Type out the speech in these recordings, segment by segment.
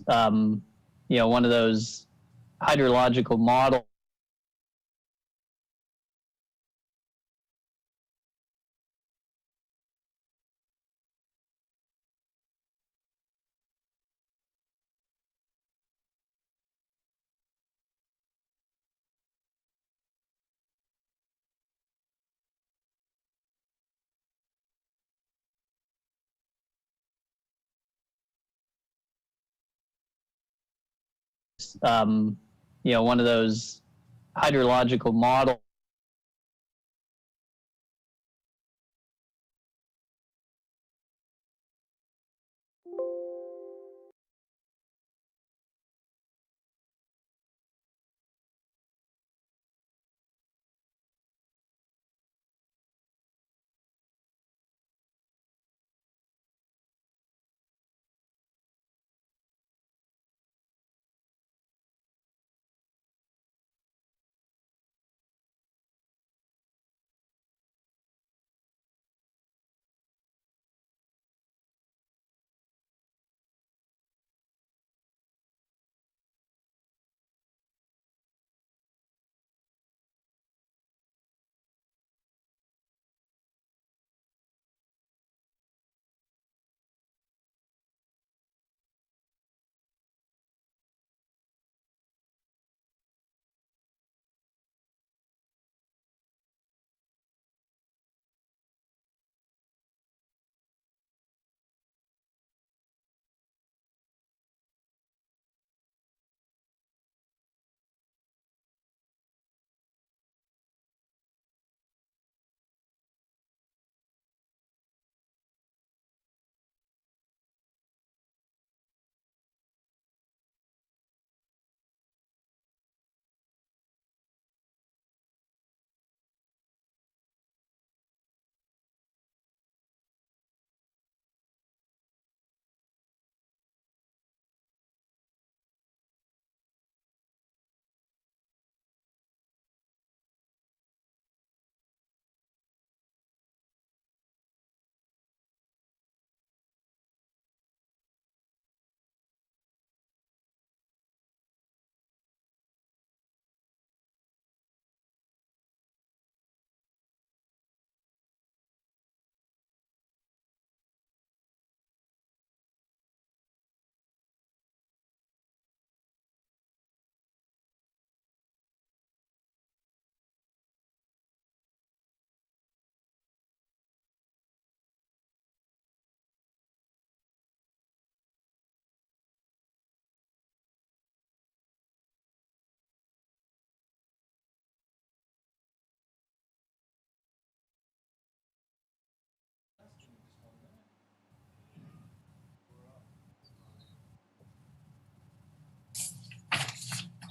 one of those hydrological models. One of those hydrological models.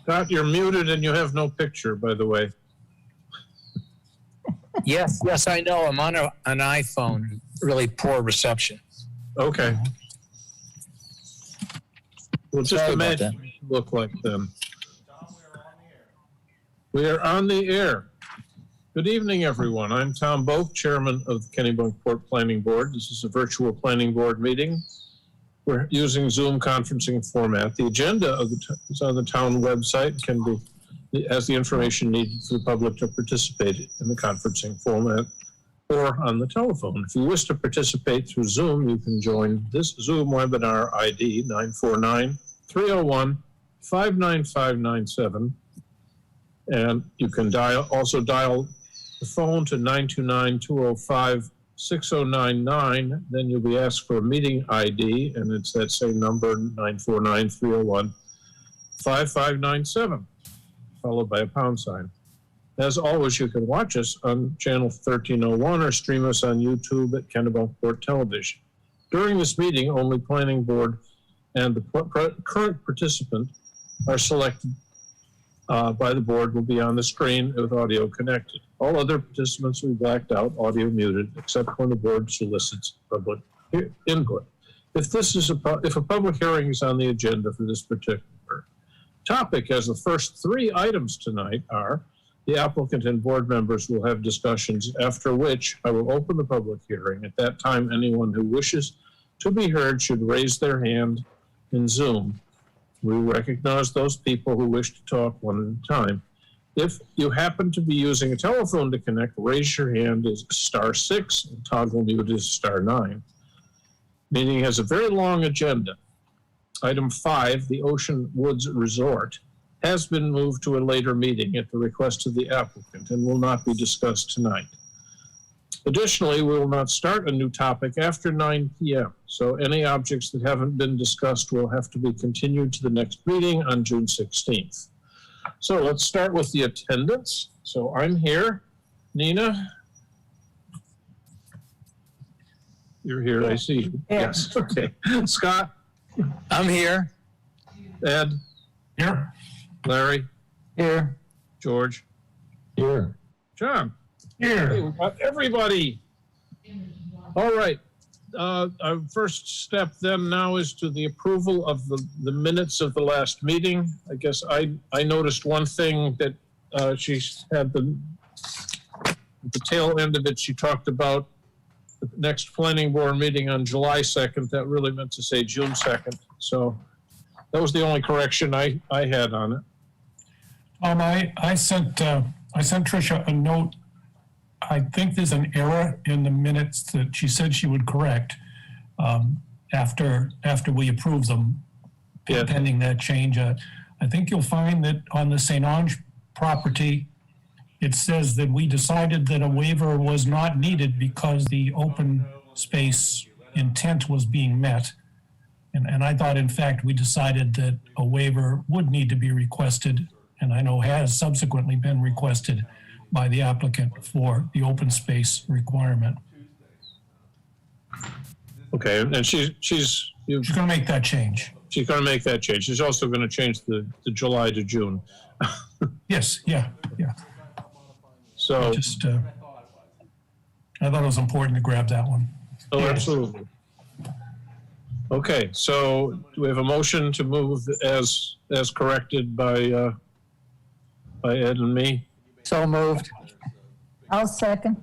Scott, you're muted and you have no picture, by the way. Yes, I know. I'm on an iPhone. Really poor reception. Okay. Well, just Sorry about imagine what you look like them. We are on the air. Good evening, everyone. I'm Tom Boak, Chairman of the Kennebunkport Planning Board. This is a virtual planning board meeting. We're using Zoom conferencing format. The agenda of is on the town website, can be as the information needed for the public to participate in the conferencing format or on the telephone. If you wish to participate through Zoom, you can join this Zoom webinar ID 949-301-59597. And you can also dial the phone to 929-205-6099. Then you'll be asked for a meeting ID, and it's that same number, 949-301-5597, followed by a pound sign. As always, you can watch us on channel 1301 or stream us on YouTube at Kennebunkport Television. During this meeting, only planning board and the current participant are selected by the board will be on the screen with audio connected. All other participants will be blacked out, audio muted, except when the board solicits public input. If a public hearing is on the agenda for this particular topic, as the first three items tonight are, the applicant and board members will have discussions, after which I will open the public hearing. At that time, anyone who wishes to be heard should raise their hand in Zoom. We recognize those people who wish to talk one at a time. If you happen to be using a telephone to connect, raise your hand is *6 and toggle mute is *9. Meeting has a very long agenda. Item 5, the Ocean Woods Resort, has been moved to a later meeting at the request of the applicant and will not be discussed tonight. Additionally, we will not start a new topic after 9 p.m., so any objects that haven't been discussed will have to be continued to the next meeting on June 16th. So let's start with the attendance. So I'm here. Nina? You're here, I see you. Yeah. Yes, okay. Scott? I'm here. Ed? Here. Larry? Here. George? Here. John? Hey, Here. we've got everybody. All right. Our first step then now is to the approval of the minutes of the last meeting. I guess I noticed one thing that she had the tail end of it. She talked about the next planning board meeting on July 2nd. That really meant to say June 2nd. So that was the only correction I had on it. I sent Tricia a note. I think there's an error in the minutes that she said she would correct after we approve them, Yeah. pending that change. I think you'll find that on the St. Ange property, it says that we decided that a waiver was not needed because the open space intent was being met. And I thought, in fact, we decided that a waiver would need to be requested, and I know has subsequently been requested by the applicant for the open space requirement. Okay, and she's She's gonna make that change. going to make that change. She's also going to change the July to June. Yes, yeah. So, Just, I thought it was important to grab that one. oh, absolutely. Okay, so do we have a motion to move as corrected by Ed and me? So moved. I'll second.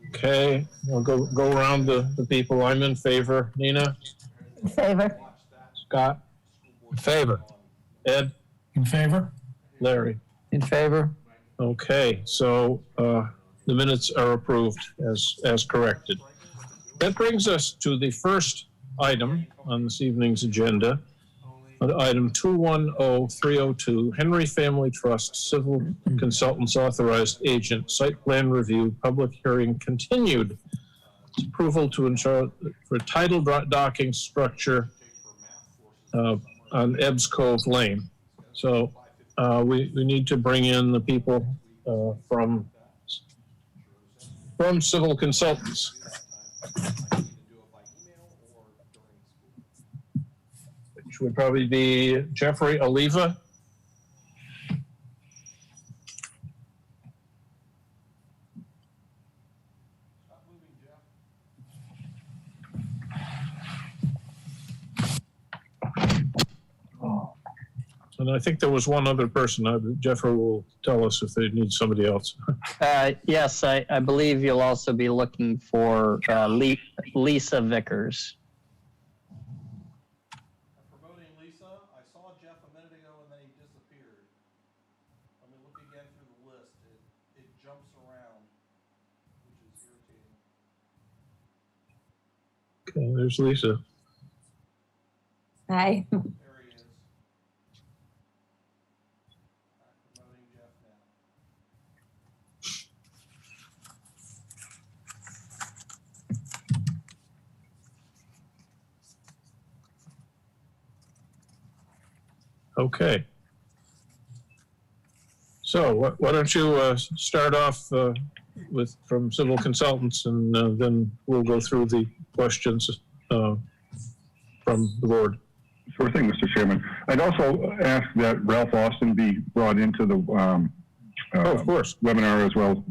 Okay, we'll go around the people. I'm in favor. Nina? In favor. Scott? In favor. Ed? In favor? Larry? In favor? Okay, so the minutes are approved as corrected. That brings us to the first item on this evening's agenda, item 210302, Henry Family Trust Civil Consultants Authorized Agent, Site Plan Review, Public Hearing Continued. It's approval to ensure for tidal docking structure on Ebbs Cove Lane. So we need to bring in the people from Civil Consultants. Which would probably be Jeffrey Oliva. And I think there was one other person. Jeffrey will tell us if they need somebody else. Yes, I believe you'll also be looking for Lisa Vickers. Promoting Lisa. I saw Jeff a minute ago and then he disappeared. Let me look again through the list. It jumps around, which is irritating. Okay, there's Lisa. Aye. There he is. I'm promoting Jeff now. Okay. So why don't you start off from Civil Consultants, and then we'll go through the questions from the board. Sure thing, Mr. Chairman. I'd also ask that Ralph Austin be brought into the Of course. webinar as well.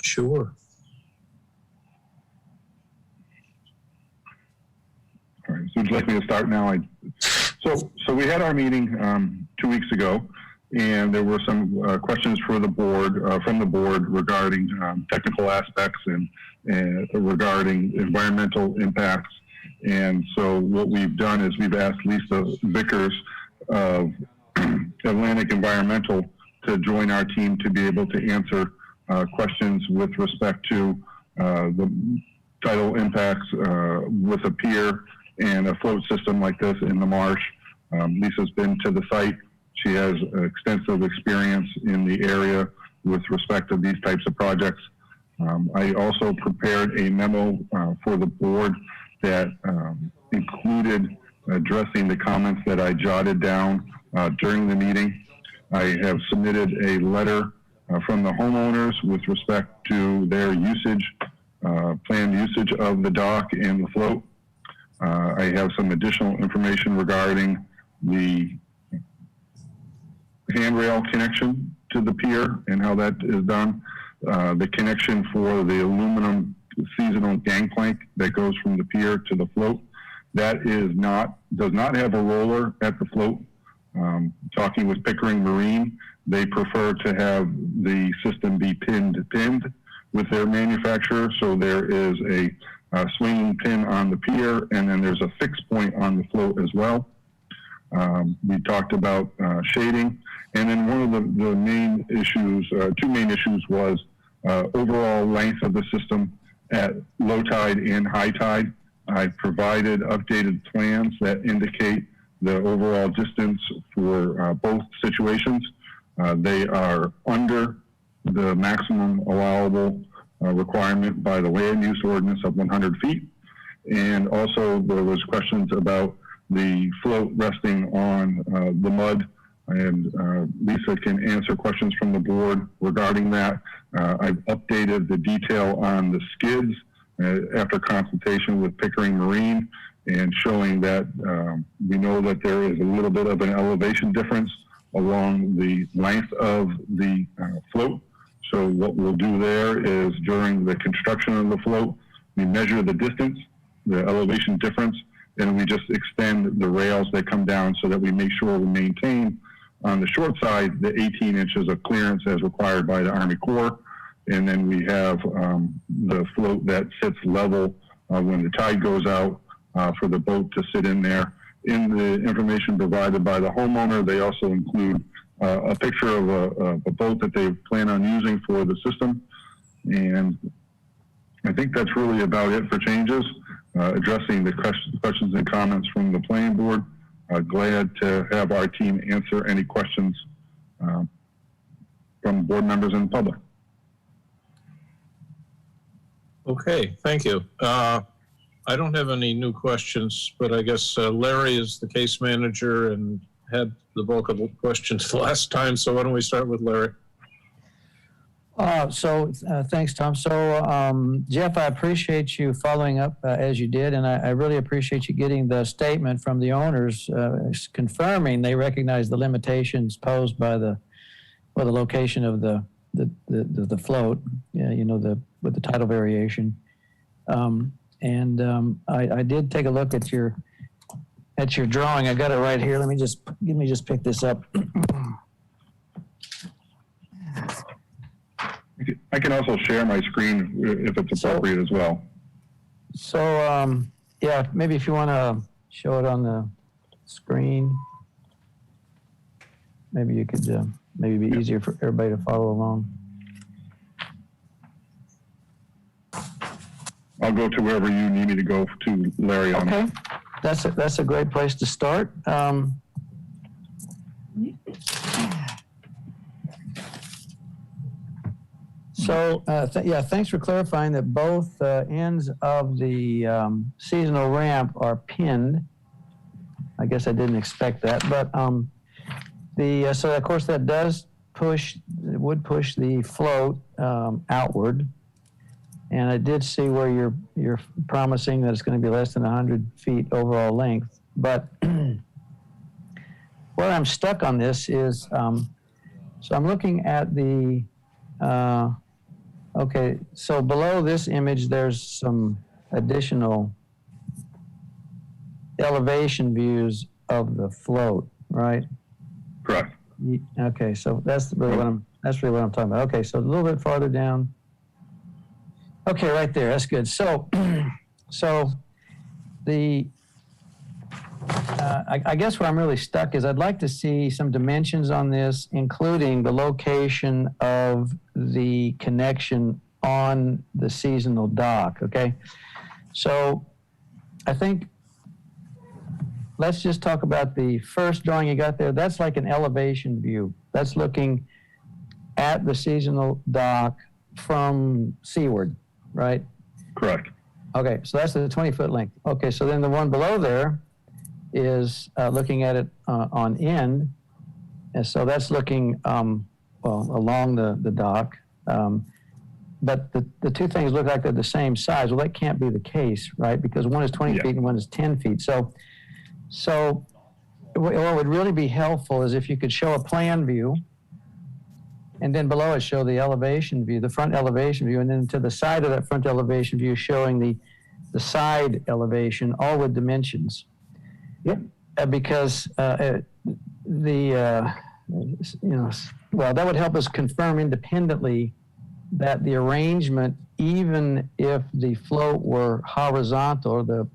Sure. All right, so would you like me to start now? So we had our meeting 2 weeks ago, and there were some questions for the board, from the board regarding technical aspects and regarding environmental impacts And so what we've done is we've asked Lisa Vickers of Atlantic Environmental to join our team to be able to answer questions with respect to the tidal impacts with a pier and a float system like this in the marsh. Lisa's been to the site. She has extensive experience in the area with respect to these types of projects. I also prepared a memo for the board that included addressing the comments that I jotted down during the meeting. I have submitted a letter from the homeowners with respect to their usage, planned usage of the dock and the float. I have some additional information regarding the handrail connection to the pier and how that is done. The connection for the aluminum seasonal gangplank that goes from the pier to the float. That does not have a roller at the float. Talking with Pickering Marine, they prefer to have the system be pinned with their manufacturer. So there is a swinging pin on the pier, and then there's a fixed point on the float as well. We talked about shading, and then one of the main issues, two main issues, was overall length of the system at low tide and high tide. I provided updated plans that indicate the overall distance for both situations. They are under the maximum allowable requirement by the land use ordinance of 100 feet. And also there was questions about the float resting on the mud, and Lisa can answer questions from the board regarding that. I've updated the detail on the skids after consultation with Pickering Marine, and showing that we know that there is a little bit of an elevation difference along the length of the float. So what we'll do there is during the construction of the float, we measure the distance, the elevation difference, and we just extend the rails that come down so that we make sure we maintain on the short side the 18 inches of clearance as required by the Army Corps. And then we have the float that sits level when the tide goes out for the boat to sit in there. In the information provided by the homeowner, they also include a picture of a boat that they plan on using for the system. And I think that's really about it for changes. Addressing the questions and comments from the planning board. Glad to have our team answer any questions from board members and the public. Okay, thank you. I don't have any new questions, but I guess Larry is the case manager and had the bulk of the questions the last time. So why don't we start with Larry? Thanks, Tom. So, Jeff, I appreciate you following up as you did, and I really appreciate you getting the statement from the owners confirming they recognize the limitations posed by the location of the float, with the tidal variation. I did take a look at your drawing. I got it right here. Let me just pick this up. I can also share my screen if it's appropriate as well. So, yeah, maybe if you want to show it on the screen, maybe you could, maybe it'd be easier for everybody to follow along. I'll go to wherever you need me to go to, Larry. On Okay, that's a great place to start. Yeah, thanks for clarifying that both ends of the seasonal ramp are pinned. I guess I didn't expect that, but so of course that would push the float outward. And I did see where you're promising that it's going to be less than 100 feet overall length. But where I'm stuck on this is, so I'm looking at the, okay, so below this image, there's some additional elevation views of the float, right? Correct. Okay, so that's really what I'm talking about. Okay, so a little bit farther down. Okay, right there. That's good. So I guess where I'm really stuck is I'd like to see some dimensions on this, including the location of the connection on the seasonal dock, okay? So I think, let's just talk about the first drawing you got there. That's like an elevation view. That's looking at the seasonal dock from seaward, right? Correct. Okay, so that's the 20-foot length. Okay, so then the one below there is looking at it on end. And so that's looking, along the dock. But the two things look like they're the same size. Well, that can't be the case, right? Because one is 20 Yeah. feet and one is 10 feet. So what would really be helpful is if you could show a plan view, and then below it show the elevation view, the front elevation view, and then to the side of that front elevation view showing the side elevation, all with dimensions. Yep. Because well, that would help us confirm independently that the arrangement, even if the float were horizontal or the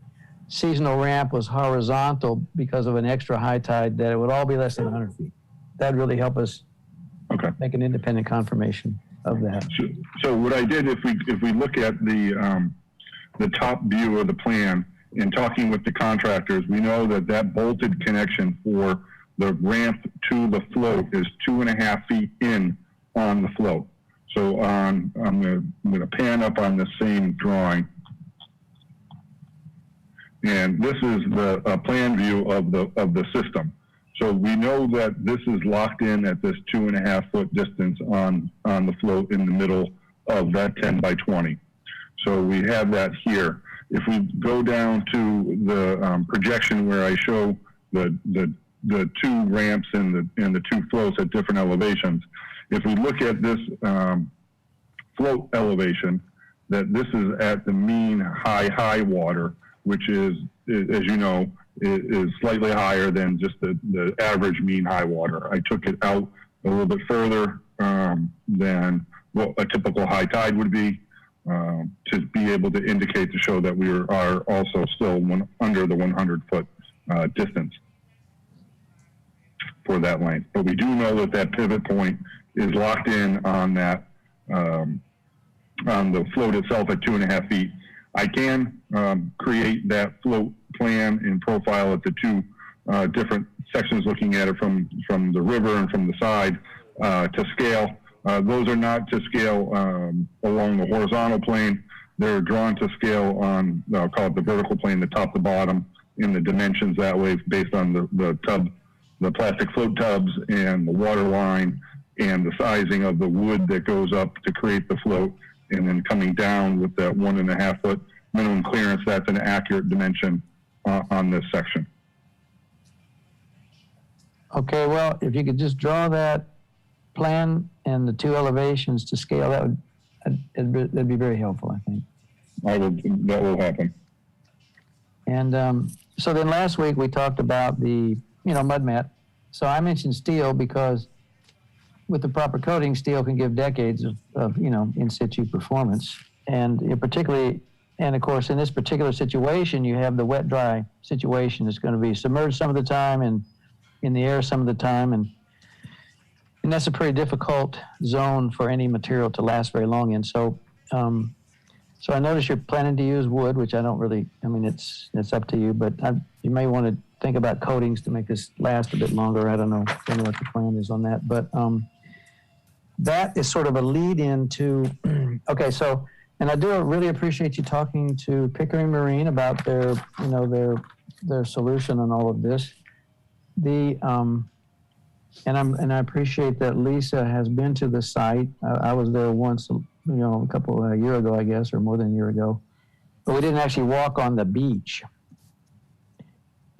seasonal ramp was horizontal because of an extra high tide, that it would all be less than 100 feet. That'd really help us Okay. make an independent confirmation of that. So what I did, if we look at the top view of the plan, in talking with the contractors, we know that bolted connection for the ramp to the float is 2.5 feet in on the float. So I'm going to pan up on the same drawing. And this is the plan view of the system. So we know that this is locked in at this 2.5 foot distance on the float in the middle of that 10 by 20. So we have that here. If we go down to the projection where I show the two ramps and the two floats at different elevations, if we look at this float elevation, that this is at the mean high water, which is, as you know, is slightly higher than just the average mean high water. I took it out a little bit further than what a typical high tide would be, to be able to indicate, to show that we are also still under the 100-foot distance for that length. But we do know that pivot point is locked in on that on the float itself at 2.5 feet. I can create that float plan and profile at the two different sections, looking at it from the river and from the side to scale. Those are not to scale along the horizontal plane. They're drawn to scale on, I'll call it the vertical plane, the top to bottom, in the dimensions that way based on the plastic float tubs and the water line and the sizing of the wood that goes up to create the float, and then coming down with that 1.5 foot minimum clearance. That's an accurate dimension on this section. Okay, well, if you could just draw that plan and the two elevations to scale, that'd be very helpful, I think. That will happen. And so then last week we talked about the mud mat. So I mentioned steel because with the proper coating, steel can give decades of in situ performance, and particularly. And of course, in this particular situation, you have the wet-dry situation. It's going to be submerged some of the time and in the air some of the time. And that's a pretty difficult zone for any material to last very long in. So I noticed you're planning to use wood, which I don't really, it's up to you, but you may want to think about coatings to make this last a bit longer. I don't know what the plan is on that. But that is sort of a lead into, okay, so... And I do really appreciate you talking to Pickering Marine about their solution on all of this. And I appreciate that Lisa has been to the site. I was there once, a couple a year ago, I guess, or more than a year ago. But we didn't actually walk on the beach.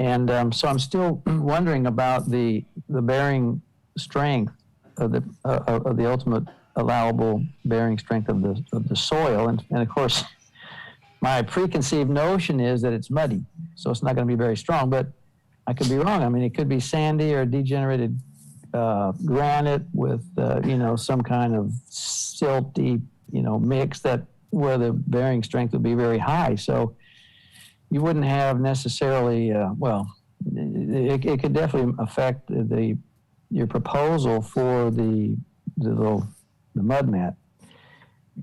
And so I'm still wondering about the bearing strength of the ultimate allowable bearing strength of the soil. And of course, my preconceived notion is that it's muddy, so it's not going to be very strong, but I could be wrong. It could be sandy or degenerated granite with, some kind of silty, mix where the bearing strength would be very high. So you wouldn't have necessarily, it could definitely affect your proposal for the mud mat.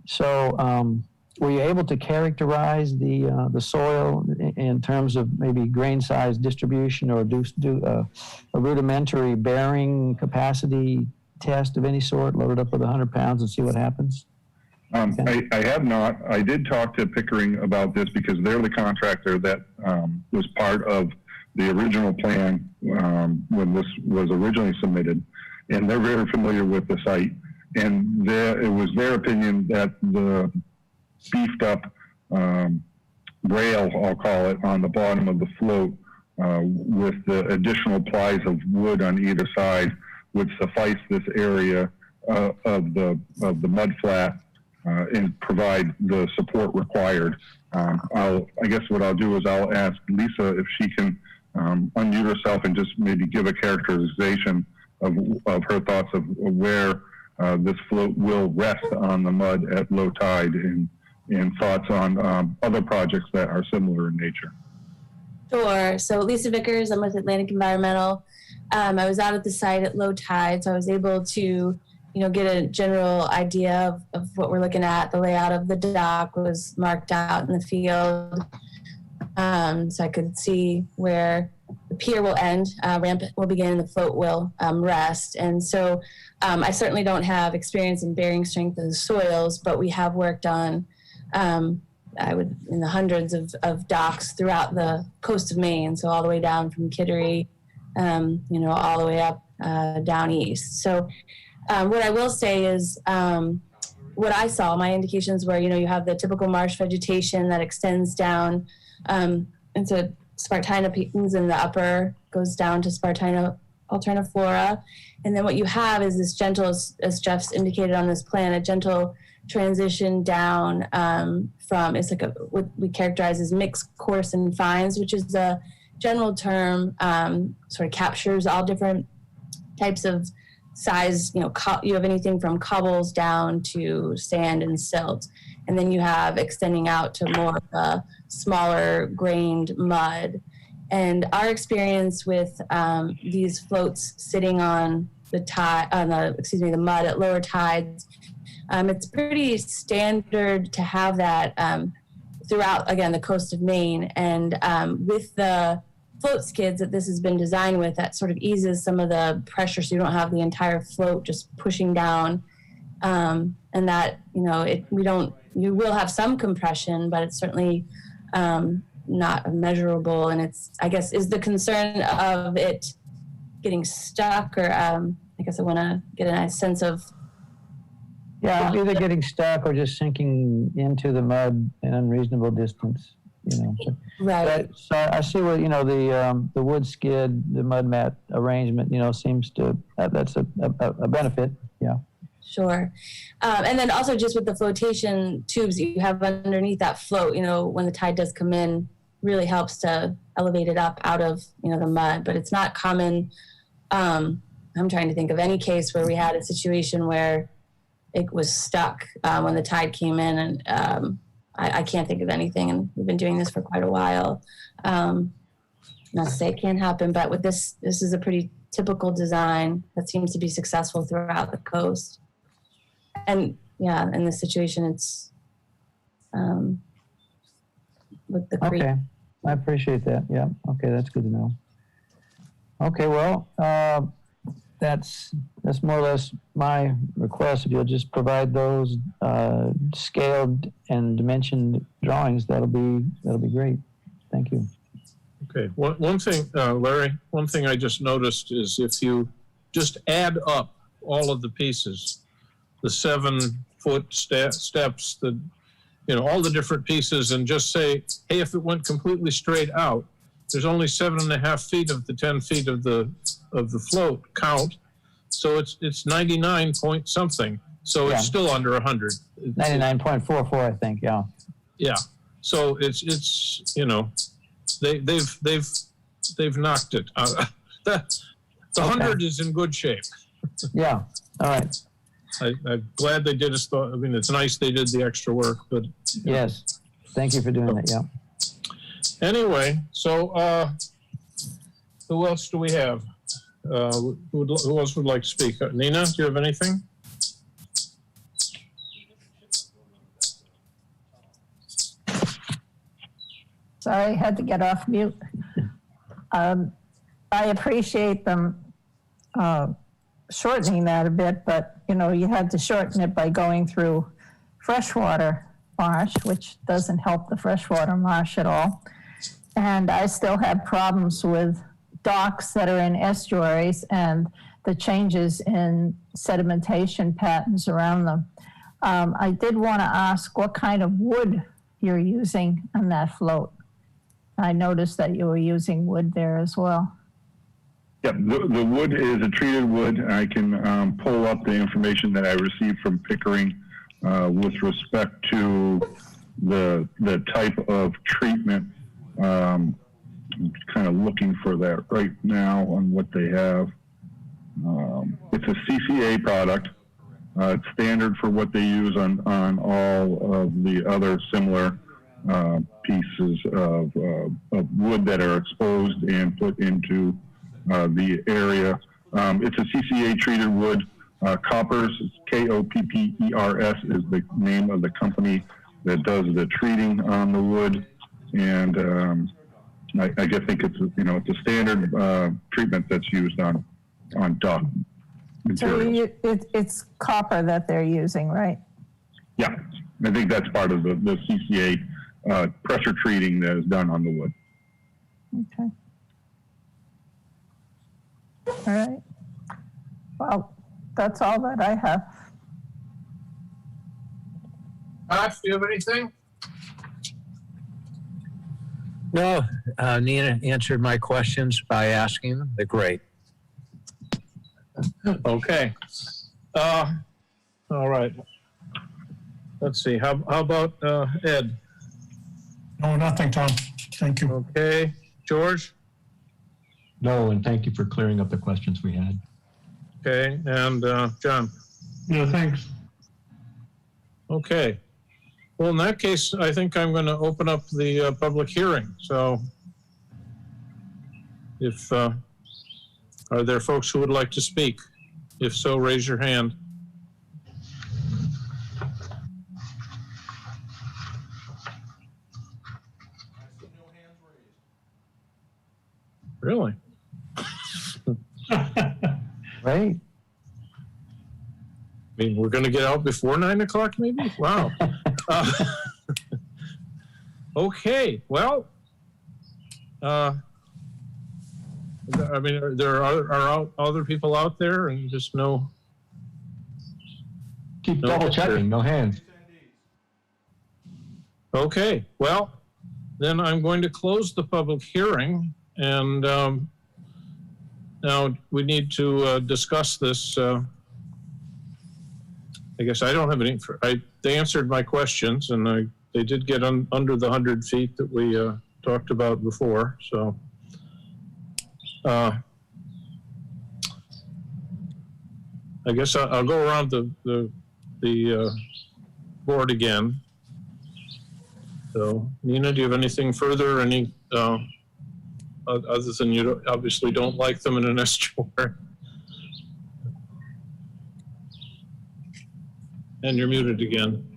So, were you able to characterize the soil in terms of maybe grain size distribution, or do a rudimentary bearing capacity test of any sort, load it up with 100 pounds and see what happens? I have not. I did talk to Pickering about this because they're the contractor that was part of the original plan when this was originally submitted, and they're very familiar with the site. And it was their opinion that the beefed up rail, I'll call it, on the bottom of the float with the additional plies of wood on either side would suffice this area of the mud flat and provide the support required. I guess what I'll do is I'll ask Lisa if she can unmute herself and just maybe give a characterization of her thoughts of where this float will rest on the mud at low tide, and thoughts on other projects that are similar in nature. Sure. So Lisa Vickers, I'm with Atlantic Environmental. I was out at the site at low tide, so I was able to, get a general idea of what we're looking at. The layout of the dock was marked out in the field, so I could see where the pier will end, ramp will begin, and the float will rest. And so I certainly don't have experience in bearing strength of the soils, but we have worked on in the hundreds of docks throughout the coast of Maine, so all the way down from Kittery, all the way up down east. So what I will say is what I saw, my indications were, you have the typical marsh vegetation that extends down into Spartina peatons in the upper, goes down to Spartina alterniflora. And then what you have is this gentle, as Jeff's indicated on this plan, a gentle transition down from, it's like what we characterize as mixed, coarse, and fines, which is a general term, sort of captures all different types of size. You have anything from cobbles down to sand and silt. And then you have extending out to more of a smaller grained mud. And our experience with these floats sitting on the mud at lower tides, it's pretty standard to have that throughout, again, the coast of Maine. And with the float skids that this has been designed with, that sort of eases some of the pressure, so you don't have the entire float just pushing down. And that, you will have some compression, but it's certainly not measurable. And it's, I guess, is the concern of it getting stuck, or I guess I want to get a sense of. Yeah, either getting stuck or just sinking into the mud an unreasonable distance, Right. So I see what, the wood skid, the mud mat arrangement, seems to, that's a benefit, yeah. Sure. And then also just with the flotation tubes that you have underneath that float, when the tide does come in, really helps to elevate it up out of, the mud. But it's not common. I'm trying to think of any case where we had a situation where it was stuck when the tide came in. And I can't think of anything. And we've been doing this for quite a while. Not to say it can't happen, but with this is a pretty typical design that seems to be successful throughout the coast. And yeah, in this situation, it's with the creek. Okay, I appreciate that. Yeah, okay, that's good to know. Okay, well, that's more or less my request. If you'll just provide those scaled and dimensioned drawings, that'll be great. Thank you. Okay, one thing, Larry, one thing I just noticed is if you just add up all of the pieces, the 7-foot steps, all the different pieces, and just say, hey, if it went completely straight out, there's only 7.5 feet of the 10 feet of the float count. So it's 99 point something. So Yeah. it's still under 100. 99.44, I think, yeah. Yeah. So it's they've knocked it. The 100 is in good shape. Yeah, all right. I'm glad they did it. I mean, it's nice they did the extra work, but Yes, thank you for doing that, yeah. Anyway, so who else do we have? Who else would like to speak? Nina, do you have anything? Sorry, I had to get off mute. I appreciate them shortening that a bit, but you had to shorten it by going through freshwater marsh, which doesn't help the freshwater marsh at all. And I still have problems with docks that are in estuaries and the changes in sedimentation patterns around them. I did want to ask what kind of wood you're using on that float. I noticed that you were using wood there as well. Yep, the wood is a treated wood. I can pull up the information that I received from Pickering with respect to the type of treatment. I'm kind of looking for that right now on what they have. It's a CCA product. It's standard for what they use on all of the other similar pieces of wood that are exposed and put into the area. It's a CCA treated wood. Koppers, Koppers is the name of the company that does the treating on the wood. And I just think it's it's a standard treatment that's used on dock materials. So it's copper that they're using, right? Yeah, I think that's part of the CCA pressure treating that is done on the wood. Okay. All right. Well, that's all that I have. Josh, do you have anything? No, Nina answered my questions by asking them. They're great. Okay. All right. Let's see. How about Ed? No, nothing, Tom. Thank you. Okay. George? No, and thank you for clearing up the questions we had. Okay. And John? No, thanks. Okay. Well, in that case, I think I'm going to open up the public hearing. So if, are there folks who would like to speak? If so, raise your hand. I see no hands raised. Really? Right? I mean, we're going to get out before 9 o'clock, maybe? Wow. Okay. Well, I mean, there are other people out there, and just no. Keep No double picture. checking, no hands. Okay. Well, then I'm going to close the public hearing, and now we need to discuss this. I guess I don't have any. They answered my questions, and they did get under the 100 feet that we talked about before. So, I guess I'll go around the board again. So, Nina, do you have anything further? Any other than you obviously don't like them in an estuary? And you're muted again.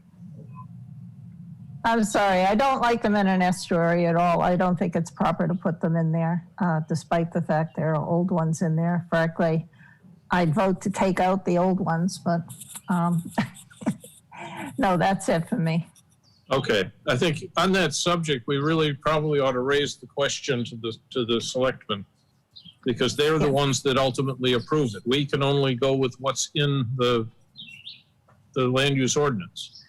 I'm sorry, I don't like them in an estuary at all. I don't think it's proper to put them in there, despite the fact there are old ones in there. Frankly, I'd vote to take out the old ones, but no, that's it for me. Okay, I think on that subject, we really probably ought to raise the question to the selectmen, because they're the ones that ultimately approve it. We can only go with what's in the land use ordinance.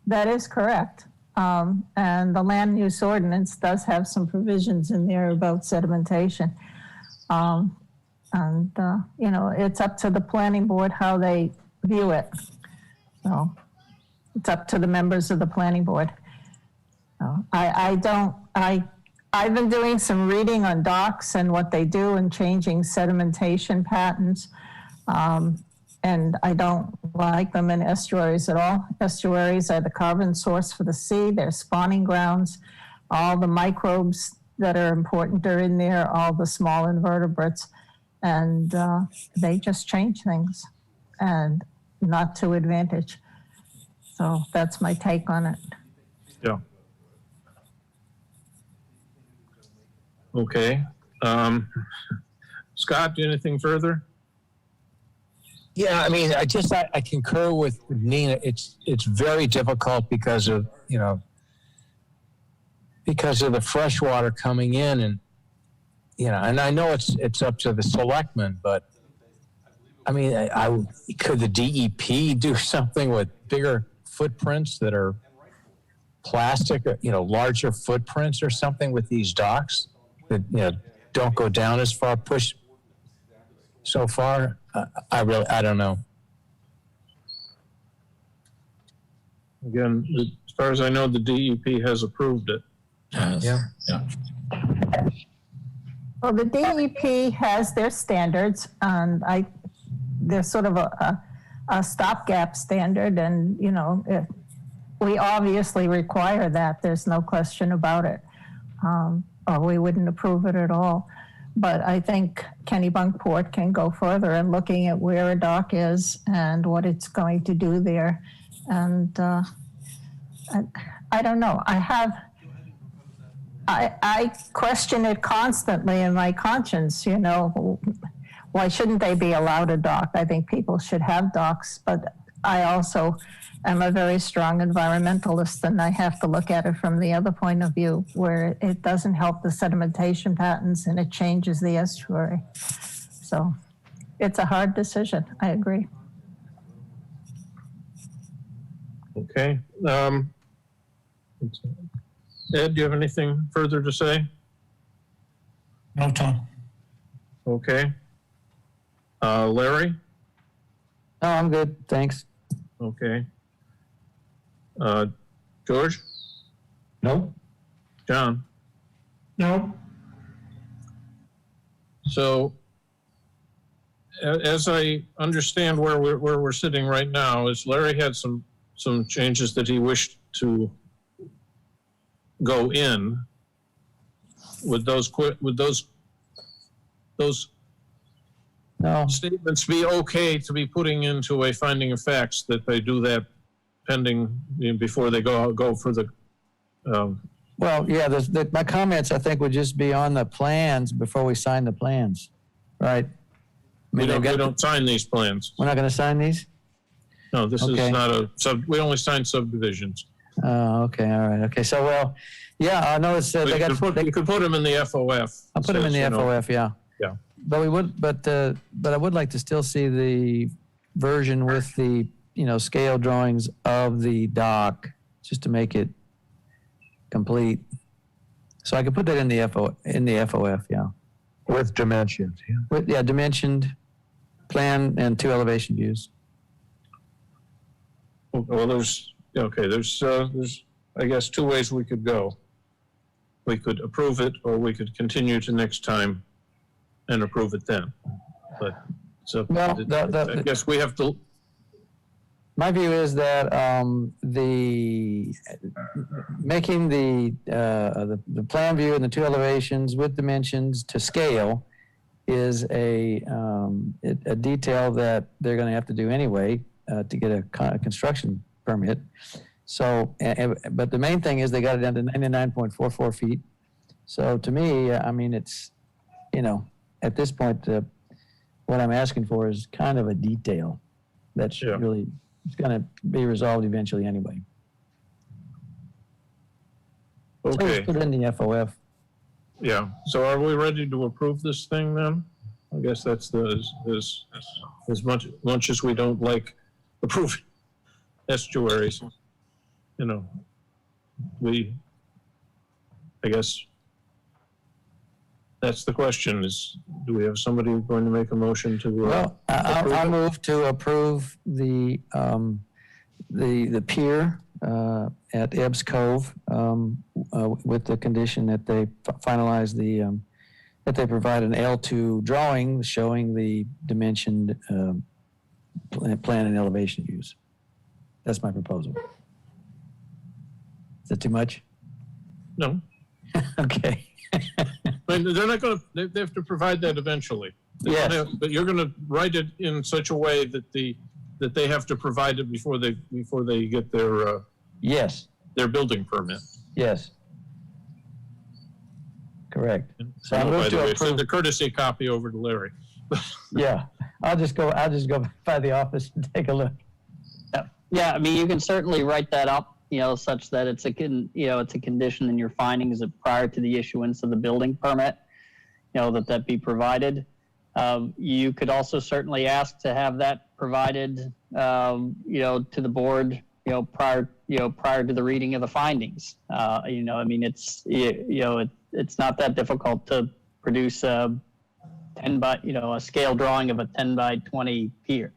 That is correct. And the land use ordinance does have some provisions in there about sedimentation. It's up to the planning board how they view it. So it's up to the members of the planning board. So I've been doing some reading on docks and what they do in changing sedimentation patterns. And I don't like them in estuaries at all. Estuaries are the carbon source for the sea. They're spawning grounds all the microbes that are important are in there, all the small invertebrates, and they just change things, and not to advantage. So that's my take on it. Yeah. Okay. Scott, anything further? Yeah, I mean, I concur with Nina. It's very difficult because of the fresh water coming in, and and I know it's up to the selectmen, but I mean, could the DEP do something with bigger footprints that are plastic, larger footprints or something with these docks that don't go down as far, push so far? I don't know. Again, as far as I know, the DEP has approved it. Yeah. Well, the DEP has their standards, and they're sort of a stopgap standard, and we obviously require that. There's no question about it, or we wouldn't approve it at all. But I think Kennebunkport can go further in looking at where a dock is and what it's going to do there. And I don't know. I question it constantly in my conscience. Why shouldn't they be allowed a dock? I think people should have docks, but I also am a very strong environmentalist, and I have to look at it from the other point of view, where it doesn't help the sedimentation patterns and it changes the estuary. So it's a hard decision. I agree. Okay. Ed, do you have anything further to say? No, Tom. Okay. Larry? No, I'm good. Thanks. Okay. George? No? John? No. So, as I understand where we're sitting right now, is Larry had some changes that he wished to go in. Would those No. statements be okay to be putting into a finding of facts, that they do that pending before they go for the? Well, yeah, my comments, I think, would just be on the plans before we sign the plans, right? We don't sign these plans. We're not going to sign these? No, this Okay. is not we only sign subdivisions. Oh, okay, all right. Okay, so, well, yeah, I know it's, You could put them in the FOF. I'll put them in the FOF, yeah. Yeah. But I would like to still see the version with the, scale drawings of the dock, just to make it complete. So I could put that in the FOF, yeah. With dimensions. Yeah. Dimensioned plan and 2 elevation views. Well, there's I guess 2 ways we could go. We could approve it, or we could continue to next time and approve it then. But so I guess we have to. My view is that making the plan view and the 2 elevations with dimensions to scale is a detail that they're going to have to do anyway to get a construction permit. So, but the main thing is they got it down to 99.44 feet. So to me, I mean, it's, at this point, what I'm asking for is kind of a detail that's really, it's going to be resolved eventually anyway. So Okay. let's put it in the FOF. Yeah. So are we ready to approve this thing then? I guess that's as much as we don't like approving estuaries. I guess that's the question: is do we have somebody going to make a motion to? Well, I'll move to approve the pier at Ebbs Cove with the condition that they finalize that they provide an L2 drawing showing the dimensioned plan and elevation views. That's my proposal. Is that too much? No. Okay. But they're not going to, they have to provide that eventually. Yes. But you're going to write it in such a way that that they have to provide it before they get Yes, their building permit. yes. Correct. So I Oh, move by the to way, approve. send the courtesy copy over to Larry. Yeah, I'll just go by the office and take a look. Yeah, I mean, you can certainly write that up, such that it's a condition in your findings that prior to the issuance of the building permit, that be provided. You could also certainly ask to have that provided, to the board, prior to the reading of the findings. It's not that difficult to produce a scale drawing of a 10 by 20 pier,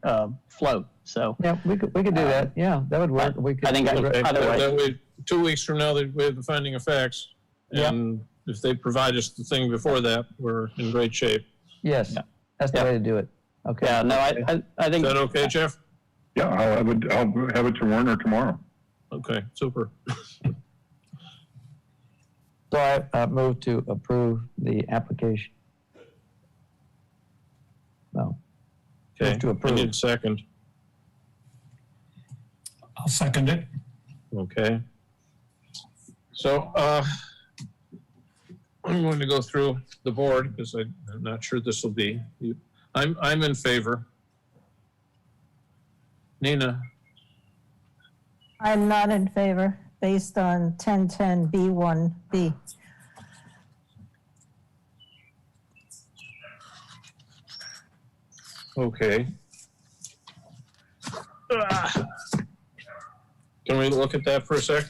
float. So Yeah, we could do that. Yeah, that would work. We could. I think Okay, Either way. that way, 2 weeks from now, we have the finding of facts. Yep. And if they provide us the thing before that, we're in great shape. Yes, that's the Yeah. way to do it. Okay. yeah, no, I Is think that okay, Jeff? Yeah, I'll have it to Werner tomorrow. Okay, super. So I move to approve the application. No. Okay, Move to I approve. need a second. I'll second it. Okay. So, I'm going to go through the board because I'm not sure this will be. I'm in favor. Nina, I'm not in favor based on 1010B1B. okay. Can we look at that for a sec?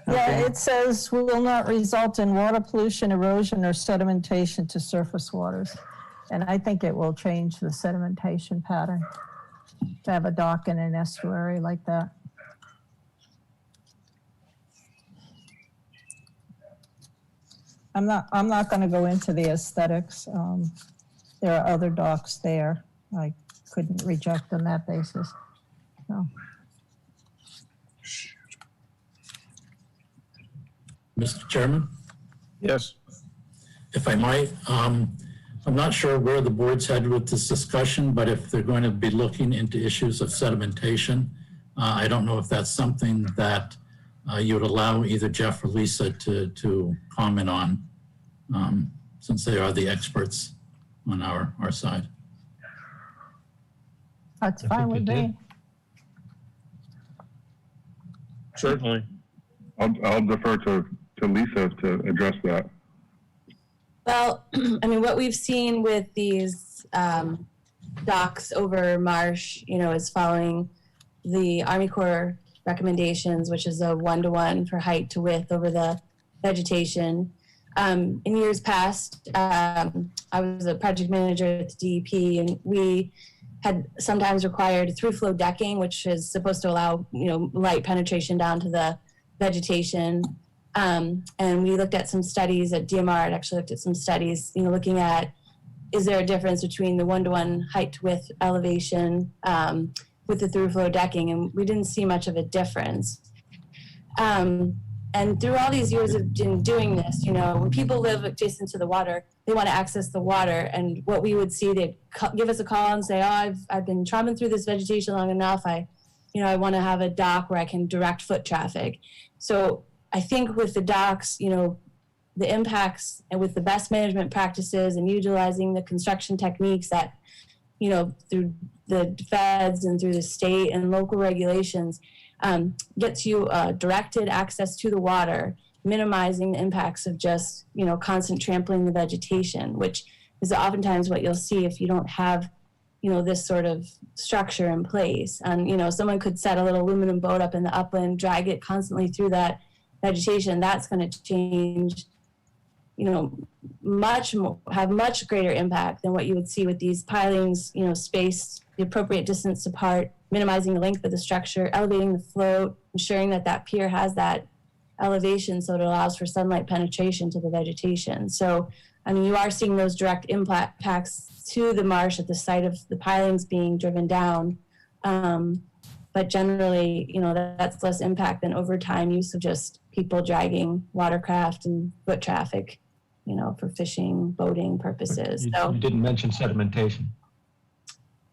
Yeah, it says will not result in water pollution, erosion, or sedimentation to surface waters. And I think it will change the sedimentation pattern to have a dock in an estuary like that. I'm not going to go into the aesthetics. There are other docks there. I couldn't reject on that basis. So. Mr. Chairman, Yes. if I might, I'm not sure where the board's headed with this discussion, but if they're going to be looking into issues of sedimentation, I don't know if that's something that you would allow either Jeff or Lisa to comment on, since they are the experts on our side. That's I fine think with it me. did. Certainly. I'll defer to Lisa to address that. Well, I mean, what we've seen with these docks over marsh, is following the Army Corps recommendations, which is a 1-to-1 for height to width over the vegetation. In years past, I was a project manager at the DEP, and we had sometimes required through-flow decking, which is supposed to allow, light penetration down to the vegetation. And we looked at some studies at DMR. It actually looked at some studies, looking at, is there a difference between the 1-to-1 height to width elevation with the through-flow decking? And we didn't see much of a difference. And through all these years of doing this, when people live adjacent to the water, they want to access the water. And what we would see, they'd give us a call and say, oh, I've been tromping through this vegetation long enough. I want to have a dock where I can direct foot traffic. So I think with the docks, the impacts, and with the best management practices and utilizing the construction techniques that, through the feds and through the state and local regulations, gets you directed access to the water, minimizing the impacts of just, constant trampling the vegetation, which is oftentimes what you'll see if you don't have, this sort of structure in place. And, someone could set a little aluminum boat up in the upland, drag it constantly through that vegetation. That's going to change, have much greater impact than what you would see with these pilings, spaced the appropriate distance apart, minimizing the length of the structure, elevating the float, ensuring that pier has that elevation so it allows for sunlight penetration to the vegetation. So, you are seeing those direct impacts to the marsh at the site of the pilings being driven down. But generally, that's less impact than overtime use of just people dragging watercraft and foot traffic, for fishing, boating purposes. You didn't mention sedimentation.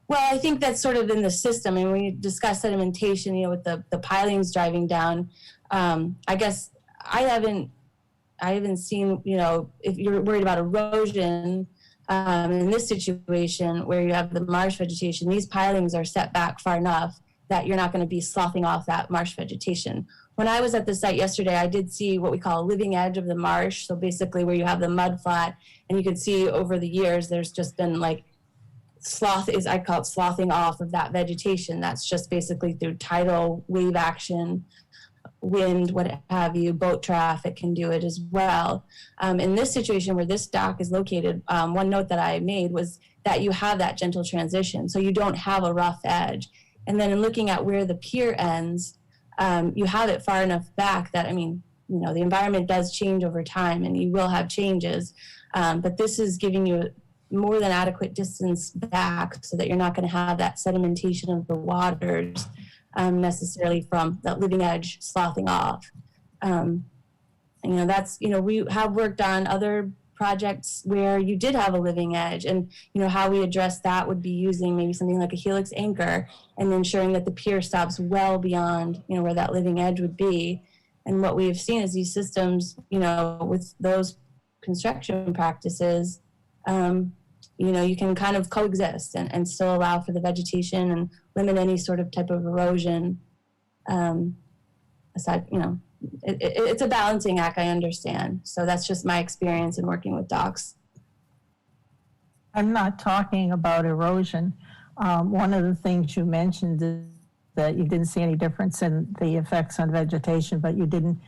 Well, I think that's sort of in the system. And when we discuss sedimentation, with the pilings driving down, I guess I haven't seen, if you're worried about erosion, in this situation where you have the marsh vegetation, these pilings are set back far enough that you're not going to be sloughing off that marsh vegetation. When I was at the site yesterday, I did see what we call a living edge of the marsh. So basically where you have the mud flat, and you can see over the years, there's just been like I call it sloughing off of that vegetation. That's just basically through tidal wave action, wind, what have you. Boat traffic can do it as well. In this situation where this dock is located, one note that I made was that you have that gentle transition, so you don't have a rough edge. And then in looking at where the pier ends, you have it far enough back that, the environment does change over time and you will have changes. But this is giving you more than adequate distance back so that you're not going to have that sedimentation of the waters necessarily from that living edge sloughing off. That's, we have worked on other projects where you did have a living edge, and how we address that would be using maybe something like a helix anchor and ensuring that the pier stops well beyond where that living edge would be. And what we've seen is these systems, with those construction practices, you can kind of coexist and still allow for the vegetation and limit any sort of type of erosion. Aside, it's a balancing act, I understand. So that's just my experience in working with docks. I'm not talking about erosion. One of the things you mentioned is that you didn't see any difference in the effects on vegetation, but you didn't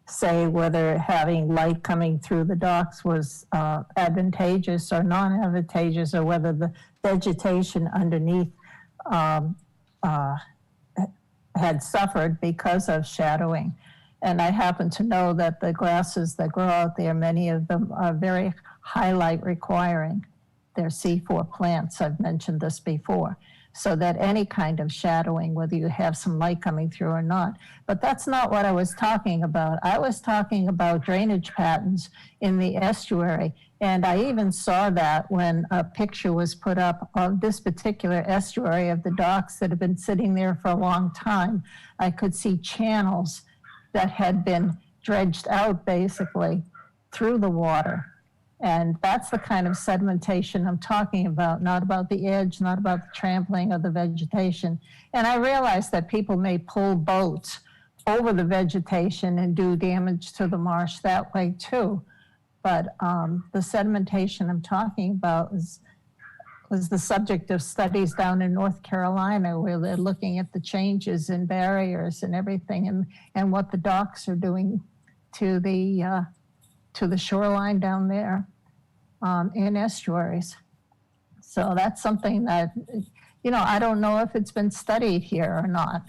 say whether having light coming through the docks was advantageous or non-advantageous, or whether the vegetation underneath had suffered because of shadowing. And I happen to know that the grasses that grow out there, many of them are very highlight requiring. They're C4 plants, I've mentioned this before. So that any kind of shadowing, whether you have some light coming through or not. But that's not what I was talking about. I was talking about drainage patterns in the estuary. And I even saw that when a picture was put up of this particular estuary of the docks that have been sitting there for a long time. I could see channels that had been dredged out basically through the water. And that's the kind of sedimentation I'm talking about, not about the edge, not about the trampling of the vegetation. And I realize that people may pull boats over the vegetation and do damage to the marsh that way too. But the sedimentation I'm talking about was the subject of studies down in North Carolina, where they're looking at the changes in barriers and everything, and what the docks are doing to the shoreline down there in estuaries. So that's something that, I don't know if it's been studied here or not.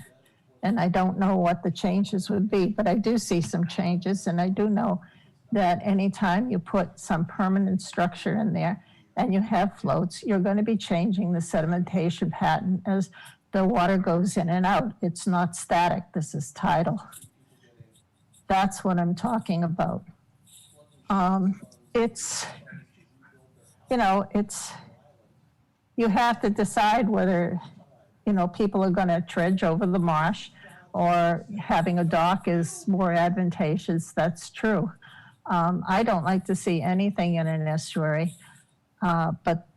And I don't know what the changes would be, but I do see some changes. And I do know that anytime you put some permanent structure in there and you have floats, you're going to be changing the sedimentation pattern as the water goes in and out. It's not static. This is tidal. That's what I'm talking about. You have to decide whether, people are going to dredge over the marsh or having a dock is more advantageous. That's true. I don't like to see anything in an estuary, but,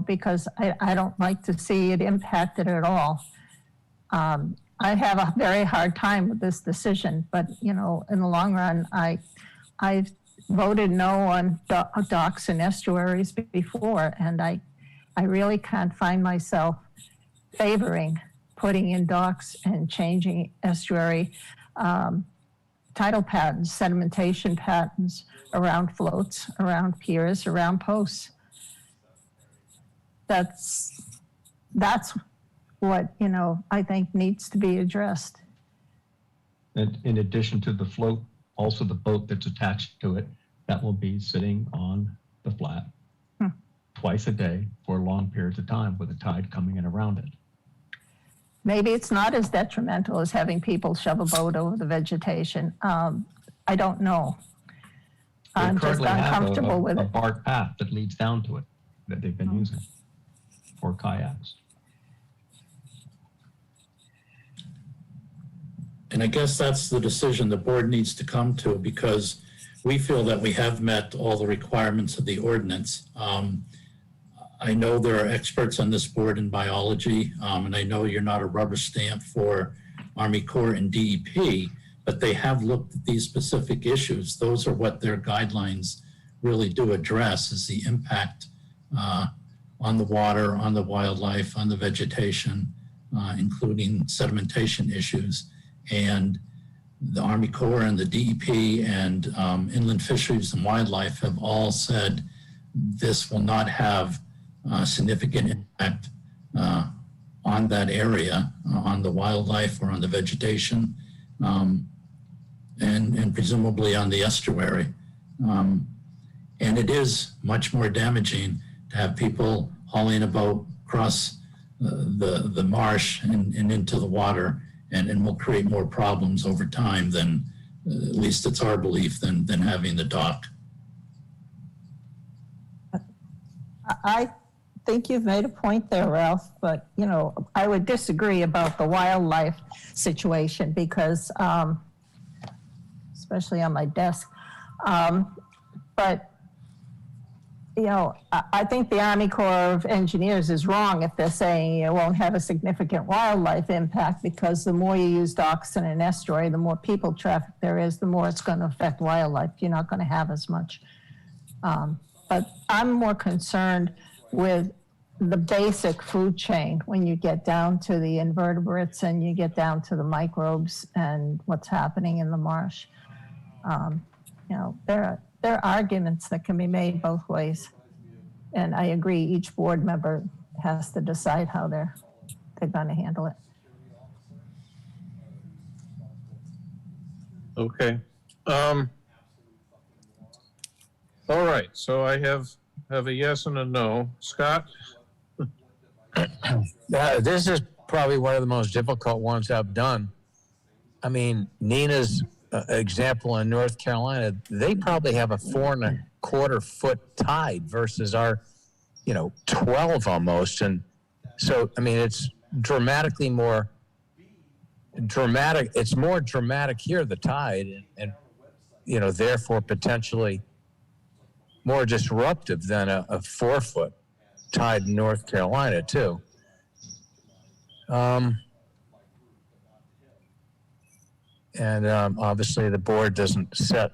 because I don't like to see it impacted at all. I have a very hard time with this decision, but, in the long run, I've voted no on docks and estuaries before, and I really can't find myself favoring putting in docks and changing estuary tidal patterns, sedimentation patterns around floats, around piers, around posts. That's what, I think needs to be addressed. And in addition to the float, also the boat that's attached to it, that will be sitting on the flat twice a day for long periods of time with the tide coming in around it. maybe it's not as detrimental as having people shove a boat over the vegetation. I don't know. They I'm just currently have uncomfortable with a it. bark path that leads down to it that they've been using for kayaks. And I guess that's the decision the board needs to come to, because we feel that we have met all the requirements of the ordinance. I know there are experts on this board in biology, and I know you're not a rubber stamp for Army Corps and DEP, but they have looked at these specific issues. Those are what their guidelines really do address, is the impact on the water, on the wildlife, on the vegetation, including sedimentation issues. And the Army Corps and the DEP and Inland Fisheries and Wildlife have all said this will not have significant impact on that area, on the wildlife or on the vegetation, and presumably on the estuary. And it is much more damaging to have people hauling a boat across the marsh and into the water, and will create more problems over time than, at least it's our belief, than having the dock. I think you've made a point there, Ralph, but, you know, I would disagree about the wildlife situation because, especially on my desk. But, you know, I think the Army Corps of Engineers is wrong if they're saying it won't have a significant wildlife impact, because the more you use docks in an estuary, the more people traffic there is, the more it's going to affect wildlife. You're not going to have as much. But I'm more concerned with the basic food chain when you get down to the invertebrates and you get down to the microbes and what's happening in the marsh. You know, there are arguments that can be made both ways. And I agree, each board member has to decide how they're going to handle it. Okay. All right, so I have a yes and a no. Scott? This is probably one of the most difficult ones I've done. I mean, Nina's example in North Carolina, they probably have a 4.25 foot tide versus our, 12 almost. And so, I mean, it's dramatically more dramatic. It's more dramatic here, the tide, and therefore potentially more disruptive than a 4 foot tide in North Carolina too. And obviously the board doesn't set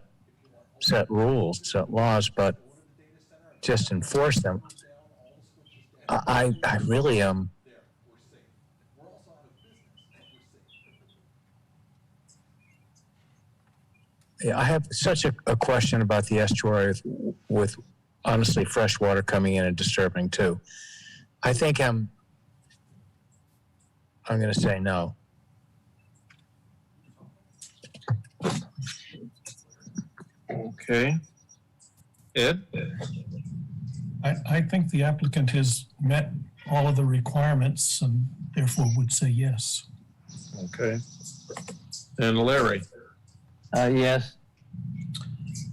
rules, set laws, but just enforce them. I really am. Yeah, I have such a question about the estuary with honestly fresh water coming in and disturbing too. I think I'm going to say no. Okay. Ed? I think the applicant has met all of the requirements and therefore would say yes. Okay. And Larry? Yes.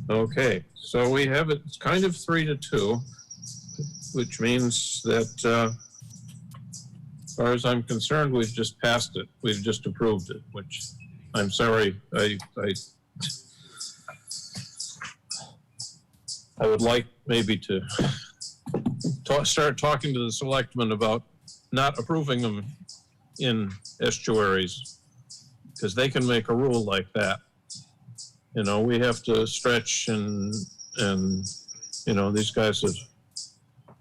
Okay, so we have it kind of 3-2, which means that, as far as I'm concerned, we've just passed it. We've just approved it, which I'm sorry. I would like maybe to start talking to the selectmen about not approving them in estuaries, because they can make a rule like that. We have to stretch and these guys have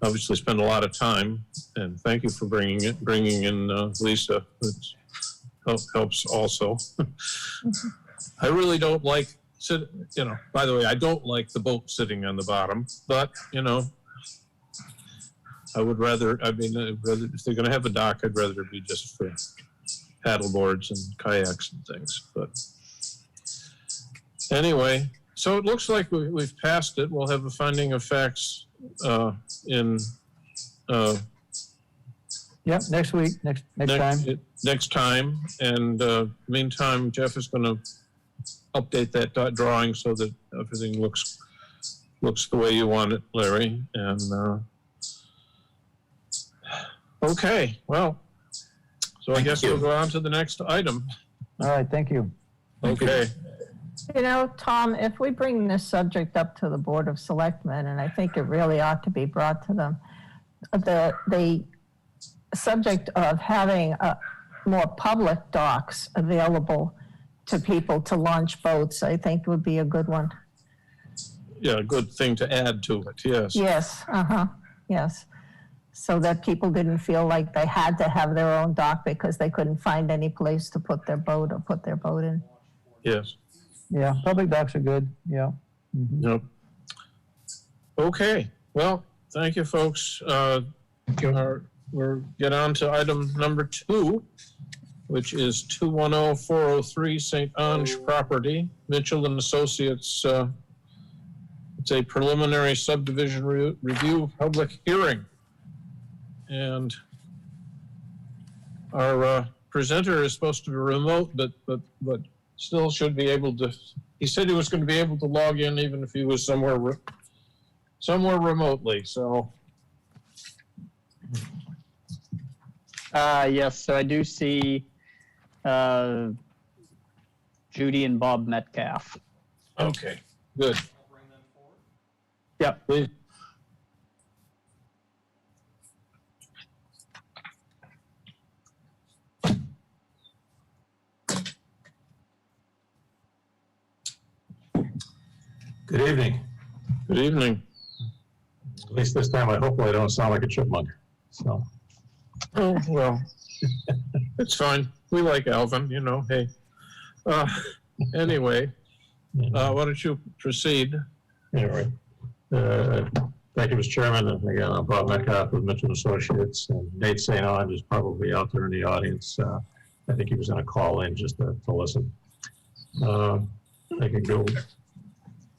obviously spent a lot of time, and thank you for bringing in Lisa. It helps also. I really don't like, by the way, I don't like the boat sitting on the bottom, but, I would rather, if they're going to have a dock, I'd rather it be just for paddle boards and kayaks and things, but. Anyway, so it looks like we've passed it. We'll have a finding of facts in Yep, next week, next time. Next time. And meantime, Jeff is going to update that drawing so that everything looks the way you want it, Larry. And okay, well, so I guess we'll go on to the next item. All right, thank you. Okay. You know, Tom, if we bring this subject up to the Board of Selectmen, and I think it really ought to be brought to them, the subject of having more public docks available to people to launch boats, I think would be a good one. Yeah, a good thing to add to it, yes. Yes, yes. So that people didn't feel like they had to have their own dock because they couldn't find any place to put their boat in. Yes. Yeah, public docks are good, yeah. Yep. Okay, well, thank you, folks. We'll get on to item number 2, which is 210403 St. Ange property, Mitchell and Associates. It's a preliminary subdivision review public hearing. And our presenter is supposed to be remote, but still should be able to. He said he was going to be able to log in even if he was somewhere remotely. So. Yes, so I do see Judy and Bob Metcalf. Okay, good. I'll bring them forward. Yep. Please. Good evening. Good evening. At least this time, hopefully I don't sound like a chipmunk. So, Oh, well, it's fine. We like Alvin, you know, hey. Anyway, why don't you proceed? anyway, thank you, Mr. Chairman. And again, I'm Bob Metcalf with Mitchell Associates, and Nate St. Ange is probably out there in the audience. I think he was going to call in just to listen. I can go.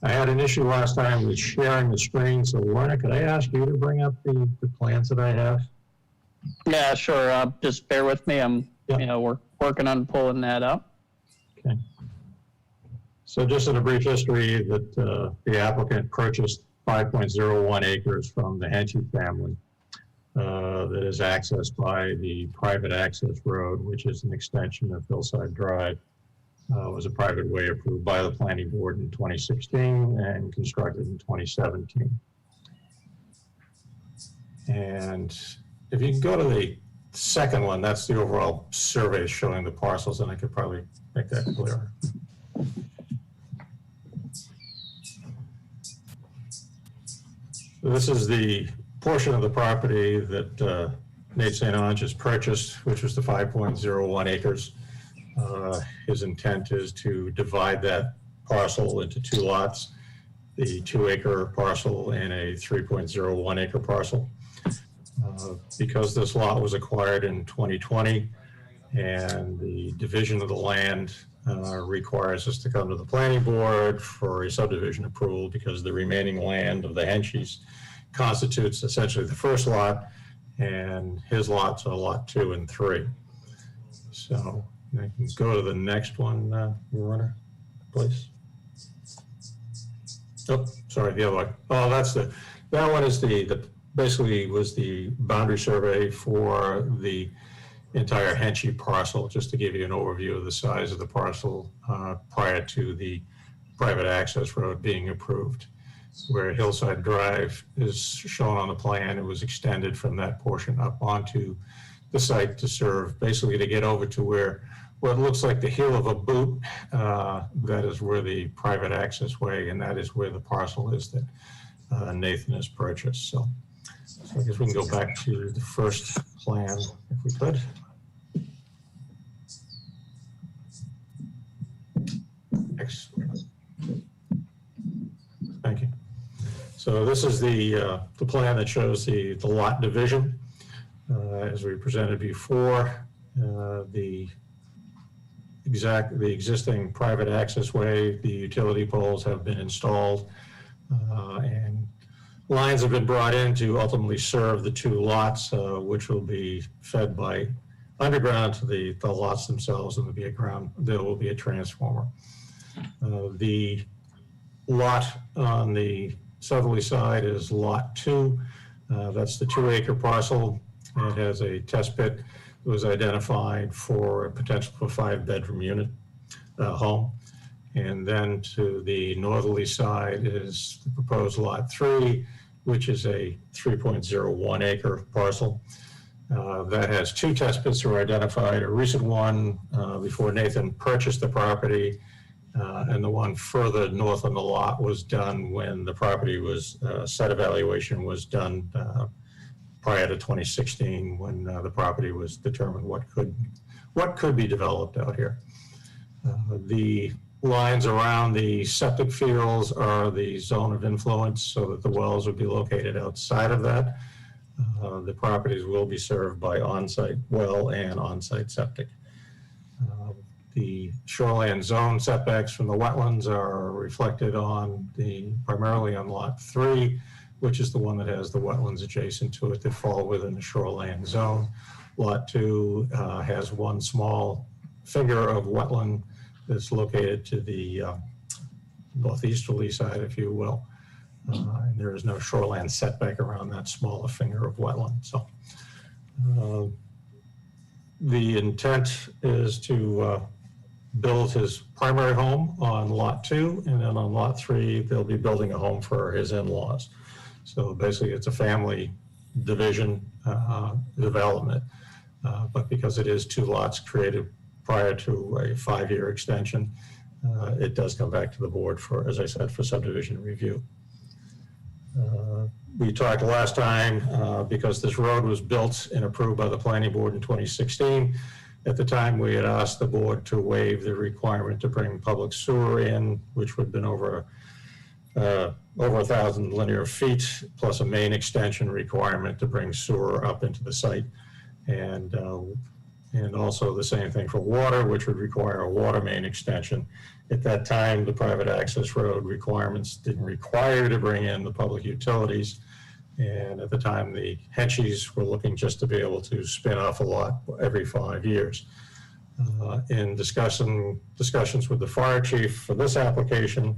I had an issue last time with sharing the screen, so Lorna, could I ask you to bring up the plans that I have? Yeah, sure. Just bear with me. I'm, Yeah. working on pulling that up. Okay. So just in a brief history, that the applicant purchased 5.01 acres from the Henchy family that is accessed by the private access road, which is an extension of Hillside Drive. Was a private way approved by the planning board in 2016 and constructed in 2017. And if you can go to the second one, that's the overall survey showing the parcels, and I could probably make that clearer. So this is the portion of the property that Nate St. Ange has purchased, which was the 5.01 acres. His intent is to divide that parcel into 2 lots, the 2-acre parcel and a 3.01 acre parcel. Because this lot was acquired in 2020 and the division of the land requires us to come to the planning board for a subdivision approval because the remaining land of the Henchys constitutes essentially the first lot, and his lots are lot 2 and 3. So I can go to the next one, your runner, please. Oh, sorry, the other one. Oh, that one is basically was the boundary survey for the entire Henchy parcel, just to give you an overview of the size of the parcel prior to the private access road being approved. Where Hillside Drive is shown on the plan, it was extended from that portion up onto the site to serve, basically to get over to where what looks like the heel of a boot, that is where the private access way, and that is where the parcel is that Nathan has purchased. So I guess we can go back to the first plan if we could. Excellent. Thank you. So this is the plan that shows the lot division. As we presented before, the existing private access way, the utility poles have been installed, and lines have been brought in to ultimately serve the two lots, which will be fed by underground to the lots themselves, and there will be a transformer. The lot on the southerly side is Lot 2. That's the 2-acre parcel. It has a test pit that was identified for a potential for 5-bedroom unit home. And then to the northerly side is the proposed Lot 3, which is a 3.01 acre parcel. That has 2 test pits that were identified, a recent one before Nathan purchased the property, and the one further north on the lot was done when the property was, site evaluation was done prior to 2016, when the property was determined what could be developed out here. The lines around the septic fields are the zone of influence, so that the wells would be located outside of that. The properties will be served by on-site well and on-site septic. The shoreline zone setbacks from the wetlands are reflected on primarily on Lot 3, which is the one that has the wetlands adjacent to it that fall within the shoreline zone. Lot 2 has one small finger of wetland that's located to the northeasterly side, if you will. And there is no shoreline setback around that smaller finger of wetland. So the intent is to build his primary home on Lot 2, and then on Lot 3, they'll be building a home for his in-laws. So basically, it's a family division development, but because it is 2 lots created prior to a 5-year extension, it does come back to the board for, as I said, for subdivision review. We talked last time, because this road was built and approved by the planning board in 2016. At the time, we had asked the board to waive the requirement to bring public sewer in, which would have been over 1,000 linear feet, plus a main extension requirement to bring sewer up into the site. And also the same thing for water, which would require a water main extension. At that time, the private access road requirements didn't require to bring in the public utilities. And at the time, the Henchies were looking just to be able to spin off a lot every 5 years. In discussions with the fire chief for this application,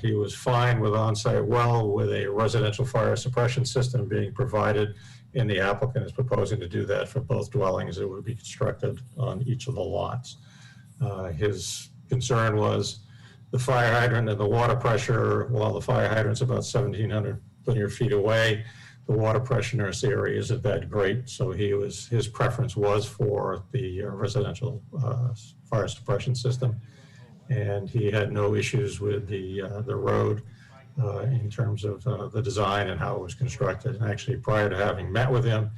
he was fine with on-site well with a residential fire suppression system being provided, and the applicant is proposing to do that for both dwellings that would be constructed on each of the lots. His concern was the fire hydrant and the water pressure. While the fire hydrant's about 1,700 linear feet away, the water pressure in this area isn't that great, so his preference was for the residential fire suppression system, and he had no issues with the road in terms of the design and how it was constructed. And actually, prior to having met with him,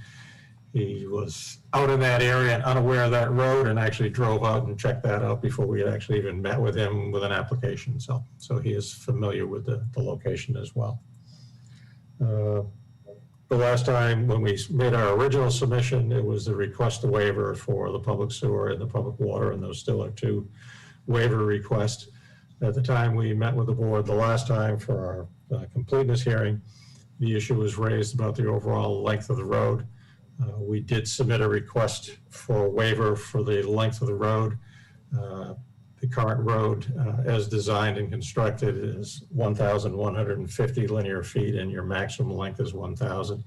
he was out in that area and unaware of that road, and actually drove out and checked that out before we had actually even met with him with an application. So he is familiar with the location as well. The last time when we made our original submission, it was the request a waiver for the public sewer and the public water, and those still are 2 waiver requests. At the time we met with the board the last time for our completeness hearing, the issue was raised about the overall length of the road. We did submit a request for a waiver for the length of the road. The current road, as designed and constructed, is 1,150 linear feet, and your maximum length is 1,000.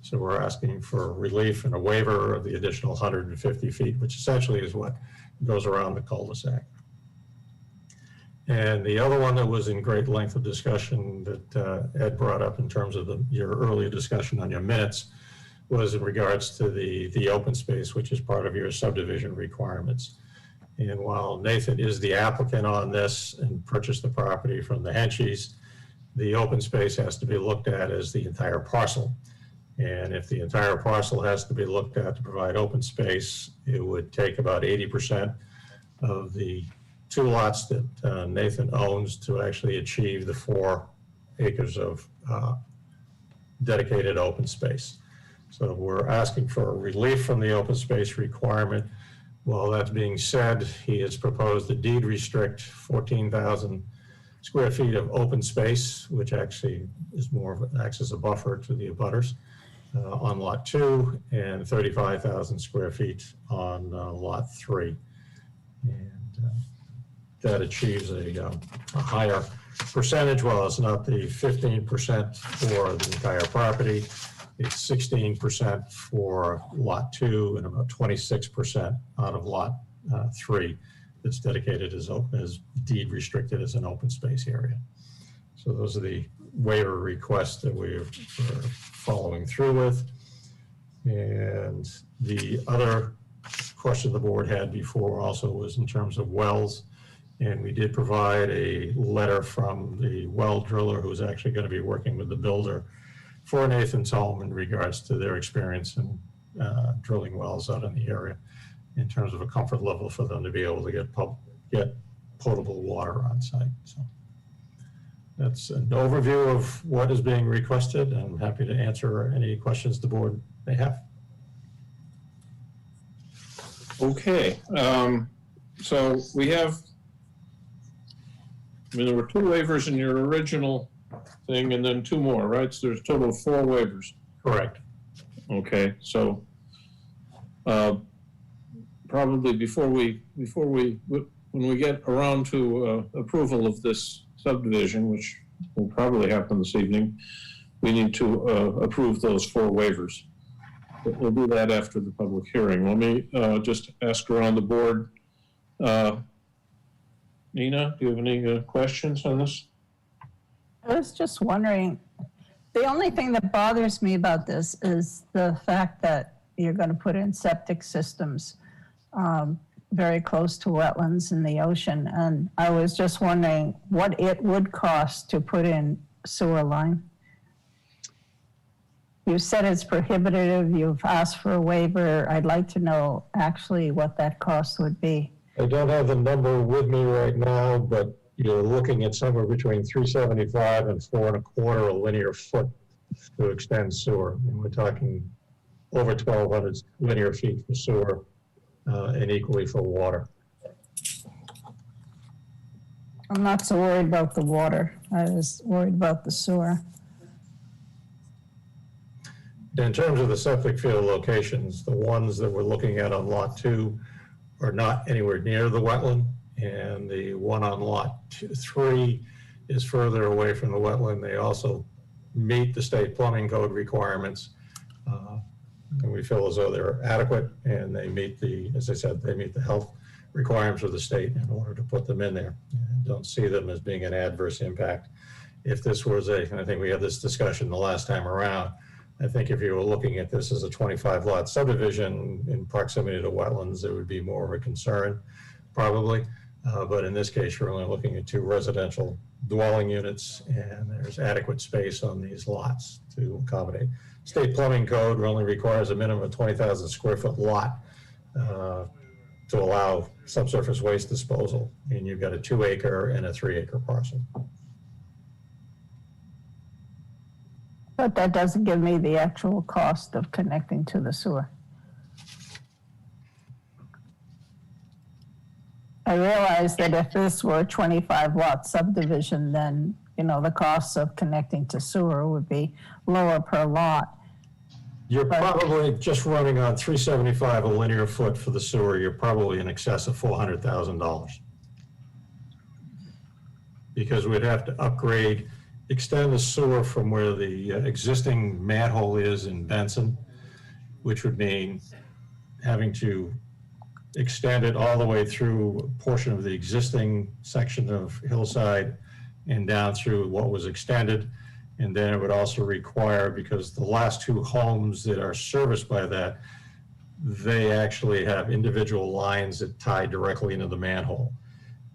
So we're asking for relief and a waiver of the additional 150 feet, which essentially is what goes around the cul-de-sac. And the other one that was in great length of discussion that Ed brought up in terms of your earlier discussion on your minutes was in regards to the open space, which is part of your subdivision requirements. And while Nathan is the applicant on this and purchased the property from the Henchies, the open space has to be looked at as the entire parcel. And if the entire parcel has to be looked at to provide open space, it would take about 80% of the 2 lots that Nathan owns to actually achieve the 4 acres of dedicated open space. So we're asking for a relief from the open space requirement. While that's being said, he has proposed to deed restrict 14,000 square feet of open space, which actually is acts as a buffer to the abutters on lot 2, and 35,000 square feet on lot 3. And that achieves a higher percentage. Well, it's not the 15% for the entire property. It's 16% for lot 2 and about 26% out of lot 3 that's dedicated as deed restricted as an open space area. So those are the waiver requests that we're following through with. And the other question the board had before also was in terms of wells. And we did provide a letter from the well driller who's actually going to be working with the builder for Nathan's home in regards to their experience in drilling wells out in the area in terms of a comfort level for them to be able to get potable water on site. So that's an overview of what is being requested. I'm happy to answer any questions the board may have. Okay, so we have, there were 2 waivers in your original thing and then 2 more, right? So there's a total of 4 waivers. Correct. Okay, so probably when we get around to approval of this subdivision, which will probably happen this evening, we need to approve those 4 waivers. But we'll do that after the public hearing. Let me just ask around the board. Nina, do you have any questions on this? I was just wondering, the only thing that bothers me about this is the fact that you're going to put in septic systems very close to wetlands in the ocean. And I was just wondering what it would cost to put in sewer line. You said it's prohibitive, you've asked for a waiver. I'd like to know actually what that cost would be. I don't have the number with me right now, but you're looking at somewhere between $375 and $4.25 a linear foot to extend sewer. And we're talking over 1,200 linear feet for sewer and equally for water. I'm not so worried about the water. I was worried about the sewer. In terms of the septic field locations, the ones that we're looking at on lot 2 are not anywhere near the wetland, and the one on lot 3 is further away from the wetland. They also meet the state plumbing code requirements, and we feel as though they're adequate, and they meet as I said, they meet the health requirements of the state in order to put them in there. And don't see them as being an adverse impact. If this was and I think we had this discussion the last time around, I think if you were looking at this as a 25-lot subdivision in proximity to wetlands, it would be more of a concern, probably. But in this case, you're only looking at 2 residential dwelling units, and there's adequate space on these lots to accommodate. State plumbing code only requires a minimum of 20,000 square foot lot to allow subsurface waste disposal, and you've got a 2-acre and a 3-acre parcel. But that doesn't give me the actual cost of connecting to the sewer. I realize that if this were a 25-lot subdivision, then, the costs of connecting to sewer would be lower per lot. You're probably just running on $375 a linear foot for the sewer. You're probably in excess of $400,000. Because we'd have to extend the sewer from where the existing manhole is in Benson, which would mean having to extend it all the way through a portion of the existing section of hillside and down through what was extended. And then it would also require, because the last 2 homes that are serviced by that, they actually have individual lines that tie directly into the manhole.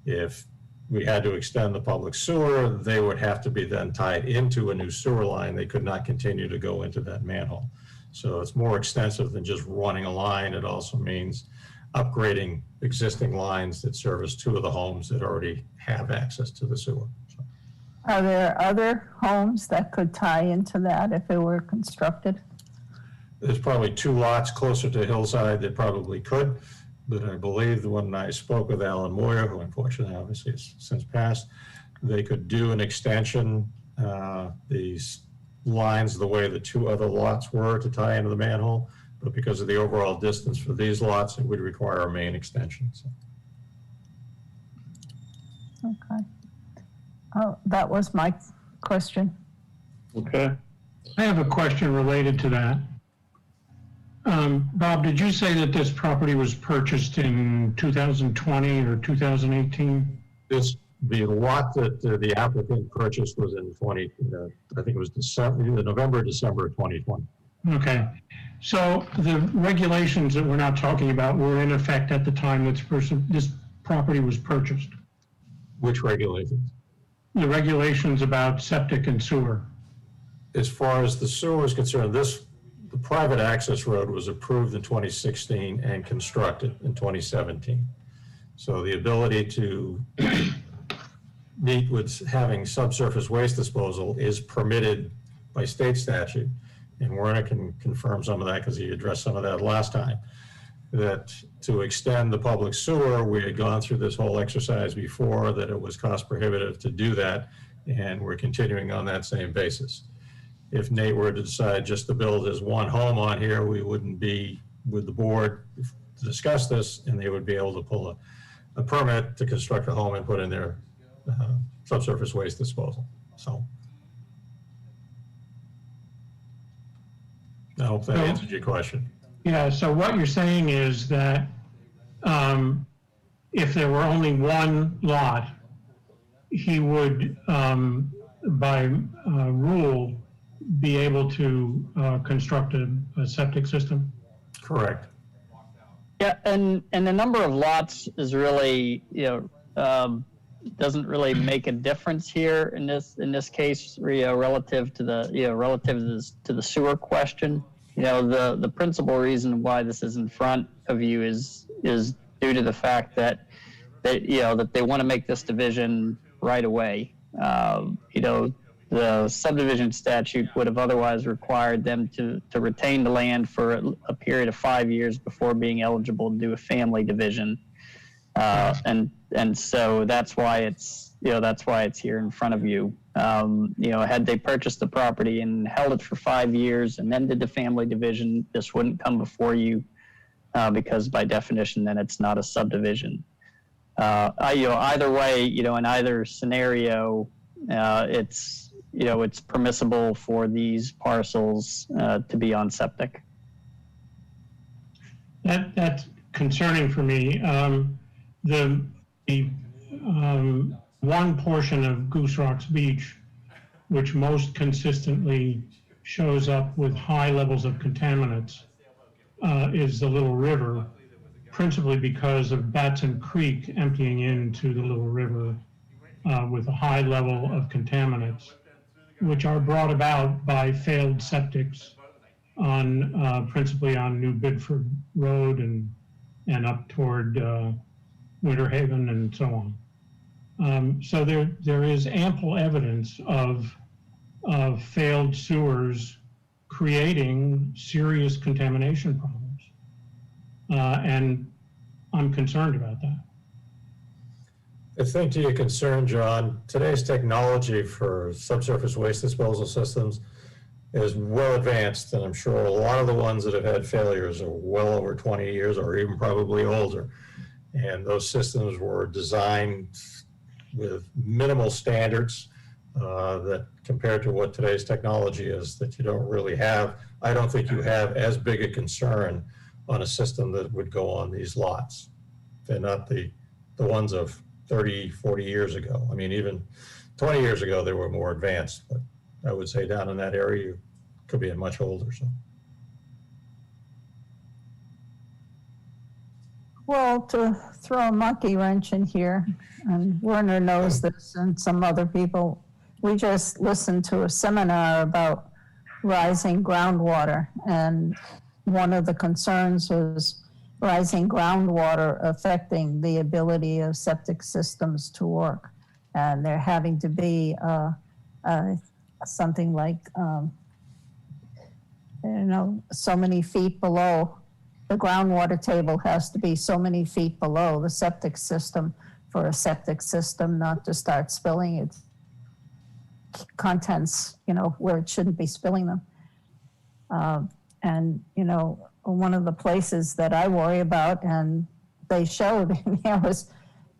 If we had to extend the public sewer, they would have to be then tied into a new sewer line. They could not continue to go into that manhole. So it's more extensive than just running a line. It also means upgrading existing lines that service 2 of the homes that already have access to the sewer. So. Are there other homes that could tie into that if it were constructed? There's probably 2 lots closer to hillside that probably could. But I believe the one I spoke with Alan Moyer, who unfortunately obviously has since passed, They could do an extension, these lines the way the two other lots were to tie into the manhole, but because of the overall distance for these lots, it would require a main extension. So. Okay. Oh, that was my question. Okay. I have a question related to that. Bob, did you say that this property was purchased in 2020 or 2018? The lot that the applicant purchased was in I think it was November, December of 2020. Okay. So the regulations that we're not talking about were in effect at the time this property was purchased. Which regulations? The regulations about septic and sewer. As far as the sewer is concerned, the private access road was approved in 2016 and constructed in 2017. So the ability to meet with having subsurface waste disposal is permitted by state statute. And Werner can confirm some of that because he addressed some of that last time. That to extend the public sewer, we had gone through this whole exercise before, that it was cost prohibitive to do that, and we're continuing on that same basis. If Nate were to decide just to build as one home on here, we wouldn't be with the board to discuss this, and they would be able to pull a permit to construct a home and put in their subsurface waste disposal. So I hope that answered your question. Yeah, so what you're saying is that if there were only one lot, he would, by rule, be able to construct a septic system? Correct. Yeah, and the number of lots is really, doesn't really make a difference here in this case, relative to the sewer question. The principal reason why this is in front of you is due to the fact that they want to make this division right away. The subdivision statute would have otherwise required them to retain the land for a period of 5 years before being eligible to do a family division. And so that's why it's here in front of you. Had they purchased the property and held it for 5 years and then did the family division, this wouldn't come before you because by definition, then it's not a subdivision. Either way, in either scenario, it's permissible for these parcels to be on septic. That's concerning for me. The one portion of Goose Rocks Beach, which most consistently shows up with high levels of contaminants, is the Little River, principally because of Batson Creek emptying into the Little River with a high level of contaminants, which are brought about by failed septics on principally on New Bedford Road and up toward Winter Haven and so on. So there is ample evidence of failed sewers creating serious contamination problems. And I'm concerned about that. I think to your concern, John, today's technology for subsurface waste disposal systems is well advanced, and I'm sure a lot of the ones that have had failures are well over 20 years or even probably older. And those systems were designed with minimal standards that compared to what today's technology is, that you don't really have. I don't think you have as big a concern on a system that would go on these lots. They're not the ones of 30, 40 years ago. I mean, even 20 years ago, they were more advanced, but I would say down in that area, you could be much older. So. Well, to throw a monkey wrench in here, and Werner knows this and some other people, we just listened to a seminar about rising groundwater, and one of the concerns was rising groundwater affecting the ability of septic systems to work. And there having to be something like, so many feet below. The groundwater table has to be so many feet below the septic system for a septic system not to start spilling its contents, where it shouldn't be spilling them. And, one of the places that I worry about, and they showed, was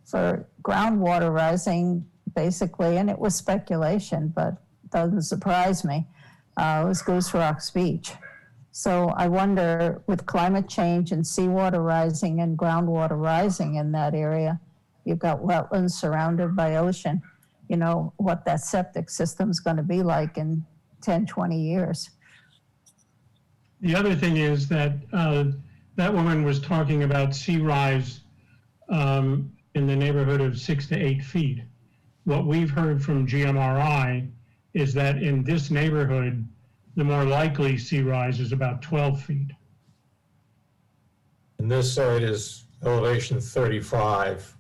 for groundwater rising, basically, and it was speculation, but doesn't surprise me, was Goose Rocks Beach. So I wonder, with climate change and seawater rising and groundwater rising in that area, you've got wetlands surrounded by ocean, what that septic system's going to be like in 10, 20 years. The other thing is that that woman was talking about sea rise in the neighborhood of 6 to 8 feet. What we've heard from GMRI is that in this neighborhood, the more likely sea rise is about 12 feet. And this site is elevation 35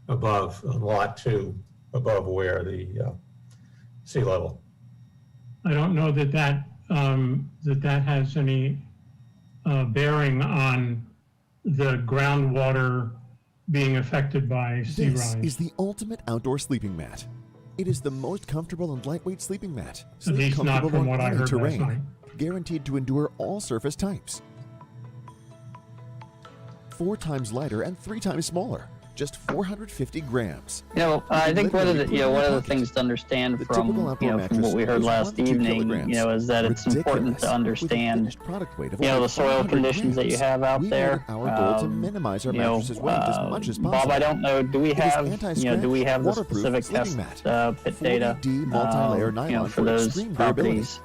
above, on lot 2, above where the sea level. I don't know that has any bearing on the groundwater being affected by sea This rise. is the ultimate outdoor sleeping mat. It is the most comfortable and lightweight sleeping mat. At least not from what I heard last night. Guaranteed to endure all surface types. 4 times lighter and 3 times smaller. Just 450 grams. I think one of the things to understand from what we heard last evening, is that it's important to understand, the soil conditions that you have out there. To minimize our mattresses' weight as much as possible. Bob, I don't know, do we have the specific test pit data, for those properties?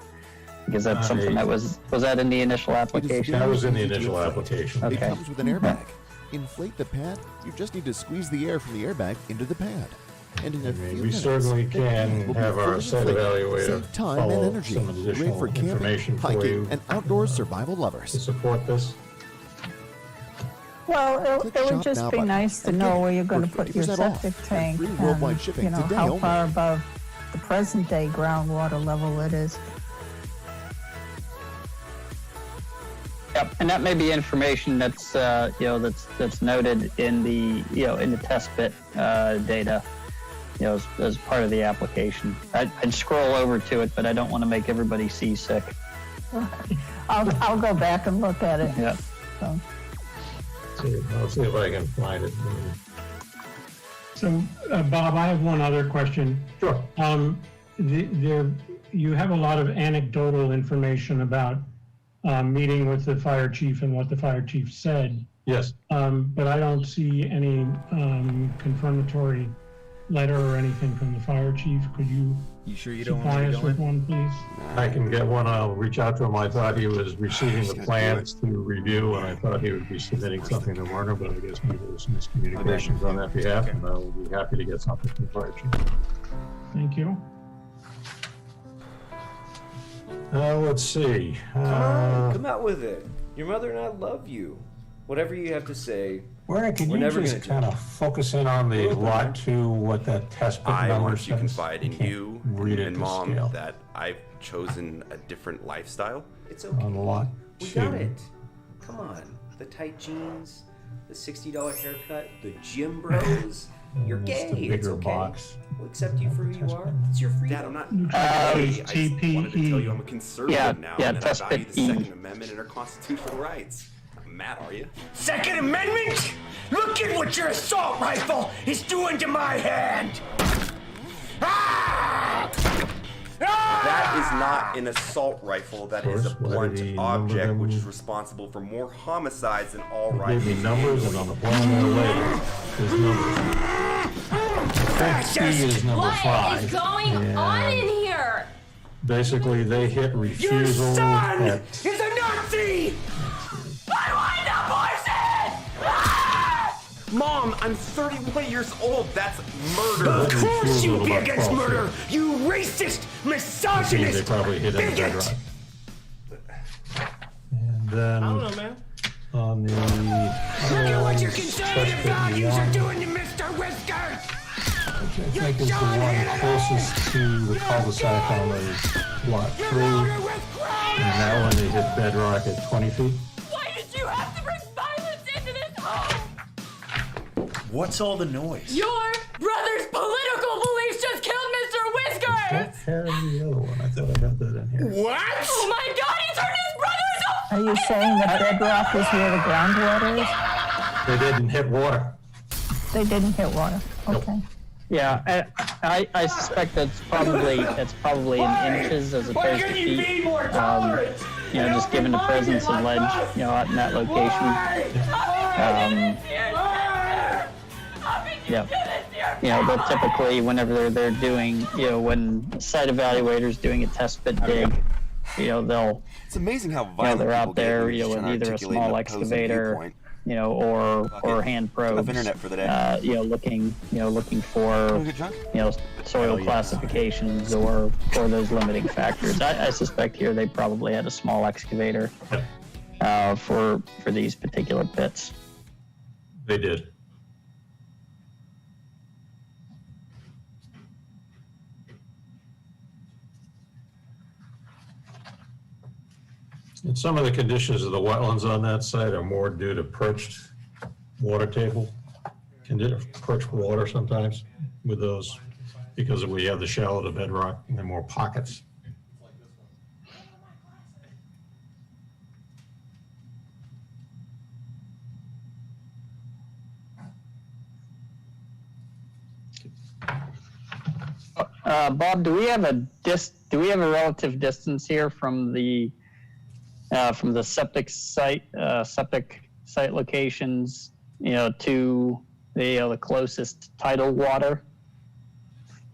Because that's something that was that in the initial application? That was in the initial application. It Okay. comes with an airbag. Inflate the pad, you just need to squeeze the air from the airbag into the pad. And in a few We minutes, certainly the pad can will be have our fully site inflated. evaluator Save time and follow energy. some Great additional for camping, information for hiking, you and outdoor survival to lovers. support this. Well, Click it would shop just now be button. nice to And know get where you're going to for put your 50% off septic and tank free worldwide and, shipping today how only. far above the present day groundwater level it is. Yep, and that may be information that's that's noted in the in the test pit data, as part of the application. I'd scroll over to it, but I don't want to make everybody seasick. I'll go back and look at it. Yeah. So. I'll see if I can find it. So, Bob, I have one other question. Sure. You have a lot of anecdotal information about meeting with the fire chief and what the fire chief said, Yes. but I don't see any confirmatory letter or anything from the fire chief. Could you sure you don't supply want us to go with in? one, please? I can get one. I'll reach out to him. I thought he was receiving the plans to review, and I thought he would be submitting something to Werner, but I guess maybe there's miscommunications on that behalf, and I'll be happy to get something from the fire chief. Thank you. Let's see. Come on, come out with it. Your mother and I love you. Whatever you have to say. Werner, can We're you never just gonna kind of focus in on the lot 2, what that test pit I number want you to says? confide in you read it and to Mom scale. that I've chosen a different lifestyle. It's okay. On lot We 2. got it. Come on. The tight jeans, the $60 haircut, the gym bros. You're That's gay. the It's bigger okay. box. We'll accept you for who you are. It's your freedom. Dad, I'm not TPE. gay. I just wanted to tell you I'm a conservative now, and that I test value pit the E. Second Amendment and our constitutional rights. Not mad, are you? Second Amendment? Look at what your assault rifle is doing to my hand! Ah! That is not an assault rifle. That is a Of course, why blunt did he number object, them? which is responsible for more homicides than all He rifles. gave me numbers, and on the bottom of the label is numbers. Fifty is number What 5. is going on in here? Basically, they hit Your refusal son at is a Nazi! I want abortion! Ah! Mom, I'm 31 years old. That's murder. Of course you'd be about against 12 murder, you racist, they misogynist, probably hit in the bigot! bedrock. And then I don't know, man. on the Look at what your sales, conservative test pit values are one, doing to Mr. Whiskers! which I think is the one closest to the cul-de-sac on the lot 3. And that one, they hit bedrock at 20 feet. Why did you have to bring violence into this home? What's all the noise? Your brother's political beliefs just killed Mr. Whiskers! Have the other one. I thought I had that in here. What? Oh my God, he turned his brother's off! Are you saying that bedrock is where the groundwater is? They didn't hit water. They didn't hit water, okay. Yeah, I suspect that's probably in inches as Why opposed to couldn't you be feet. more tolerant? Just given the presence of ledge, out in that location. But typically whenever they're doing, when site evaluators doing a test pit dig, they'll. It's amazing how violent they're out people get there, when you're with trying to either a articulate an small opposing excavator, viewpoint. or hand probes, internet for the day. looking for, soil classifications or those limiting factors. I suspect here they probably had a small excavator for these particular pits. They did. And some of the conditions of the wetlands on that site are more due to perched water table, perched water sometimes with those, because we have the shallow to bedrock and then more pockets. Bob, do we have a relative distance here from the septic site locations, to the closest tidal water?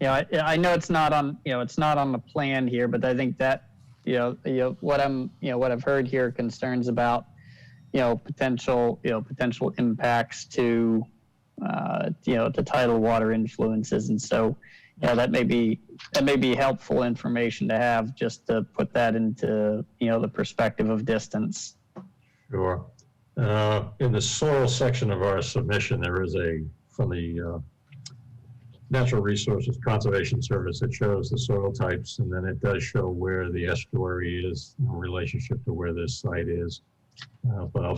I know it's not on the plan here, but I think that what I've heard here concerns about potential impacts to to tidal water influences, and so that may be helpful information to have, just to put that into the perspective of distance. Sure. In the soil section of our submission, there is from the Natural Resources Conservation Service, it shows the soil types, and then it does show where the estuary is in relationship to where this site is. But I'll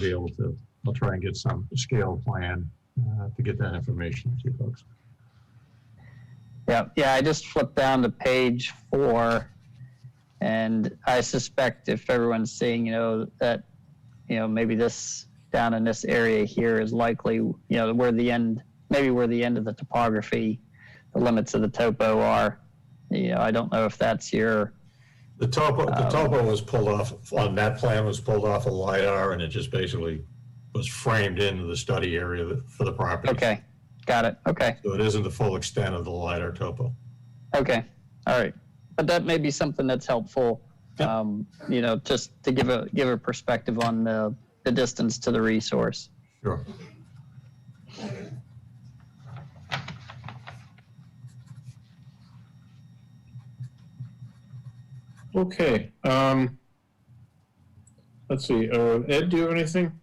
try and get some scale plan to get that information to you folks. Yeah, I just flipped down to page 4, and I suspect if everyone's seeing, that, maybe this down in this area here is likely, where the end of the topography, the limits of the topo are. I don't know if that's your. The topo was pulled off on that plan, was pulled off a LiDAR, and it just basically was framed into the study area for the property. Okay. Got it. Okay. So it isn't the full extent of the LiDAR topo. Okay. All right. But that may be something that's helpful, just to give a perspective on the distance to the resource. Sure. Okay. Let's see. Ed, do you have anything?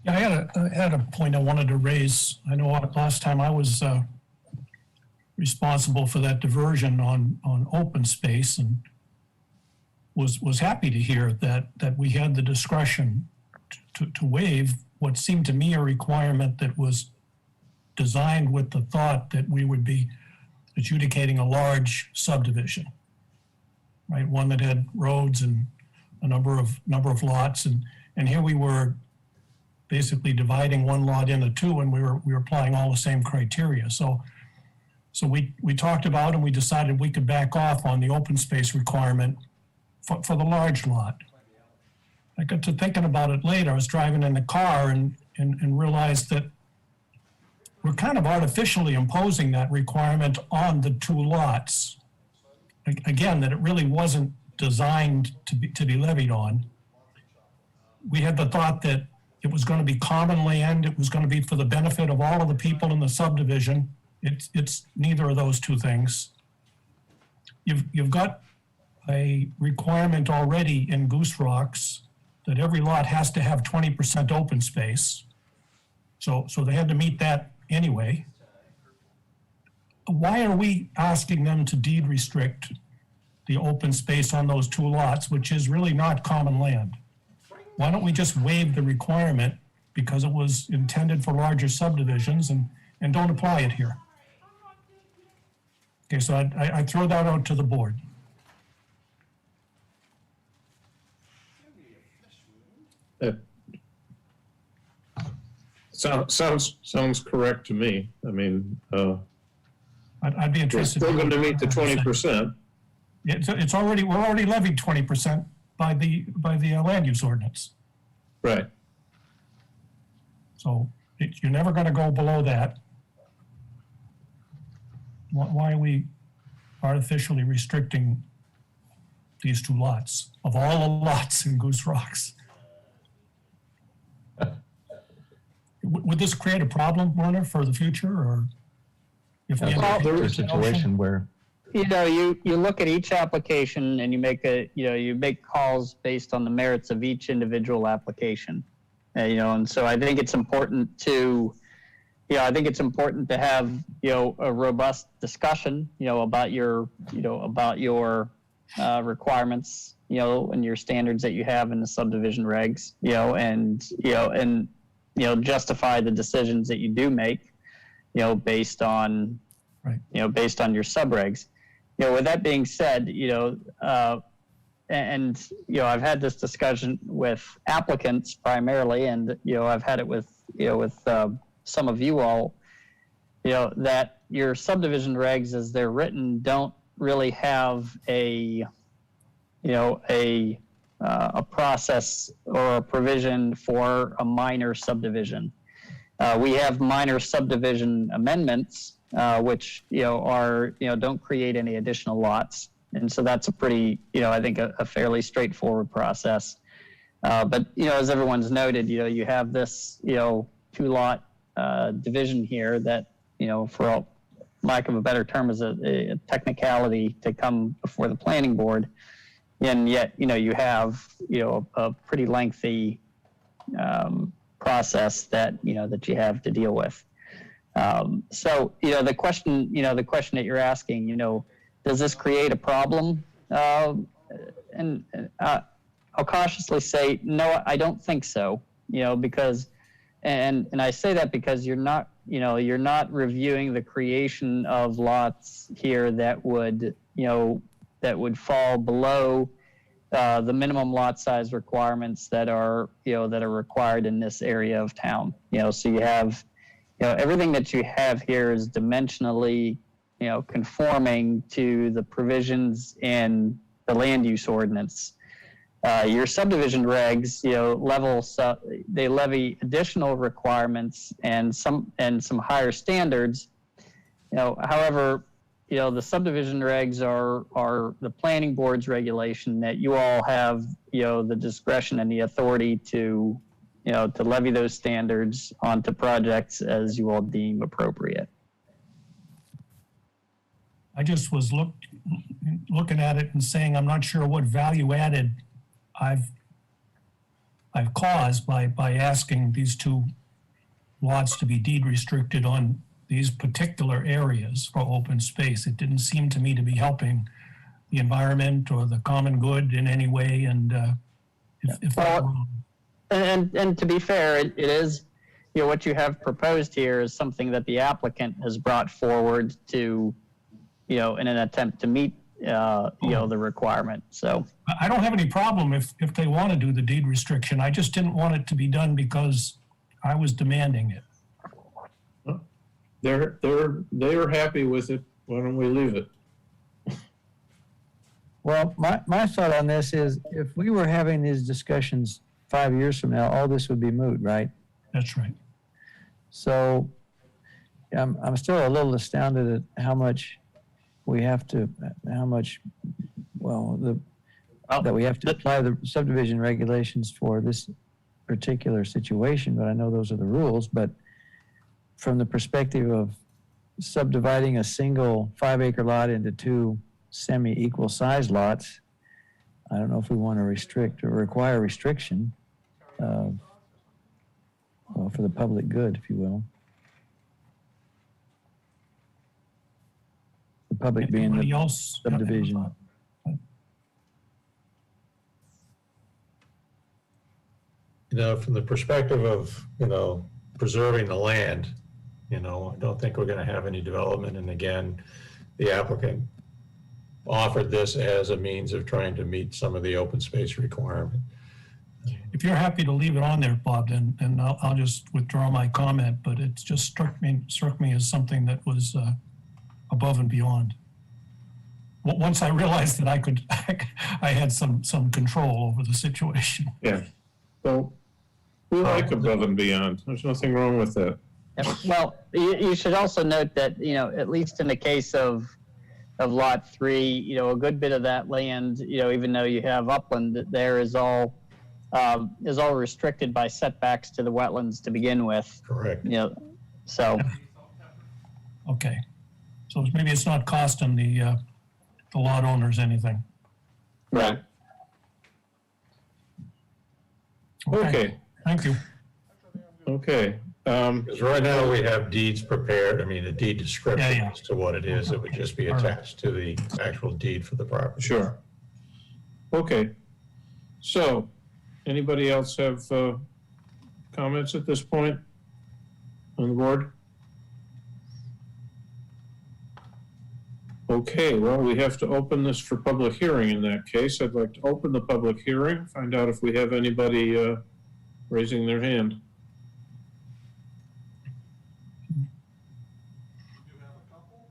Yeah, I had a point I wanted to raise. I know last time I was responsible for that diversion on open space, and was happy to hear that we had the discretion to waive what seemed to me a requirement that was designed with the thought that we would be adjudicating a large subdivision, right? One that had roads and a number of lots, and here we were basically dividing one lot into two, and we were applying all the same criteria. So we talked about, and we decided we could back off on the open space requirement for the large lot. I got to thinking about it later. I was driving in the car and realized that we're kind of artificially imposing that requirement on the two lots. Again, that it really wasn't designed to be levied on. We had the thought that it was going to be common land. It was going to be for the benefit of all of the people in the subdivision. It's neither of those two things. You've got a requirement already in Goose Rocks that every lot has to have 20% open space. So they had to meet that anyway. Why are we asking them to deed restrict the open space on those two lots, which is really not common land? Why don't we just waive the requirement, because it was intended for larger subdivisions, and don't apply it here. Okay, so I throw that out to the board. Sounds correct to me. I mean, I'd be we're interested. still going to meet the 20%. It's already, we're already levied 20% by the land use ordinance. Right. So you're never gonna go below that. Why are we artificially restricting these two lots of all the lots in Goose Rocks? Would this create a problem, Werner, for the future, or? If we Well, there's a situation where You know, you look at each application and you make calls based on the merits of each individual application. And so I think it's important to, have, a robust discussion, about your requirements, and your standards that you have in the subdivision regs, and justify the decisions that you do make, based on, right. Based on your subregs. With that being said, I've had this discussion with applicants primarily, and I've had it with some of you all, that your subdivision regs as they're written don't really have a process or a provision for a minor subdivision. We have minor subdivision amendments, which don't create any additional lots, and so that's a pretty I think a fairly straightforward process. But as everyone's noted, you have this 2-lot division here that for lack of a better term is a technicality to come before the planning board, and yet you have a pretty lengthy process that that you have to deal with. So the question that you're asking, does this create a problem? And I'll cautiously say no, I don't think so. Because and I say that because you're not reviewing the creation of lots here that would fall below the minimum lot size requirements that are required in this area of town. So you have everything that you have here is dimensionally conforming to the provisions in the land use ordinance. Your subdivision regs they levy additional requirements and some higher standards. However, the subdivision regs are the planning board's regulation that you all have the discretion and the authority to levy those standards onto projects as you all deem appropriate. I just was looking at it and saying, I'm not sure what value added I've caused by asking these 2 lots to be deed restricted on these particular areas for open space. It didn't seem to me to be helping the environment or the common good in any way, and if that's wrong. And to be fair, it is, what you have proposed here is something that the applicant has brought forward to, in an attempt to meet, the requirement. So I don't have any problem if they want to do the deed restriction. I just didn't want it to be done because I was demanding it. They're happy with it. Why don't we leave it? Well, my thought on this is if we were having these discussions 5 years from now, all this would be moot, right? That's right. So I'm still a little astounded at how much we have to, that we have to apply the subdivision regulations for this particular situation, but I know those are the rules. But from the perspective of subdividing a single 5-acre lot into 2 semi-equal size lots, I don't know if we want to restrict or require restriction for the public good, if you will. The public being Anybody the else? subdivision. From the perspective of, preserving the land, You know, I don't think we're going to have any development. And again, the applicant offered this as a means of trying to meet some of the open space requirement. If you're happy to leave it on there, Bob, then I'll just withdraw my comment, but it just struck me as something that was above and beyond. Once I realized that I had some control over the situation. Yeah. So we like above and beyond. There's nothing wrong with that. Yeah, well, you should also note that, you know, at least in the case of Lot 3, you know, a good bit of that land, you know, even though you have upland, there is all restricted by setbacks to the wetlands to begin with. Correct. You know, so. Okay. So maybe it's not costing the lot owners anything. Right. Okay. Thank you. Okay. Because right now we have deeds prepared, I mean, a deed description Yeah. as to what it is. It would just be attached to the actual deed for the property. Sure. Okay. So, anybody else have comments at this point on the board? Okay, well, we have to open this for public hearing in that case. I'd like to open the public hearing, find out if we have anybody raising their hand. We do have a couple.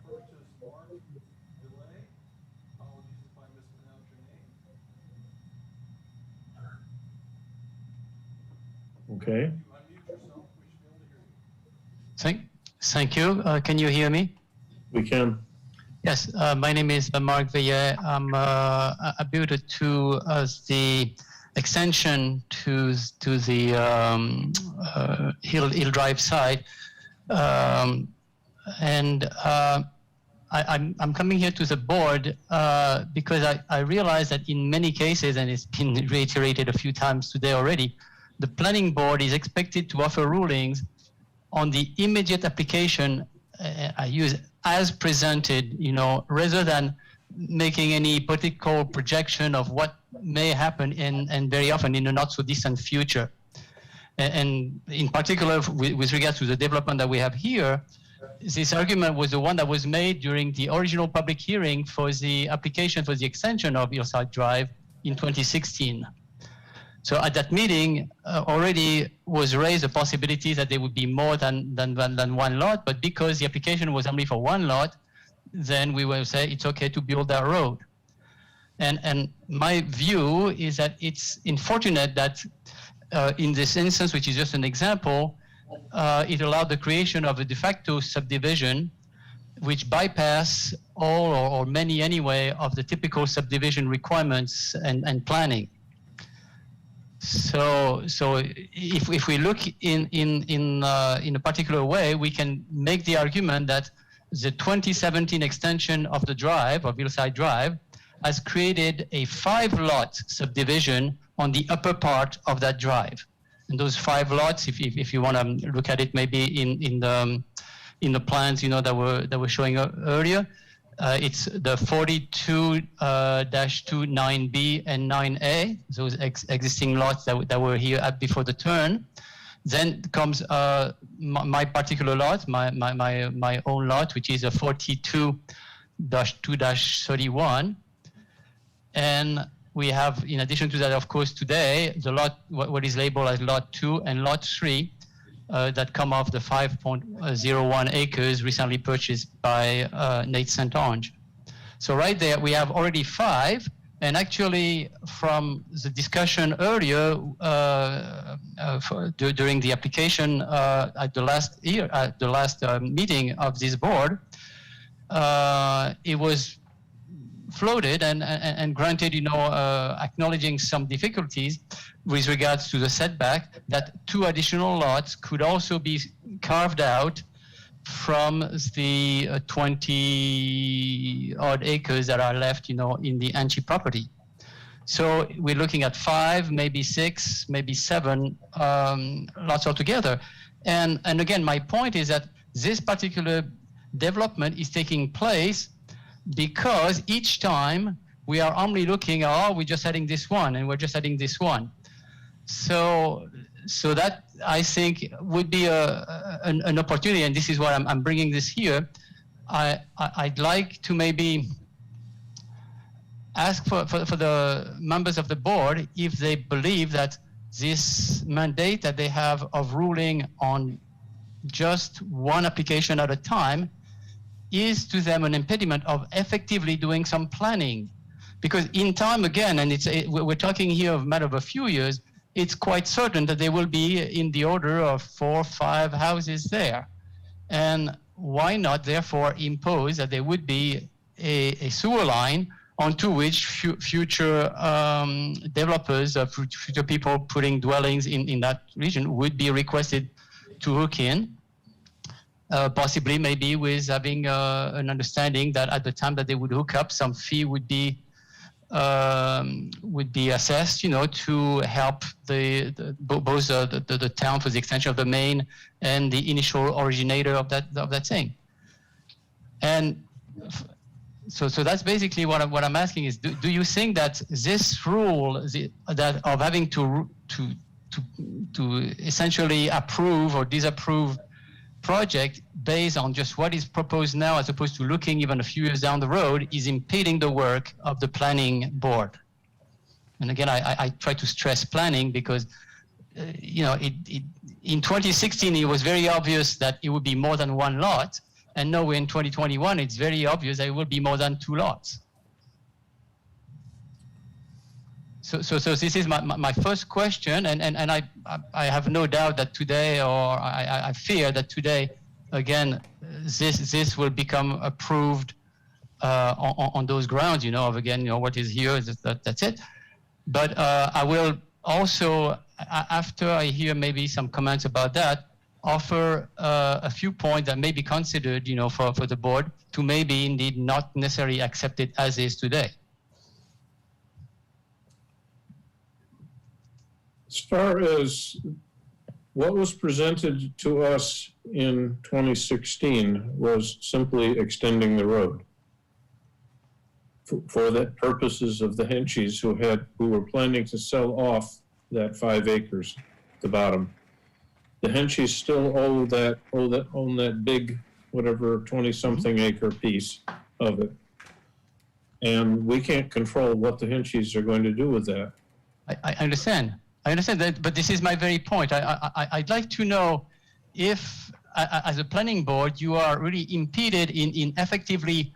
First is Mark Delay. Apologies if I mispronounced your name. Okay. If you unmute yourself, we should be able to hear you. Thank you. Can you hear me? We can. Yes, my name is Marc Veillet. I'm a builder to the extension to the Hill Drive side, and I'm coming here to the board because I realize that in many cases, and it's been reiterated a few times today already, the planning board is expected to offer rulings on the immediate application. I use as presented, you know, rather than making any political projection of what may happen and very often in a not so distant future. And in particular, with regards to the development that we have here, this argument was the one that was made during the original public hearing for the application for the extension of Hillside Drive in 2016. So at that meeting, already was raised the possibility that there would be more than one lot, but because the application was only for one lot, then we will say it's okay to build that road. And my view is that it's unfortunate that in this instance, which is just an example, it allowed the creation of a de facto subdivision, which bypass all or many anyway of the typical subdivision requirements and planning. So if we look in a particular way, we can make the argument that the 2017 extension of the drive, of Hillside Drive, has created a 5-lot subdivision on the upper part of that drive. And those 5 lots, if you want to look at it, maybe in the plans, you know, that were showing earlier, it's the 42-9B and 9A, those existing lots that were here before the turn. Then comes my particular lot, my own lot, which is a 42-2-31. And we have, in addition to that, of course, today, the lot, what is labeled as Lot 2 and Lot 3, that come off the 5.01 acres recently purchased by Nate St. Ange. So right there, we have already 5. And actually, from the discussion earlier during the application at the last meeting of this board, it was floated and granted, you know, acknowledging some difficulties with regards to the setback, that 2 additional lots could also be carved out from the 20-odd acres that are left, you know, in the Anchi property. So we're looking at 5, maybe 6, maybe 7 lots altogether. And again, my point is that this particular development is taking place because each time we are only looking, oh, we're just adding this one and we're just adding this one. So that I think would be an opportunity, and this is why I'm bringing this here. I'd like to maybe ask for the members of the board if they believe that this mandate that they have of ruling on just one application at a time is to them an impediment of effectively doing some planning. Because in time, again, and we're talking here of a matter of a few years, it's quite certain that there will be in the order of 4 or 5 houses there. And why not, therefore, impose that there would be a sewer line onto which future developers, future people putting dwellings in that region would be requested to hook in, possibly maybe with having an understanding that at the time that they would hook up, some fee would be assessed, to help both the town for the extension of the main and the initial originator of that thing. And so that's basically what I'm asking is, do you think that this rule that of having to essentially approve or disapprove project based on just what is proposed now, as opposed to looking even a few years down the road, is impeding the work of the planning board? And again, I try to stress planning because, in 2016, it was very obvious that it would be more than one lot. And now in 2021, it's very obvious that it will be more than 2 lots. So this is my first question, and I have no doubt that today, or I fear that today, again, this will become approved on those grounds, of again, what is here, that's it. But I will also, after I hear maybe some comments about that, offer a few points that may be considered, for the board to maybe indeed not necessarily accept it as is today. As far as what was presented to us in 2016 was simply extending the road for the purposes of the Henchies who were planning to sell off that 5 acres at the bottom. The Henchies still own that big, whatever, 20-something acre piece of it. And we can't control what the Henchies are going to do with that. I understand. I understand that, but this is my very point. I'd like to know if, as a planning board, you are really impeded in effectively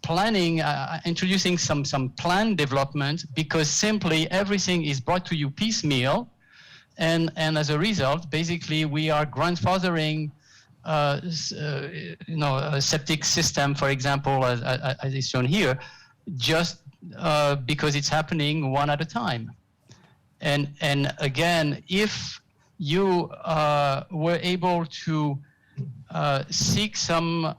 planning, introducing some plan development, because simply everything is brought to you piecemeal. And as a result, basically, we are grandfathering, a septic system, for example, as is shown here, just because it's happening one at a time. And again, if you were able to seek some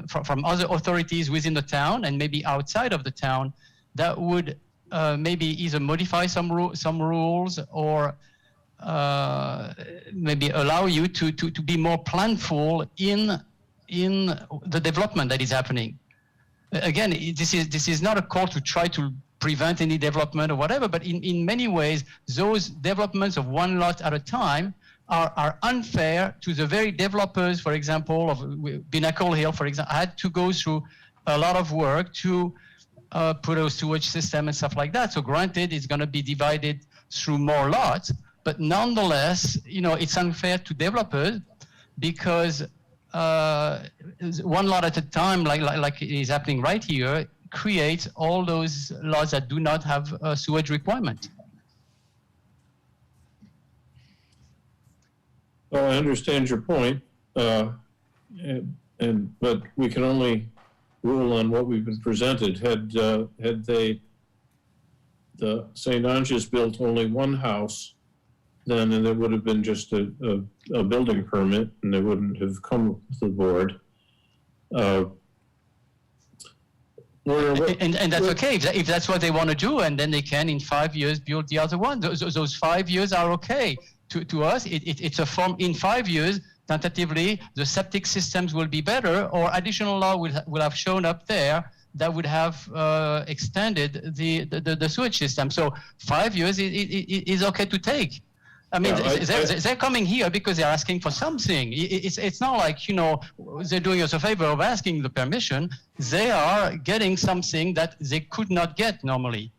from other authorities within the town and maybe outside of the town, that would maybe either modify some rules or maybe allow you to be more planful in the development that is happening. Again, this is not a call to try to prevent any development or whatever, but in many ways, those developments of one lot at a time are unfair to the very developers, for example, of Pinnacle Hill, for example, had to go through a lot of work to put a sewage system and stuff like that. So granted, it's going to be divided through more lots, but nonetheless, it's unfair to developers because one lot at a time, like it is happening right here, creates all those lots that do not have a sewage requirement. Well, I understand your point, but we can only rule on what we've been presented. Had the St. Anges built only one house, then there would have been just a building permit, and they wouldn't have come to the board. And that's okay if that's what they want to do, and then they can in 5 years build the other one. Those 5 years are okay to us. It's a form. In 5 years, tentatively, the septic systems will be better, or additional law will have shown up there that would have extended the sewage system. So 5 years is okay to take. I mean, Yeah, they're coming here because they're asking for something. It's not like, you know, they're doing us a favor of asking the permission. They are getting something that they could not get normally.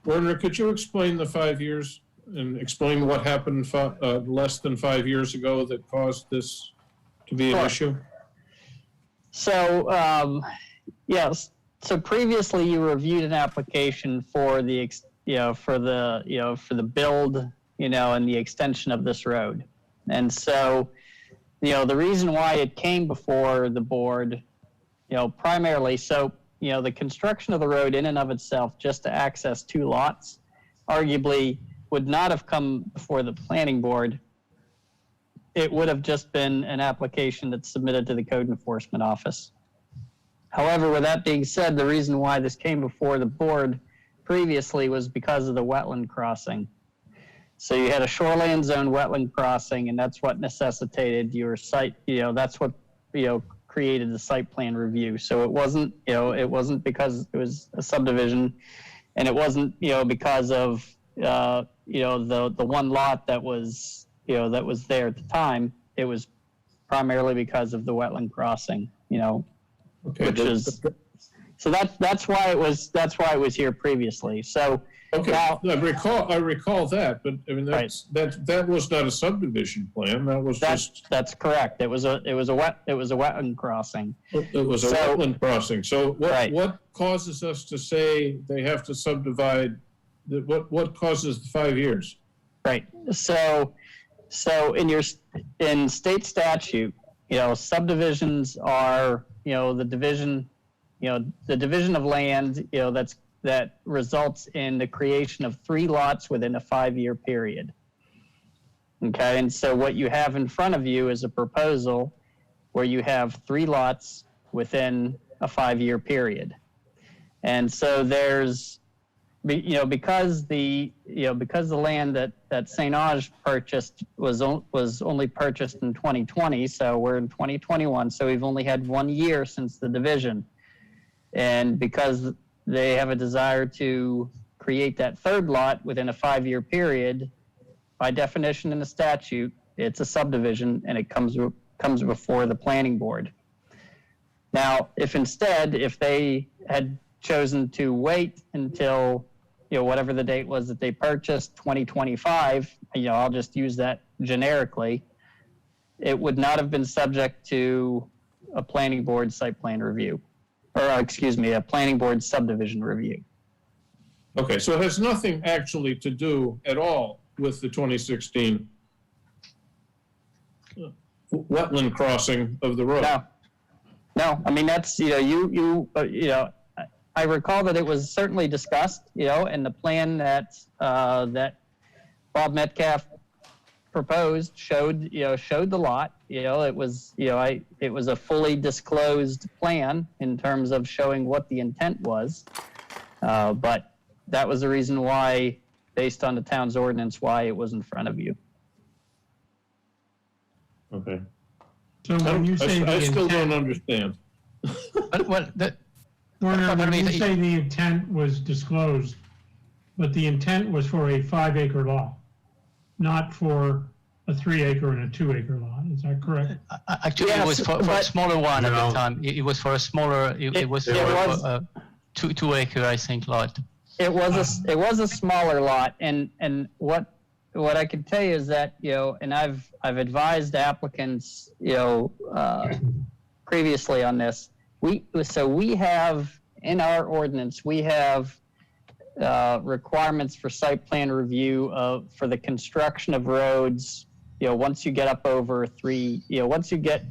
Werner, could you explain the 5 years and explain what happened less than 5 years ago that caused this to be an issue? So, yes. So previously, you reviewed an application for the for the build, and the extension of this road. And so, the reason why it came before the board, primarily, so, the construction of the road in and of itself, just to access 2 lots, arguably would not have come before the planning board. It would have just been an application that's submitted to the code enforcement office. However, with that being said, the reason why this came before the board previously was because of the wetland crossing. So you had a shoreline zone wetland crossing, and that's what necessitated your site, that's what, created the site plan review. So it wasn't, because it was a subdivision, and it wasn't, because of, the one lot that was, that was there at the time. It was primarily because of the wetland crossing, Okay, which is, so that's why it was here previously. So okay, now, I recall that, but I mean, that was not a subdivision plan. That was that's correct. It was a wetland crossing. It was a wetland crossing. So what causes us to say they have to subdivide? What causes the 5 years? Right. So in state statute, subdivisions are, the division of land, that results in the creation of 3 lots within a 5-year period. Okay, and so what you have in front of you is a proposal where you have 3 lots within a 5-year period. And so there's, because the land that St. Ange purchased was only purchased in 2020, so we're in 2021, so we've only had 1 year since the division. And because they have a desire to create that 3rd lot within a 5-year period, by definition in the statute, it's a subdivision, and it comes before the planning board. Now, if they had chosen to wait until, whatever the date was that they purchased, 2025, I'll just use that generically, it would not have been subject to a planning board site plan review, or a planning board subdivision review. Okay, so it has nothing actually to do at all with the 2016 wetland crossing of the road. No. I mean, that's, I recall that it was certainly discussed, and the plan that Bob Metcalf proposed showed the lot. It was, it was a fully disclosed plan in terms of showing what the intent was. But that was the reason why, based on the town's ordinance, why it was in front of you. Okay. So when you say I still don't understand. Werner, when you say the intent was disclosed, but the intent was for a 5-acre lot, not for a 3-acre and a 2-acre lot. Is that correct? Actually, it was for a smaller one at the time. It was for a smaller. It was for a 2-acre, I think, lot. It was a smaller lot, and what I can tell you is that, and I've advised applicants, previously on this. We have in our ordinance, we have requirements for site plan review for the construction of roads. Once you get up over 3, once you get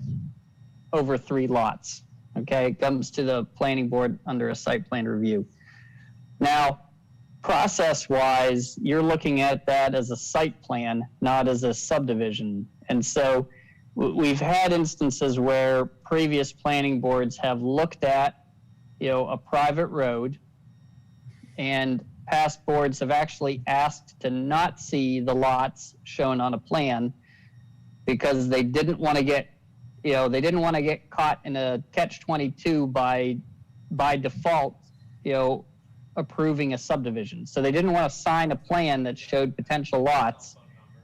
over 3 lots, okay, it comes to the planning board under a site plan review. Now, process-wise, you're looking at that as a site plan, not as a subdivision. And so we've had instances where previous planning boards have looked at, a private road, and past boards have actually asked to not see the lots shown on a plan because they didn't want to get, caught in a catch-22 by default, approving a subdivision. So they didn't want to sign a plan that showed potential lots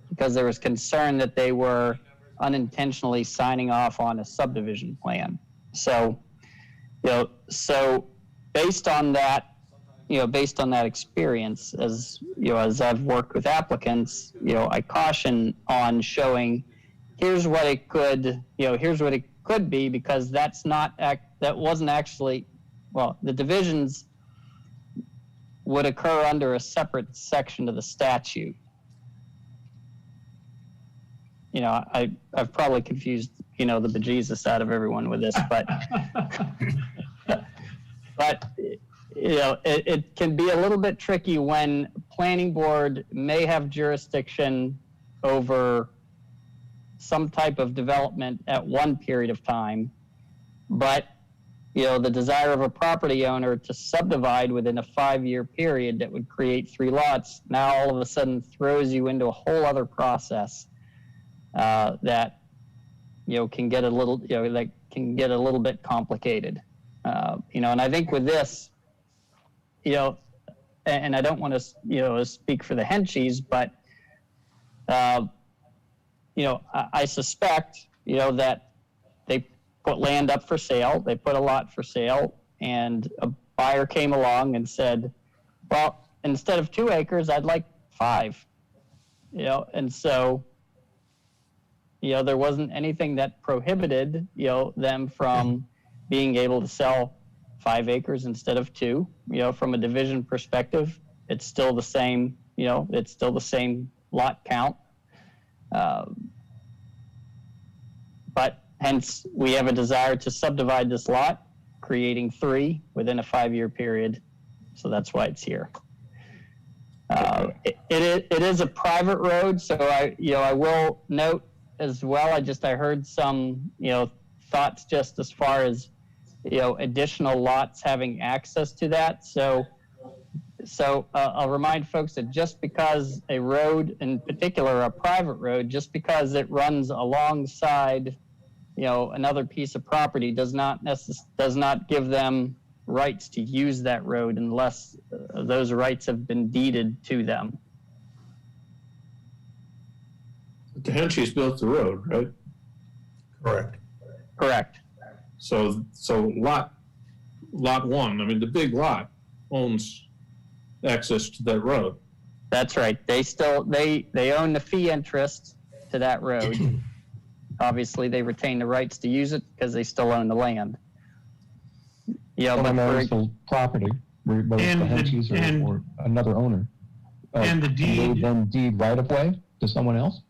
because there was concern that they were unintentionally signing off on a subdivision plan. So, so based on that, based on that experience, as I've worked with applicants, I caution on showing, here's what it could be, because that wasn't actually, the divisions would occur under a separate section of the statute. I've probably confused, the bejesus out of everyone with this, but, it can be a little bit tricky when planning board may have jurisdiction over some type of development at one period of time, but, the desire of a property owner to subdivide within a 5-year period that would create 3 lots, now all of a sudden throws you into a whole other process that can get a little bit complicated. And I think with this, and I don't want to speak for the Henchies, but I suspect that they put land up for sale, they put a lot for sale, and a buyer came along and said, well, instead of 2 acres, I'd like 5. And so there wasn't anything that prohibited, them from being able to sell 5 acres instead of 2. From a division perspective, it's still the same, it's still the same lot count. But hence, we have a desire to subdivide this lot, creating 3 within a 5-year period. So that's why it's here. It is a private road, so I will note as well. I heard some, thoughts just as far as, additional lots having access to that. So I'll remind folks that just because a road, in particular a private road, just because it runs alongside, another piece of property does not give them rights to use that road unless those rights have been deeded to them. The Henchies built the road, right? Correct. Correct. So lot 1, I mean, the big lot owns access to that road. That's right. They own the fee interest to that road. Obviously, they retain the rights to use it because they still own the land. Someone owns the property, whether it's the Henchies or another owner. And the deed. They then deed right of way to someone else?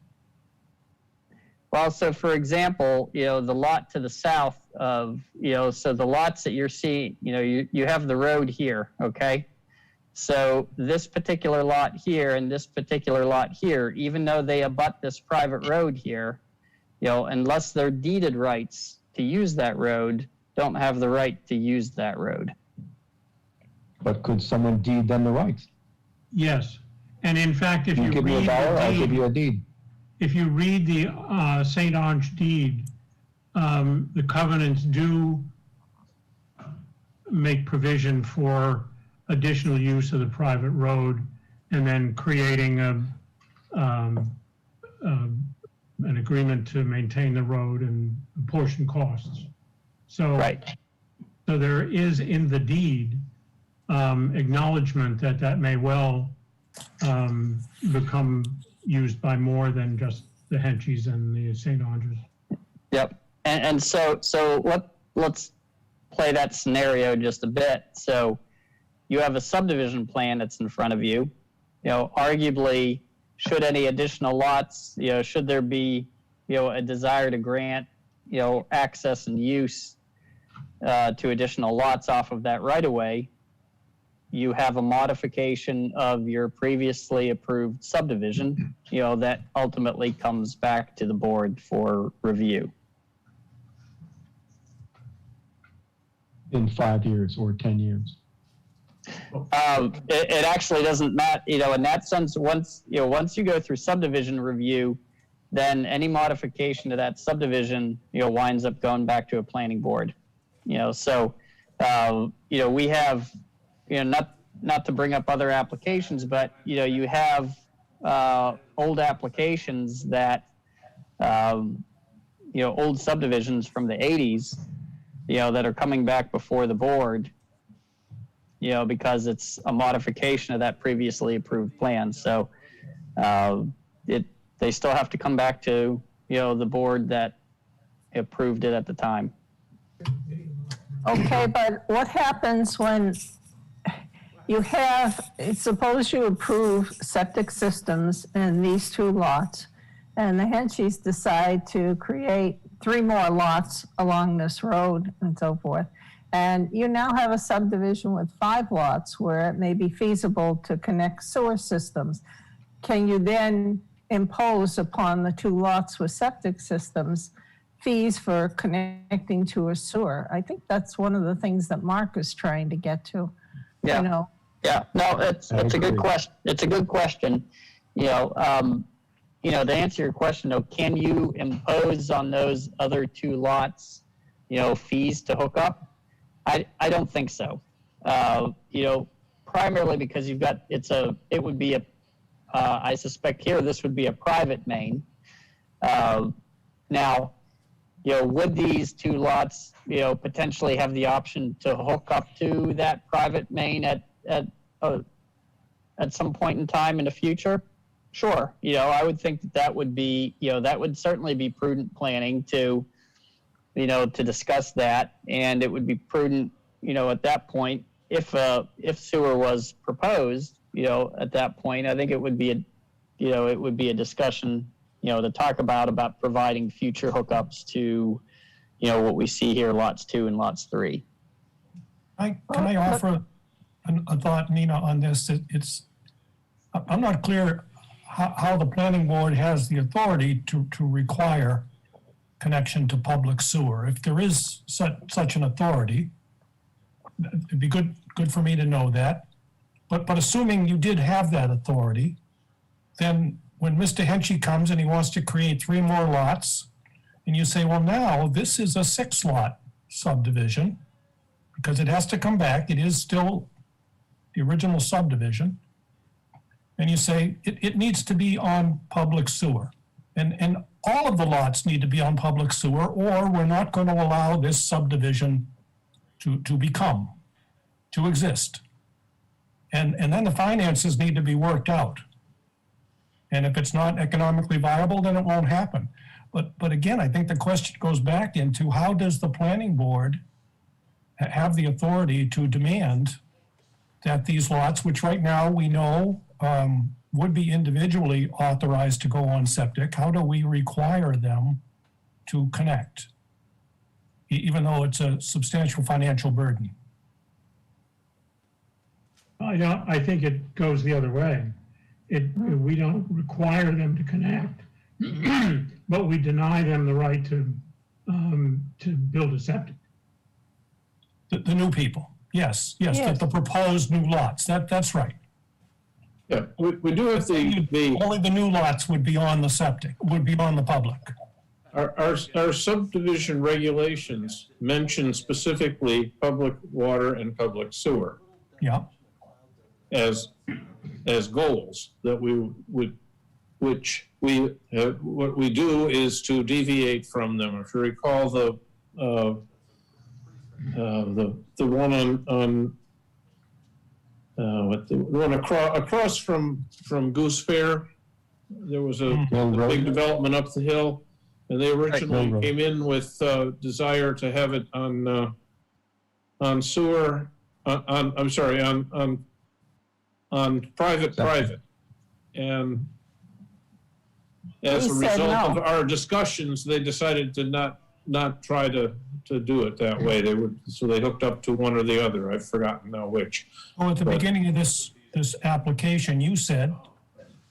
Well, so for example, the lot to the south of, so the lots that you're seeing, you have the road here, okay? So this particular lot here and this particular lot here, even though they abut this private road here, unless they're deeded rights to use that road, don't have the right to use that road. But could someone deed them the rights? Yes. And in fact, if you give me read $1, the I'll deed, give you a deed. if you read the St. Ange deed, the covenants do make provision for additional use of the private road, and then creating an agreement to maintain the road and apportion costs. So, right. So there is in the deed acknowledgement that may well become used by more than just the Henchies and the St. Andrews. Yep. And so let's play that scenario just a bit. So you have a subdivision plan that's in front of you. Arguably, should any additional lots, should there be, a desire to grant, access and use to additional lots off of that right of way, you have a modification of your previously approved subdivision, that ultimately comes back to the board for review. In 5 years or 10 years? It actually doesn't matter, in that sense, once you go through subdivision review, then any modification to that subdivision, winds up going back to a planning board. So, we have, not to bring up other applications, but, you know, you have old applications that, you know, old subdivisions from the 80s, you know, that are coming back before the board, you know, because it's a modification of that previously approved plan. So they still have to come back to, you know, the board that approved it at the time. Okay, but what happens when you have, suppose you approve septic systems in these 2 lots, and the Henshies decide to create 3 more lots along this road and so forth, and you now have a subdivision with 5 lots where it may be feasible to connect sewer systems. Can you then impose upon the 2 lots with septic systems fees for connecting to a sewer? I think that's one of the things that Mark is trying to get to. Yeah. You know, Yeah, no, it's a good question. It's a good question. You know, to answer your question though, can you impose on those other 2 lots, you know, fees to hook up? I don't think so. You know, primarily because you've got, it would be I suspect here this would be a private main. Now, you know, would these 2 lots, you know, potentially have the option to hook up to that private main at some point in time in the future? Sure. You know, I would think that would be, you know, that would certainly be prudent planning to, you know, to discuss that. And it would be prudent, you know, at that point, if sewer was proposed, you know, at that point, I think it would be a discussion, you know, to talk about providing future hookups to, you know, what we see here, lots 2 and lots 3. Can I offer a thought, Nina, on this? I'm not clear how the planning board has the authority to require connection to public sewer. If there is such an authority, it'd be good for me to know that. But assuming you did have that authority, then when Mr. Henshey comes and he wants to create 3 more lots, and you say, well, now this is a 6-lot subdivision, because it has to come back, it is still the original subdivision, and you say it needs to be on public sewer. And all of the lots need to be on public sewer, or we're not going to allow this subdivision to exist. And then the finances need to be worked out. And if it's not economically viable, then it won't happen. But again, I think the question goes back into how does the planning board have the authority to demand that these lots, which right now we know would be individually authorized to go on septic, how do we require them to connect, even though it's a substantial financial burden? I think it goes the other way. We don't require them to connect, but we deny them the right to build a septic. The new people, yes, the proposed new lots, that's right. Yeah, we do have only the new lots would be on the septic, would be on the public. Our subdivision regulations mention specifically public water and public sewer. Yeah. As goals that what we do is to deviate from them. If you recall the one on the one across from Goose Fair, there was a big development up the hill, and they originally came in with desire to have it on sewer. On private. And as a result of our discussions, they decided to not try to do it that way. So they hooked up to one or the other. I've forgotten now which. Well, at the beginning of this application, you said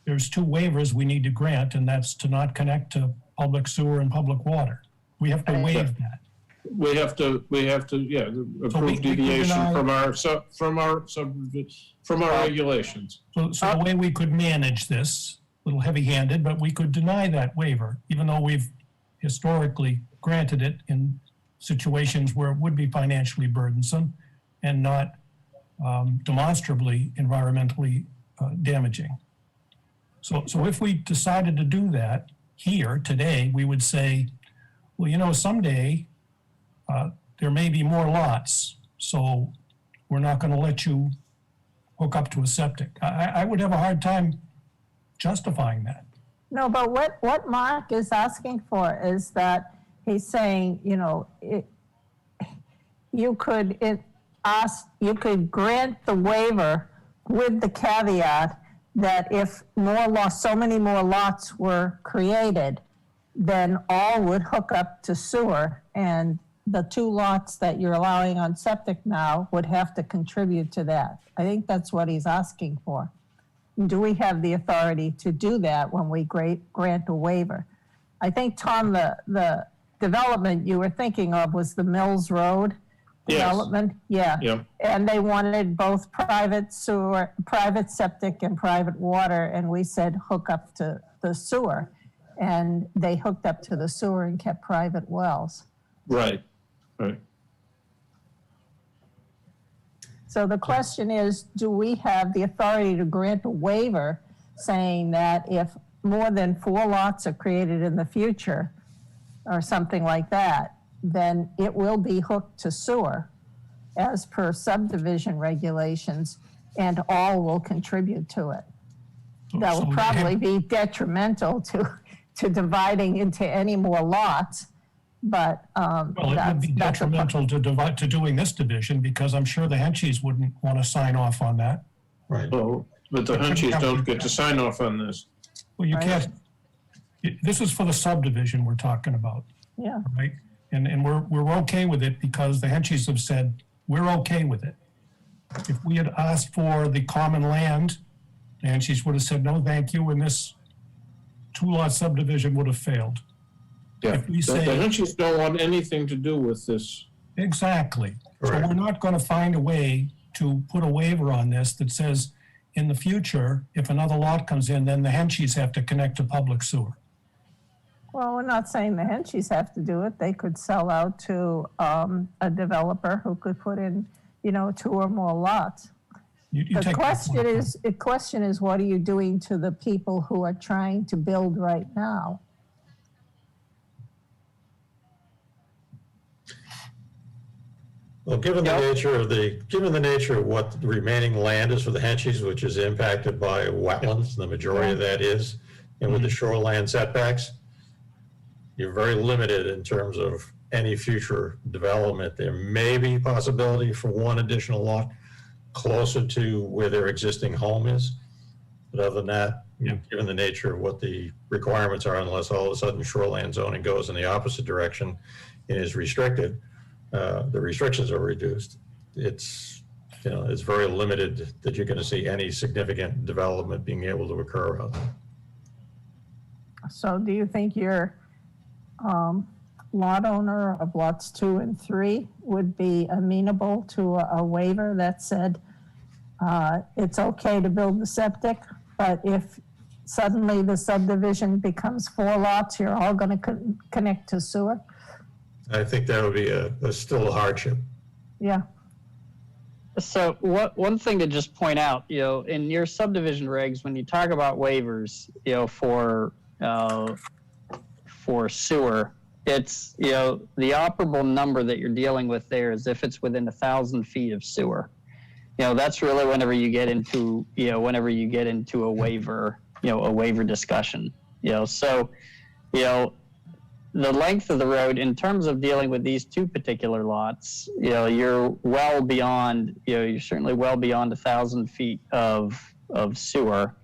there's 2 waivers we need to grant, and that's to not connect to public sewer and public water. We have to waive that. We have to approve deviation from our regulations. So the way we could manage this, a little heavy-handed, but we could deny that waiver, even though we've historically granted it in situations where it would be financially burdensome and not demonstrably environmentally damaging. So if we decided to do that here today, we would say, well, you know, someday there may be more lots, so we're not going to let you hook up to a septic. I would have a hard time justifying that. No, but what Mark is asking for is that he's saying, you know, you could grant the waiver with the caveat that if so many more lots were created, then all would hook up to sewer, and the 2 lots that you're allowing on septic now would have to contribute to that. I think that's what he's asking for. Do we have the authority to do that when we grant a waiver? I think, Tom, the development you were thinking of was the Mills Road development. Yeah. Yeah. And they wanted both private sewer, private septic, and private water, and we said hook up to the sewer. And they hooked up to the sewer and kept private wells. Right, right. So the question is, do we have the authority to grant a waiver saying that if more than 4 lots are created in the future or something like that, then it will be hooked to sewer as per subdivision regulations, and all will contribute to it. That will probably be detrimental to dividing into any more lots, but well, it would be detrimental to doing this division, because I'm sure the Henchies wouldn't want to sign off on that. Right. Well, but the Hunchies don't get to sign off on this. Well, you can't. This is for the subdivision we're talking about. Yeah. Right. And we're okay with it because the Henchies have said we're okay with it. If we had asked for the common land, the Henchies would have said no, thank you, and this 2-lot subdivision would have failed. Yeah. If we say, the Hunchies don't want anything to do with this. Exactly. Correct. So we're not going to find a way to put a waiver on this that says in the future, if another lot comes in, then the Henchies have to connect to public sewer. Well, we're not saying the Henchies have to do it. They could sell out to a developer who could put in, 2 or more lots. The question is, what are you doing to the people who are trying to build right now? Well, given the nature of what the remaining land is for the Henchies, which is impacted by wetlands, the majority of that is, and with the shoreline setbacks, you're very limited in terms of any future development. There may be possibility for 1 additional lot closer to where their existing home is. But other than that, given the nature of what the requirements are, unless all of a sudden shoreline zoning goes in the opposite direction and is restricted, the restrictions are reduced. It's very limited that you're going to see any significant development being able to occur out there. So do you think your lot owner of lots 2 and 3 would be amenable to a waiver that said it's okay to build the septic, but if suddenly the subdivision becomes 4 lots, you're all going to connect to sewer? I think that would be still a hardship. Yeah. So one thing to just point out, in your subdivision regs, when you talk about waivers, for sewer, it's, the operable number that you're dealing with there is if it's within 1,000 feet of sewer. That's really whenever you get into, a waiver, a waiver discussion, so, the length of the road in terms of dealing with these 2 particular lots, you're well beyond, you're certainly well beyond 1,000 feet of sewer,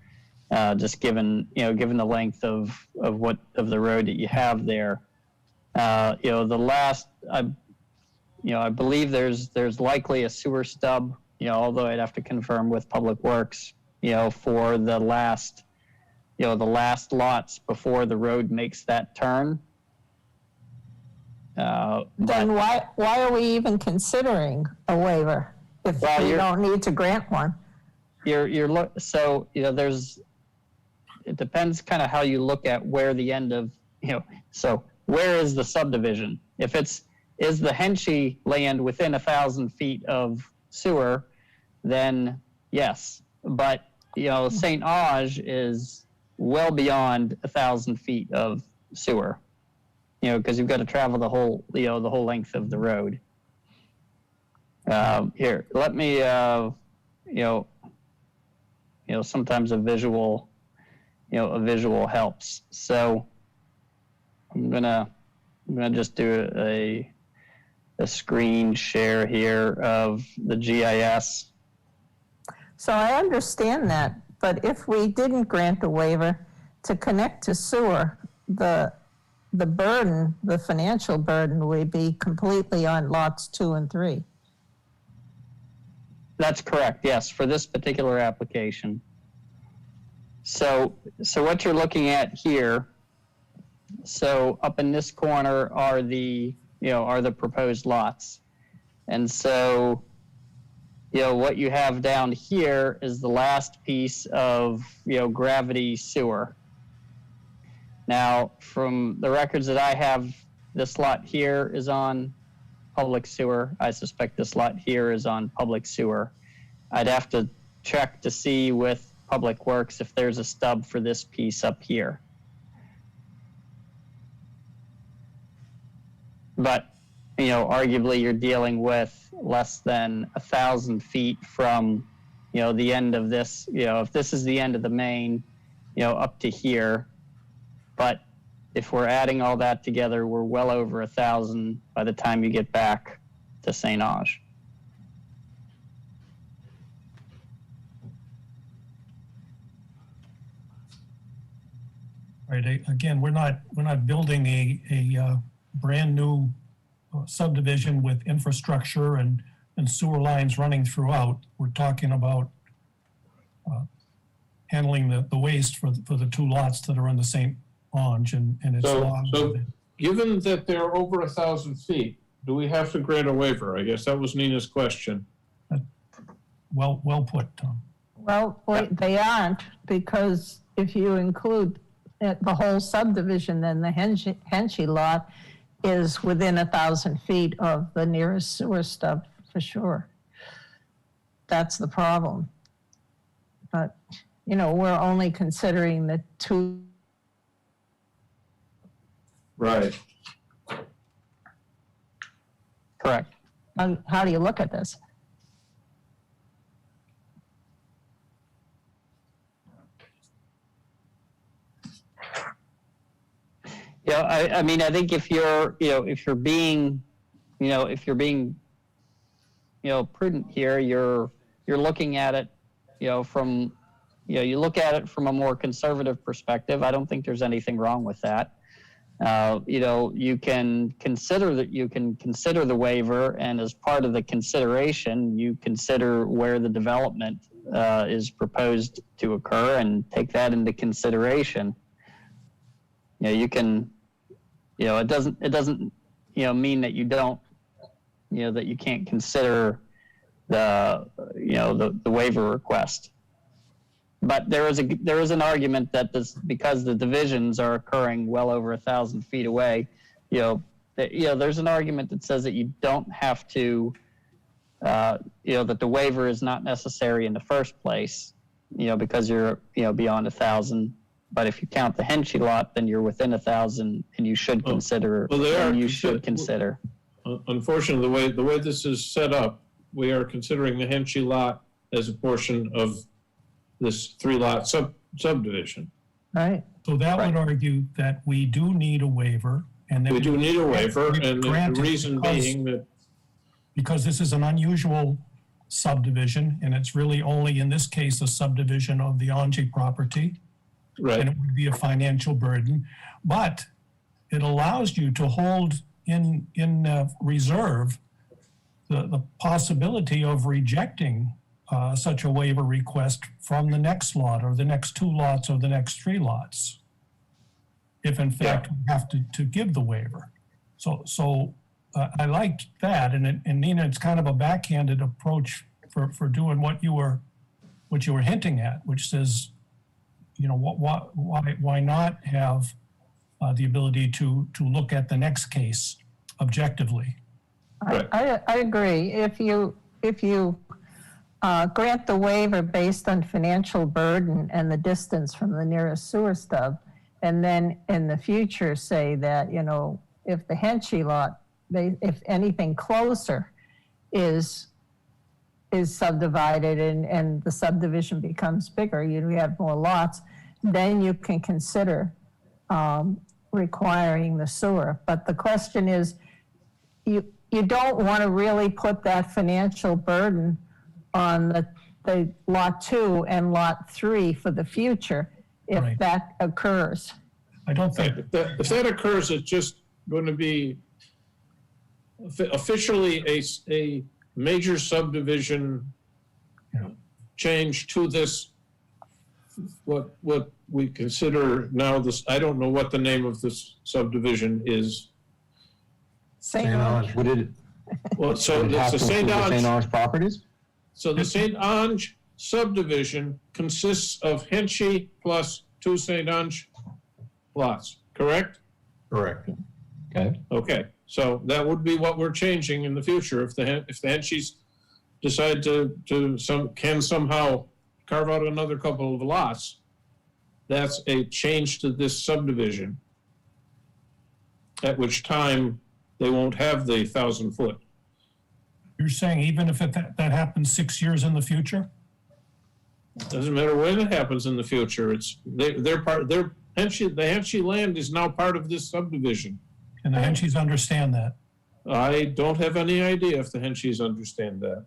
just given the length of the road that you have there. The last, I believe there's likely a sewer stub, although I'd have to confirm with Public Works, for the last lots before the road makes that turn. Then why are we even considering a waiver if we don't need to grant one? It depends kind of how you look at where the end of, so where is the subdivision? If is the Henchie land within 1,000 feet of sewer, then yes. But, St. Ange is well beyond 1,000 feet of sewer, because you've got to travel the whole length of the road. Here, let me, sometimes a visual helps. So I'm gonna just do a screen share here of the GIS. So I understand that, but if we didn't grant a waiver to connect to sewer, the burden, the financial burden would be completely on lots 2 and 3. That's correct, yes, for this particular application. So what you're looking at here, so up in this corner are the proposed lots. And so, what you have down here is the last piece of, gravity sewer. Now, from the records that I have, this lot here is on public sewer. I suspect this lot here is on public sewer. I'd have to check to see with Public Works if there's a stub for this piece up here. But, arguably you're dealing with less than 1,000 feet from, the end of this, if this is the end of the main, up to here. But if we're adding all that together, we're well over 1,000 by the time you get back to St. Ange. Right, again, we're not building a brand new subdivision with infrastructure and sewer lines running throughout. We're talking about handling the waste for the 2 lots that are in the St. Ange and its logs. So given that they're over 1,000 feet, do we have to grant a waiver? I guess that was Nina's question. Well put, Tom. Well, they aren't, because if you include the whole subdivision, then the Henchy lot is within 1,000 feet of the nearest sewer stub for sure. That's the problem. But, we're only considering the 2. Right. Correct. How do you look at this? I mean, I think if you're being prudent here, you're looking at it, from, you look at it from a more conservative perspective. I don't think there's anything wrong with that. You can consider the waiver, and as part of the consideration, you consider where the development is proposed to occur and take that into consideration. You can, it doesn't mean that you don't, that you can't consider the waiver request. But there is an argument that because the divisions are occurring well over 1,000 feet away, there's an argument that says that you don't have to, that the waiver is not necessary in the first place, because you're, beyond 1,000. But if you count the Henchy lot, then you're within 1,000, and you should consider. Consider. Unfortunately, the way this is set up, we are considering the Henchy lot as a portion of this 3-lot subdivision. Right. So that would argue that we do need a waiver, and that we do need a waiver, and the reason being that because this is an unusual subdivision, and it's really only in this case a subdivision of the Ange property. Right. And it would be a financial burden, but it allows you to hold in reserve the possibility of rejecting such a waiver request from the next lot or the next 2 lots or the next 3 lots, if in fact we have to give the waiver. So I like that, and Nina, it's kind of a backhanded approach for doing what you were hinting at, which says, why not have the ability to look at the next case objectively? I agree. If you grant the waiver based on financial burden and the distance from the nearest sewer stub. And then in the future say that, you know, if the Henchy lot, if anything closer is subdivided and the subdivision becomes bigger, you have more lots, then you can consider requiring the sewer. But the question is, you don't want to really put that financial burden on the lot 2 and lot 3 for the future if Right. that occurs. I don't think, If that occurs, it's just going to be officially a major subdivision change to this, what we consider now this, I don't know what the name of this subdivision is. St. Ange. Would it, Well, so would it it's have the to St. include the St. Ange, Ange properties? so the St. Ange subdivision consists of Henchy plus 2 St. Ange lots, correct? Correct. Okay. Okay, so that would be what we're changing in the future. If the Henshys decide can somehow carve out another couple of lots, that's a change to this subdivision, at which time they won't have the 1,000-foot. you're saying even if that happens 6 years in the future? Doesn't matter when it happens in the future. The Henshey land is now part of this subdivision. And the Henshys understand that. I don't have any idea if the Henshys understand that.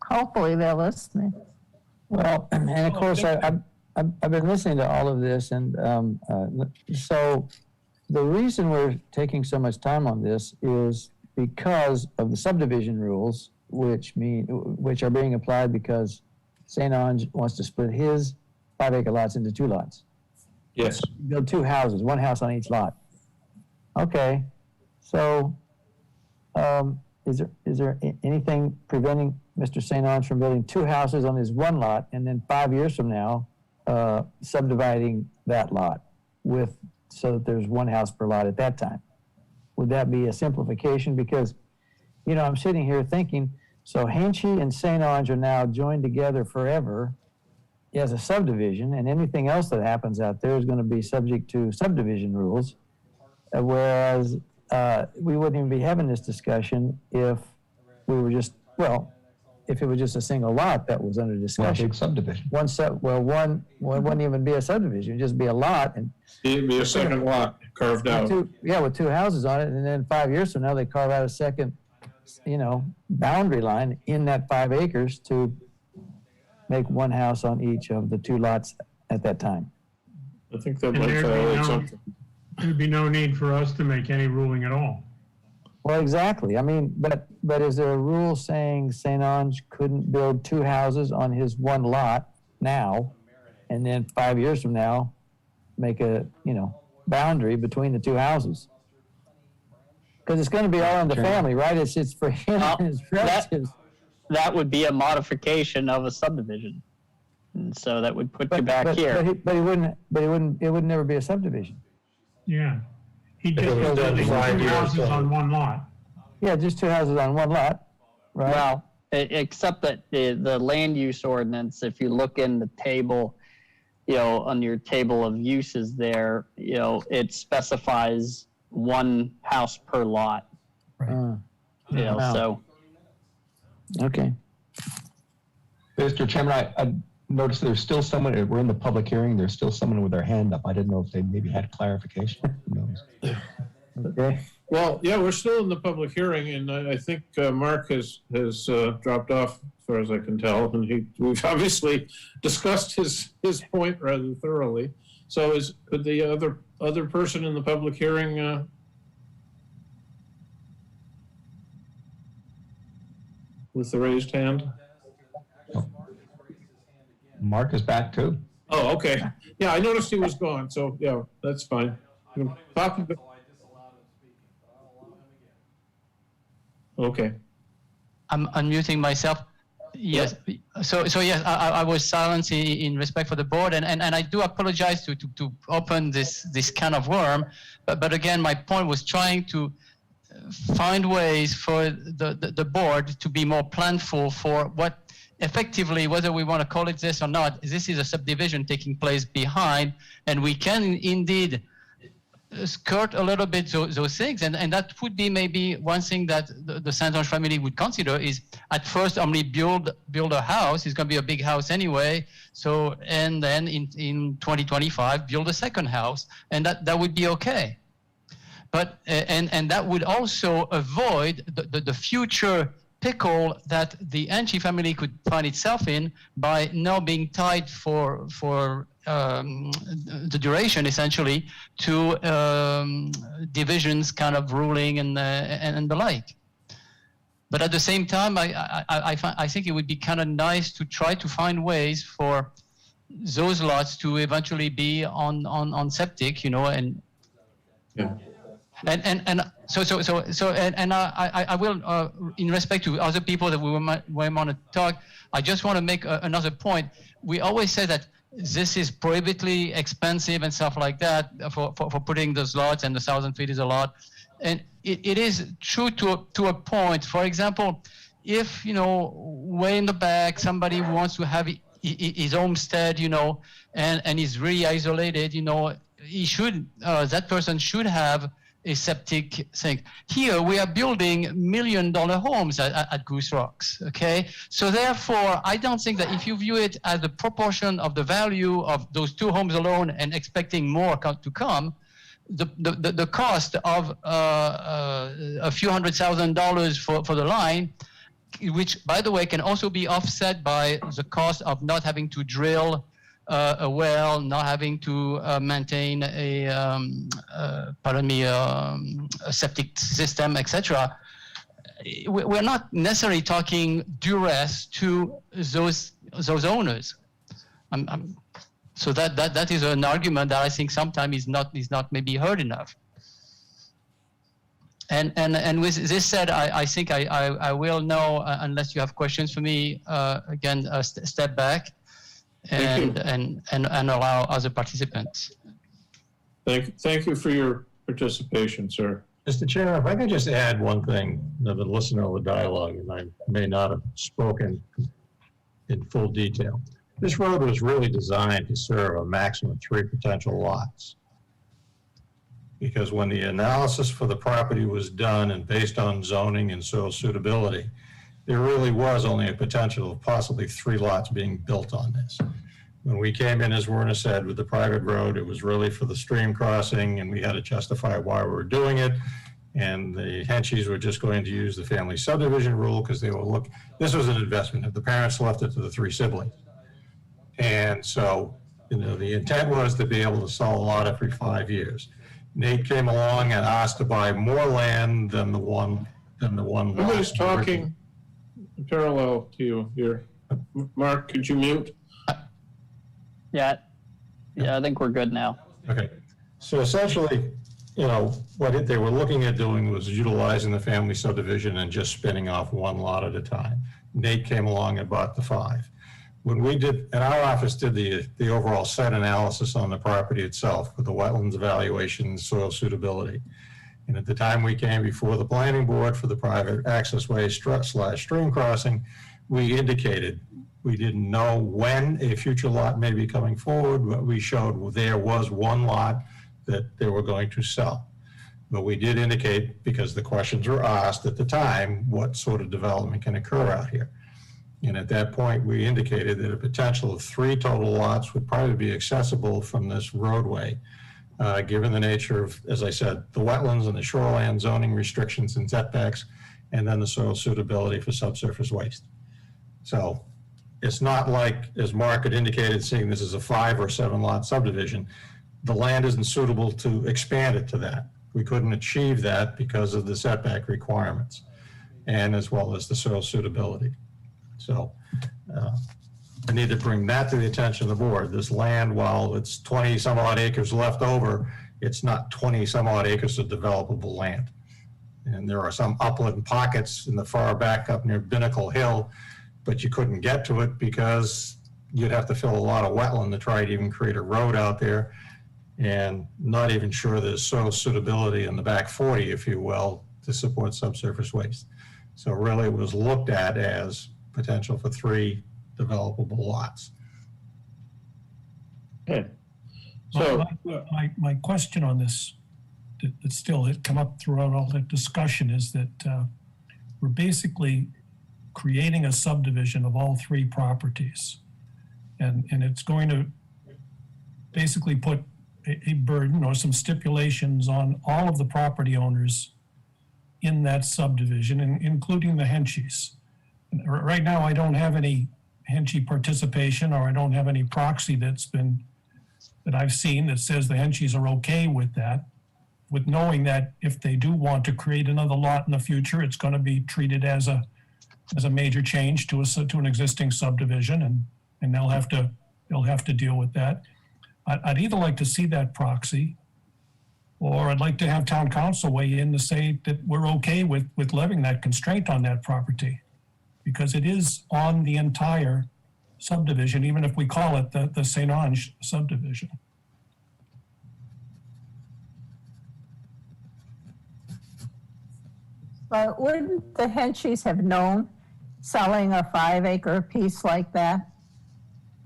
Hopefully they're listening. Well, and of course, I've been listening to all of this, and so the reason we're taking so much time on this is because of the subdivision rules, which are being applied because St. Ange wants to split his 5-acre lots into 2 lots. Yes. Build 2 houses, 1 house on each lot. Okay, so is there anything preventing Mr. St. Ange from building 2 houses on his 1 lot and then 5 years from now subdividing that lot so that there's 1 house per lot at that time? Would that be a simplification? Because, you know, I'm sitting here thinking, so Henchy and St. Ange are now joined together forever as a subdivision, and anything else that happens out there is going to be subject to subdivision rules, whereas we wouldn't even be having this discussion if we were just, if it was just a single lot that was under discussion. Big subdivision. One wouldn't even be a subdivision, it'd just be a lot. And It'd be a second lot carved out. with 2 houses on it, and then 5 years from now, they carve out a second, boundary line in that 5 acres to make 1 house on each of the 2 lots at that time. I think that And might violate something. There'd be no need for us to make any ruling at all. Well, exactly. I mean, but is there a rule saying St. Ange couldn't build 2 houses on his 1 lot now, and then 5 years from now, make a, boundary between the 2 houses? Because it's going to be all in the family, right? It's for him and his relatives. That would be a modification of a subdivision. And so that would put you back here. But it would never be a subdivision. Yeah. He just It was built done 2 5 years houses ago. on 1 lot. Yeah, just 2 houses on 1 lot, right? Well, except that the land use ordinance, if you look in the table, on your table of uses there, it specifies 1 house per lot. Wow. So. Okay. Mr. Chairman, I noticed there's still someone, we're in the public hearing, there's still someone with their hand up. I didn't know if they maybe had clarification. Who knows? Okay. Well, yeah, we're still in the public hearing, and I think Mark has dropped off, as far as I can tell, and we've obviously discussed his point rather thoroughly. So could the other person in the public hearing with the raised hand? Mark is back too. Oh, okay. Yeah, I noticed he was gone, so yeah, that's fine. Okay. I'm unmuting myself. Yes. So yes, I was silent in respect for the board, and I do apologize to open this kind of worm, but again, my point was trying to find ways for the board to be more planful for what effectively, whether we want to call it this or not, this is a subdivision taking place behind, and we can indeed skirt a little bit those things, and that would be maybe one thing that the Saint-Ange family would consider is at first only build a house. It's going to be a big house anyway, so and then in 2025 build a second house, and that would be okay. But and that would also avoid the future pickle that the Anchi family could find itself in by now being tied for the duration essentially to divisions kind of ruling and the like. But at the same time, I think it would be kind of nice to try to find ways for those lots to eventually be on septic, you know, and Yeah. And so I will, in respect to other people that we want to talk, I just want to make another point. We always say that this is prohibitively expensive and stuff like that for putting those lots, and the 1,000 feet is a lot. And it is true to a point. For example, if, you know, way in the back, somebody wants to have his homestead, you know, and is really isolated, you know, he should, that person should have a septic thing. Here we are building $1 million homes at Goose Rocks, okay? So therefore, I don't think that if you view it as a proportion of the value of those two homes alone and expecting more to come, the cost of a few $100,000 for the line, which by the way can also be offset by the cost of not having to drill a well, not having to maintain a septic system, system, etc. We're not necessarily talking duress to those owners. So that is an argument that I think sometimes is not maybe heard enough. And with this said, I think I will know, unless you have questions for me, again, step back and allow other participants. Thank you for your participation, sir. Mr. Chair, if I could just add one thing, to the listener of the dialogue, and I may not have spoken in full detail. This road was really designed to serve a maximum of 3 potential lots. Because when the analysis for the property was done and based on zoning and soil suitability, there really was only a potential of possibly 3 lots being built on this. When we came in, as Werner said, with the private road, it was really for the stream crossing, and we had to justify why we were doing it. And the Henchies were just going to use the family subdivision rule because they will look, this was an investment. If the parents left it to the 3 siblings. And so, you know, the intent was to be able to sell a lot every 5 years. Nate came along and asked to buy more land than the one Somebody's talking parallel to you here. Mark, could you mute? Yeah, I think we're good now. Okay. So essentially, you know, what they were looking at doing was utilizing the family subdivision and just spinning off 1 lot at a time. Nate came along and bought the 5. When we did, and our office did the overall site analysis on the property itself with the wetlands evaluation, soil suitability. And at the time we came before the planning board for the private access way / stream crossing, we indicated we didn't know when a future lot may be coming forward, but we showed there was 1 lot that they were going to sell. But we did indicate, because the questions were asked at the time, what sort of development can occur out here. And at that point, we indicated that a potential of 3 total lots would probably be accessible from this roadway, given the nature of, as I said, the wetlands and the shoreline zoning restrictions and setbacks, and then the soil suitability for subsurface waste. So it's not like, as Mark had indicated, seeing this as a 5 or 7 lot subdivision, the land isn't suitable to expand it to that. We couldn't achieve that because of the setback requirements, and as well as the soil suitability. So I need to bring that to the attention of the board. This land, while it's 20 some odd acres left over, it's not 20 some odd acres of developable land. And there are some upland pockets in the far back up near Binnacle Hill, but you couldn't get to it because you'd have to fill a lot of wetland to try to even create a road out there. And not even sure there's soil suitability in the back 40, if you will, to support subsurface waste. So really it was looked at as potential for 3 developable lots. Okay. So, My question on this, that still had come up throughout all that discussion, is that we're basically creating a subdivision of all 3 properties. And it's going to basically put a burden or some stipulations on all of the property owners in that subdivision, including the Henchies. Right now, I don't have any Henchie participation, or I don't have any proxy that I've seen that says the Henchies are okay with that, with knowing that if they do want to create another lot in the future, it's going to be treated as a major change to an existing subdivision, and they'll have to deal with that. I'd either like to see that proxy, or I'd like to have town council weigh in to say that we're okay with levying that constraint on that property, because it is on the entire subdivision, even if we call it the St. Ange subdivision. But wouldn't the Henchies have known selling a 5-acre piece like that?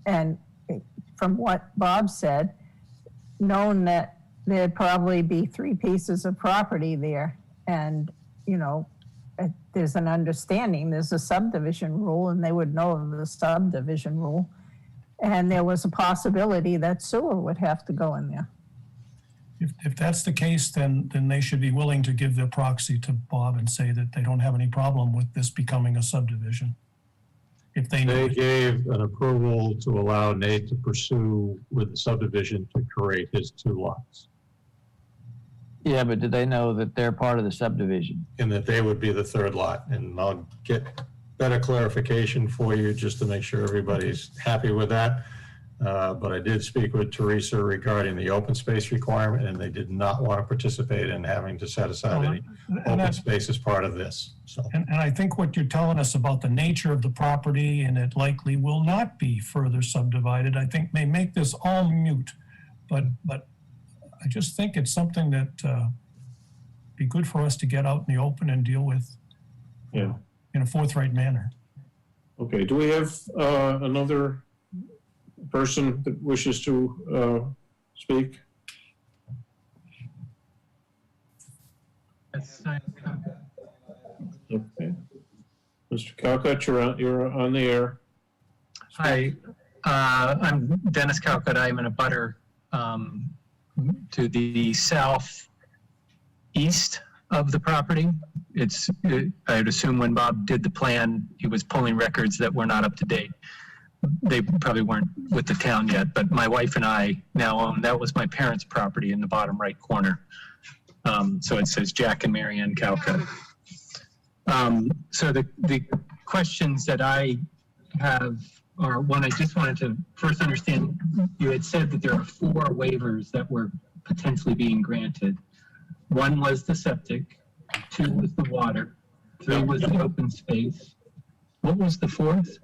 And from what Bob said, known that there'd probably be 3 pieces of property there. And, there's an understanding, there's a subdivision rule, and they would know of the subdivision rule. And there was a possibility that sewer would have to go in there. If that's the case, then they should be willing to give their proxy to Bob and say that they don't have any problem with this becoming a subdivision. If they gave an approval to allow Nate to pursue with the subdivision to create his 2 lots. Yeah, but did they know that they're part of the subdivision? And that they would be the 3rd lot. And I'll get better clarification for you just to make sure everybody's happy with that. But I did speak with Teresa regarding the open space requirement, and they did not want to participate in having to set aside any open space as part of this. So, and I think what you're telling us about the nature of the property, and it likely will not be further subdivided, I think may make this all moot. But I just think it's something that be good for us to get out in the open and deal with in a forthright manner. Okay, do we have another person that wishes to speak? Okay. Mr. Calcutt, you're on the air. Hi, I'm Dennis Calcutt. I'm in a butter to the southeast of the property. I would assume when Bob did the plan, he was pulling records that were not up to date. They probably weren't with the town yet, but my wife and I now own, that was my parents' property in the bottom right corner. So it says Jack and Mary Ann Calcutt. So the questions that I have are, one, I just wanted to first understand, you had said that there are 4 waivers that were potentially being granted. 1 was the septic, 2 was the water, 3 was the open space. What was the 4th?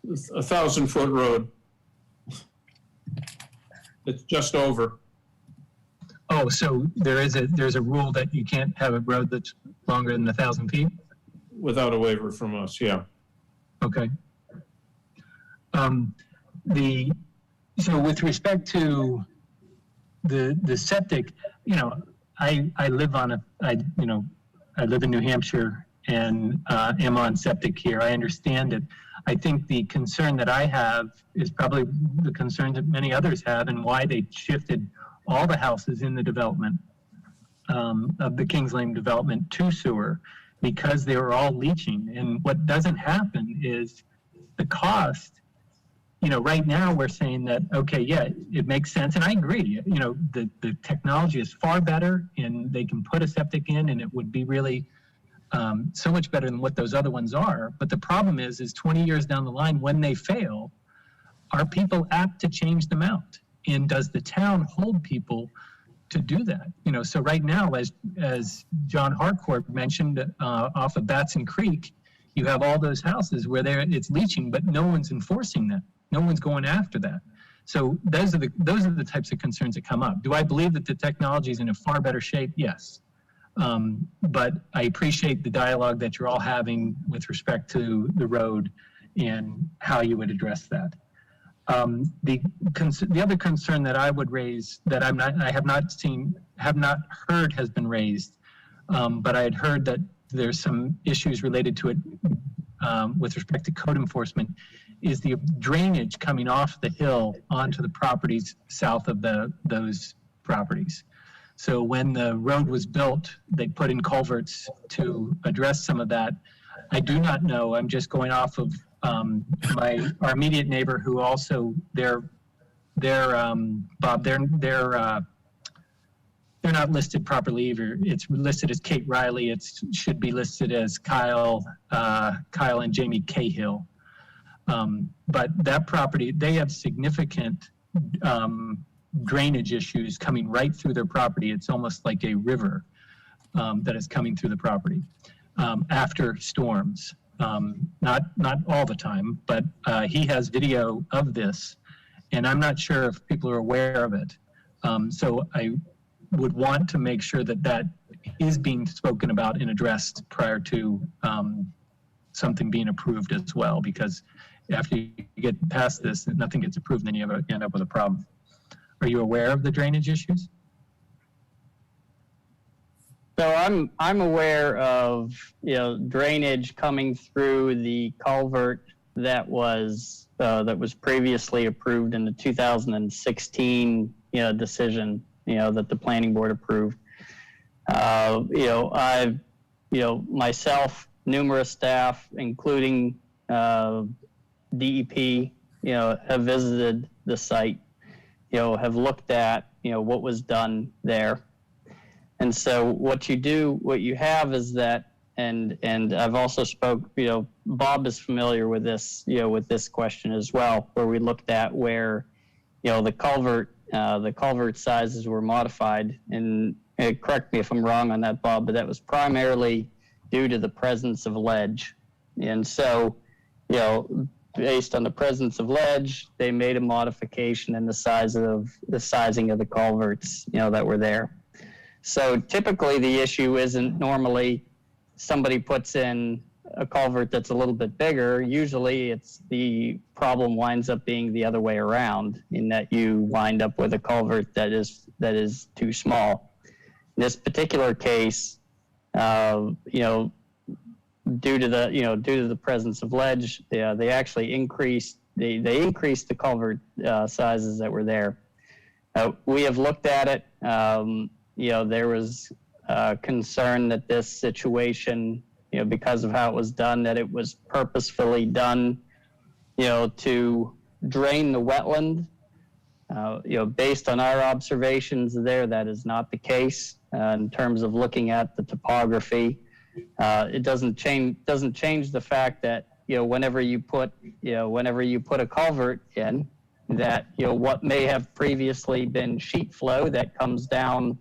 1,000-foot road. It's just over. Oh, so there's a rule that you can't have a road that's longer than 1,000 feet? Without a waiver from us, yeah. Okay. So with respect to the septic, I live in New Hampshire and am on septic here. I understand it. I think the concern that I have is probably the concern that many others have, and why they shifted all the houses in the development of the Kings Lane development to sewer, because they were all leaching. And what doesn't happen is the cost. Right now we're saying that, okay, yeah, it makes sense. And I agree, the technology is far better, and they can put a septic in, and it would be really so much better than what those other ones are. But the problem is 20 years down the line, when they fail, are people apt to change them out? And does the town hold people to do that? So right now, as John Harcourt mentioned, off of Batson Creek, you have all those houses where it's leaching, but no one's enforcing that. No one's going after that. So those are the types of concerns that come up. Do I believe that the technology is in a far better shape? Yes. But I appreciate the dialogue that you're all having with respect to the road and how you would address that. The other concern that I would raise that I have not heard has been raised, but I had heard that there's some issues related to it with respect to code enforcement, is the drainage coming off the hill onto the properties south of those properties. So when the road was built, they put in culverts to address some of that. I do not know. I'm just going off of our immediate neighbor, who also Bob, they're not listed properly either. It's listed as Kate Riley. It should be listed as Kyle and Jamie Cahill. But that property, they have significant drainage issues coming right through their property. It's almost like a river that is coming through the property after storms. Not all the time, but he has video of this, and I'm not sure if people are aware of it. So I would want to make sure that that is being spoken about and addressed prior to something being approved as well, because after you get past this, nothing gets approved, then you end up with a problem. Are you aware of the drainage issues? So I'm aware of drainage coming through the culvert that was previously approved in the 2016 decision that the planning board approved. I've myself, numerous staff, including DEP, have visited the site, have looked at what was done there. And so what you have is that, and I've also spoke, Bob is familiar with this, with this question as well, where we looked at where, the culvert sizes were modified. And correct me if I'm wrong on that, Bob, but that was primarily due to the presence of ledge. And so, based on the presence of ledge, they made a modification in the sizing of the culverts, that were there. So typically the issue isn't normally somebody puts in a culvert that's a little bit bigger. Usually it's the problem winds up being the other way around, in that you wind up with a culvert that is too small. In this particular case, due to the presence of ledge, they actually increased the culvert sizes that were there. We have looked at it. There was concern that this situation, because of how it was done, that it was purposefully done, to drain the wetland. Based on our observations there, that is not the case. In terms of looking at the topography, it doesn't change the fact that whenever you put a culvert in, that what may have previously been sheet flow that comes down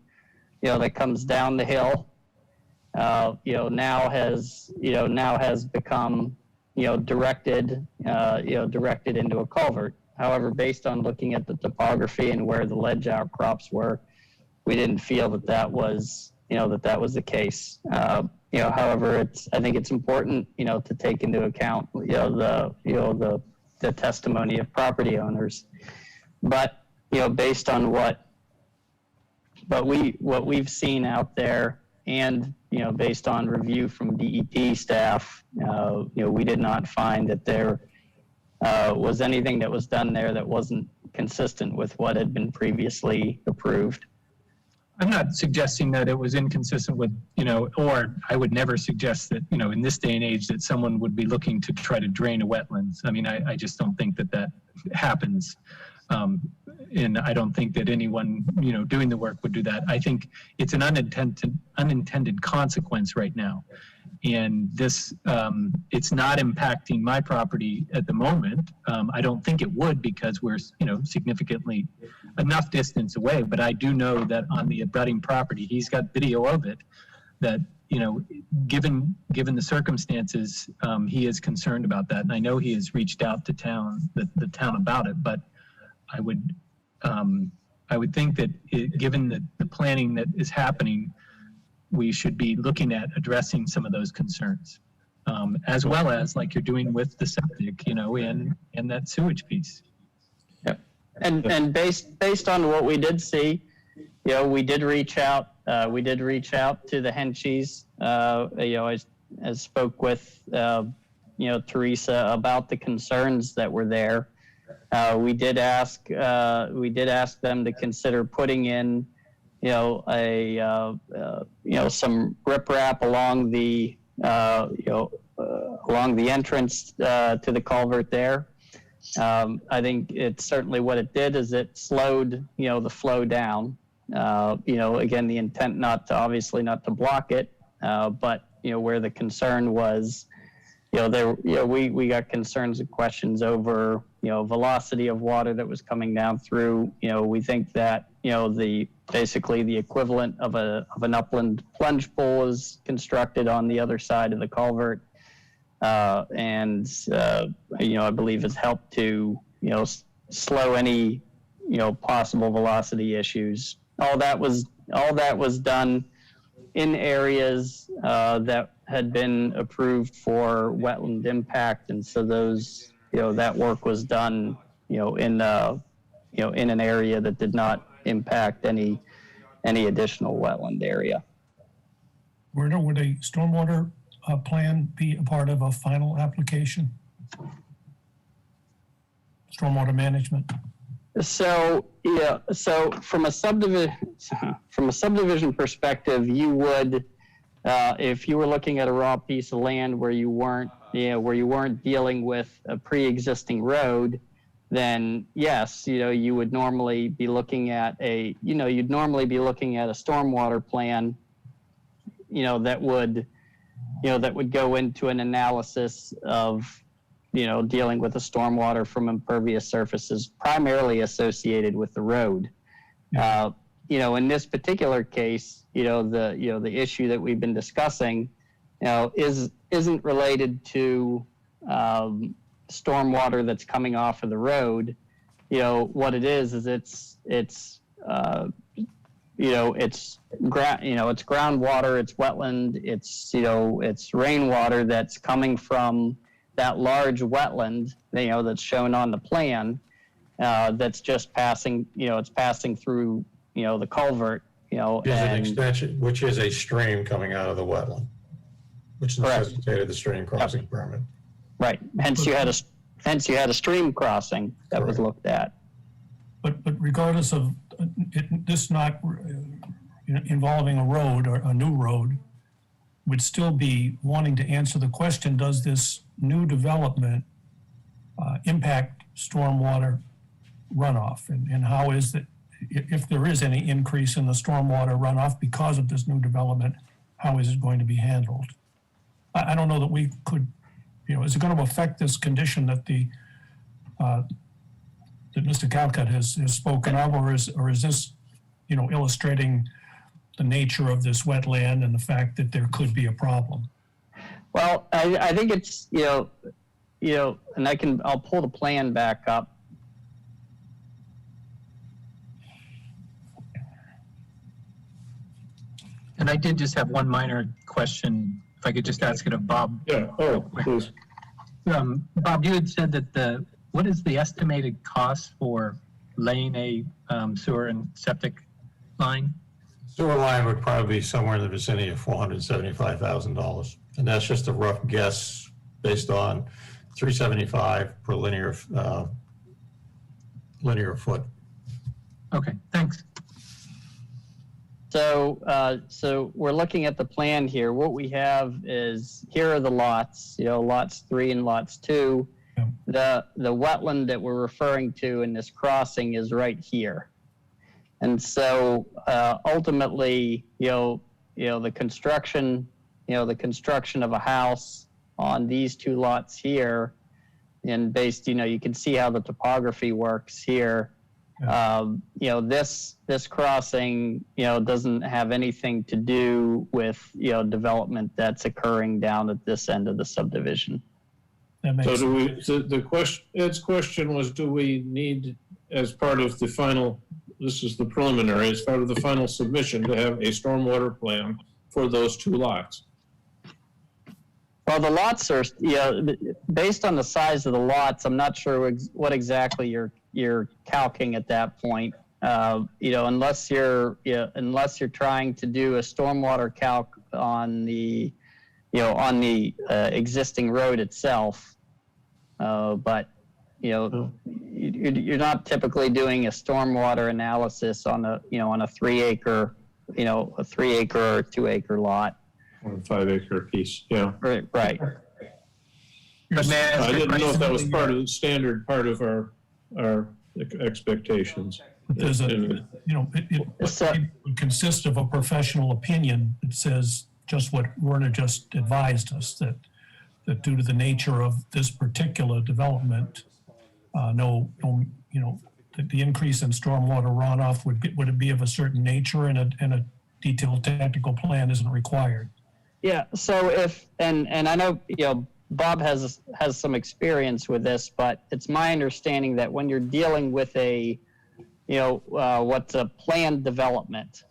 the hill, now has become directed into a culvert. However, based on looking at the topography and where the ledge outcrops were, we didn't feel that was the case. However, I think it's important to take into account the testimony of property owners, but based on what we've seen out there, and based on review from DEP staff, we did not find that there was anything that was done there that wasn't consistent with what had been previously approved. I'm not suggesting that it was inconsistent with, or I would never suggest that, in this day and age, that someone would be looking to try to drain a wetlands. I mean, I just don't think that happens. And I don't think that anyone, doing the work would do that. I think it's an unintended consequence right now. And this, it's not impacting my property at the moment. I don't think it would, because we're, significantly enough distance away. But I do know that on the abutting property, he's got video of it, that, given the circumstances, he is concerned about that. And I know he has reached out to the town about it, but I would think that given the planning that is happening, we should be looking at addressing some of those concerns, as well as like you're doing with the septic, and that sewage piece. Yep. And based on what we did see, we did reach out. We did reach out to the Henchies. I spoke with Teresa about the concerns that were there. We did ask them to consider putting in some riprap along the entrance to the culvert there. I think it's certainly what it did is it slowed the flow down. Again, the intent obviously not to block it, but where the concern was, we got concerns and questions over velocity of water that was coming down through. We think that basically the equivalent of an upland plunge pool is constructed on the other side of the culvert, and I believe has helped to slow any possible velocity issues. All that was done in areas that had been approved for wetland impact, and so those that work was done in an area that did not impact any additional wetland area. Would a stormwater plan be a part of a final application? Stormwater management. So from a subdivision perspective, you would, if you were looking at a raw piece of land where you weren't dealing with a pre-existing road, then yes, you would normally be looking at a stormwater plan, that would go into an analysis of dealing with the stormwater from impervious surfaces primarily associated with the road. In this particular case, the issue that we've been discussing, isn't related to stormwater that's coming off of the road. What it is it's groundwater, it's wetland, it's rainwater that's coming from that large wetland, that's shown on the plan, that's just passing, it's passing through, the culvert, Which is a stream coming out of the wetland, which necessitated the stream crossing permit. Right. Hence you had a stream crossing that was looked at. But regardless of this not involving a road or a new road, would still be wanting to answer the question, does this new development impact stormwater runoff? And how is it, if there is any increase in the stormwater runoff because of this new development, how is it going to be handled? I don't know that we could, is it going to affect this condition that that Mr. Calcutt has spoken of, or is this, illustrating the nature of this wetland and the fact that there could be a problem? Well, I think it's, and I'll pull the plan back up. And I did just have one minor question, if I could just ask it of Bob. Yeah, please. Bob, you had said that what is the estimated cost for laying a sewer and septic line? Sewer line would probably be somewhere in the vicinity of $475,000. And that's just a rough guess based on $375 per linear foot. Okay, thanks. So we're looking at the plan here. What we have is, here are the lots, lots 3 and lots 2. The wetland that we're referring to in this crossing is right here. And so ultimately, the construction of a house on these 2 lots here, and based, you can see how the topography works here. This crossing, doesn't have anything to do with, development that's occurring down at this end of the subdivision. The question, Ed's question was, do we need, as part of the final, this is the preliminary, as part of the final submission, to have a stormwater plan for those two lots? Well, the lots are, based on the size of the lots, I'm not sure what exactly you're calcing at that point. Unless you're trying to do a stormwater calc on the existing road itself. But you're not typically doing a stormwater analysis on a 3 acre, a 3 acre or 2 acre lot. Or a 5 acre piece, yeah. Right. But may I ask I a didn't know if that was question? part of the standard part of our expectations. There's it would consist of a professional opinion that says just what Werner just advised us, that due to the nature of this particular development, that the increase in stormwater runoff would it be of a certain nature, and a detailed technical plan isn't required. Yeah. So and I know Bob has some experience with this, but it's my understanding that when you're dealing with what's a planned development,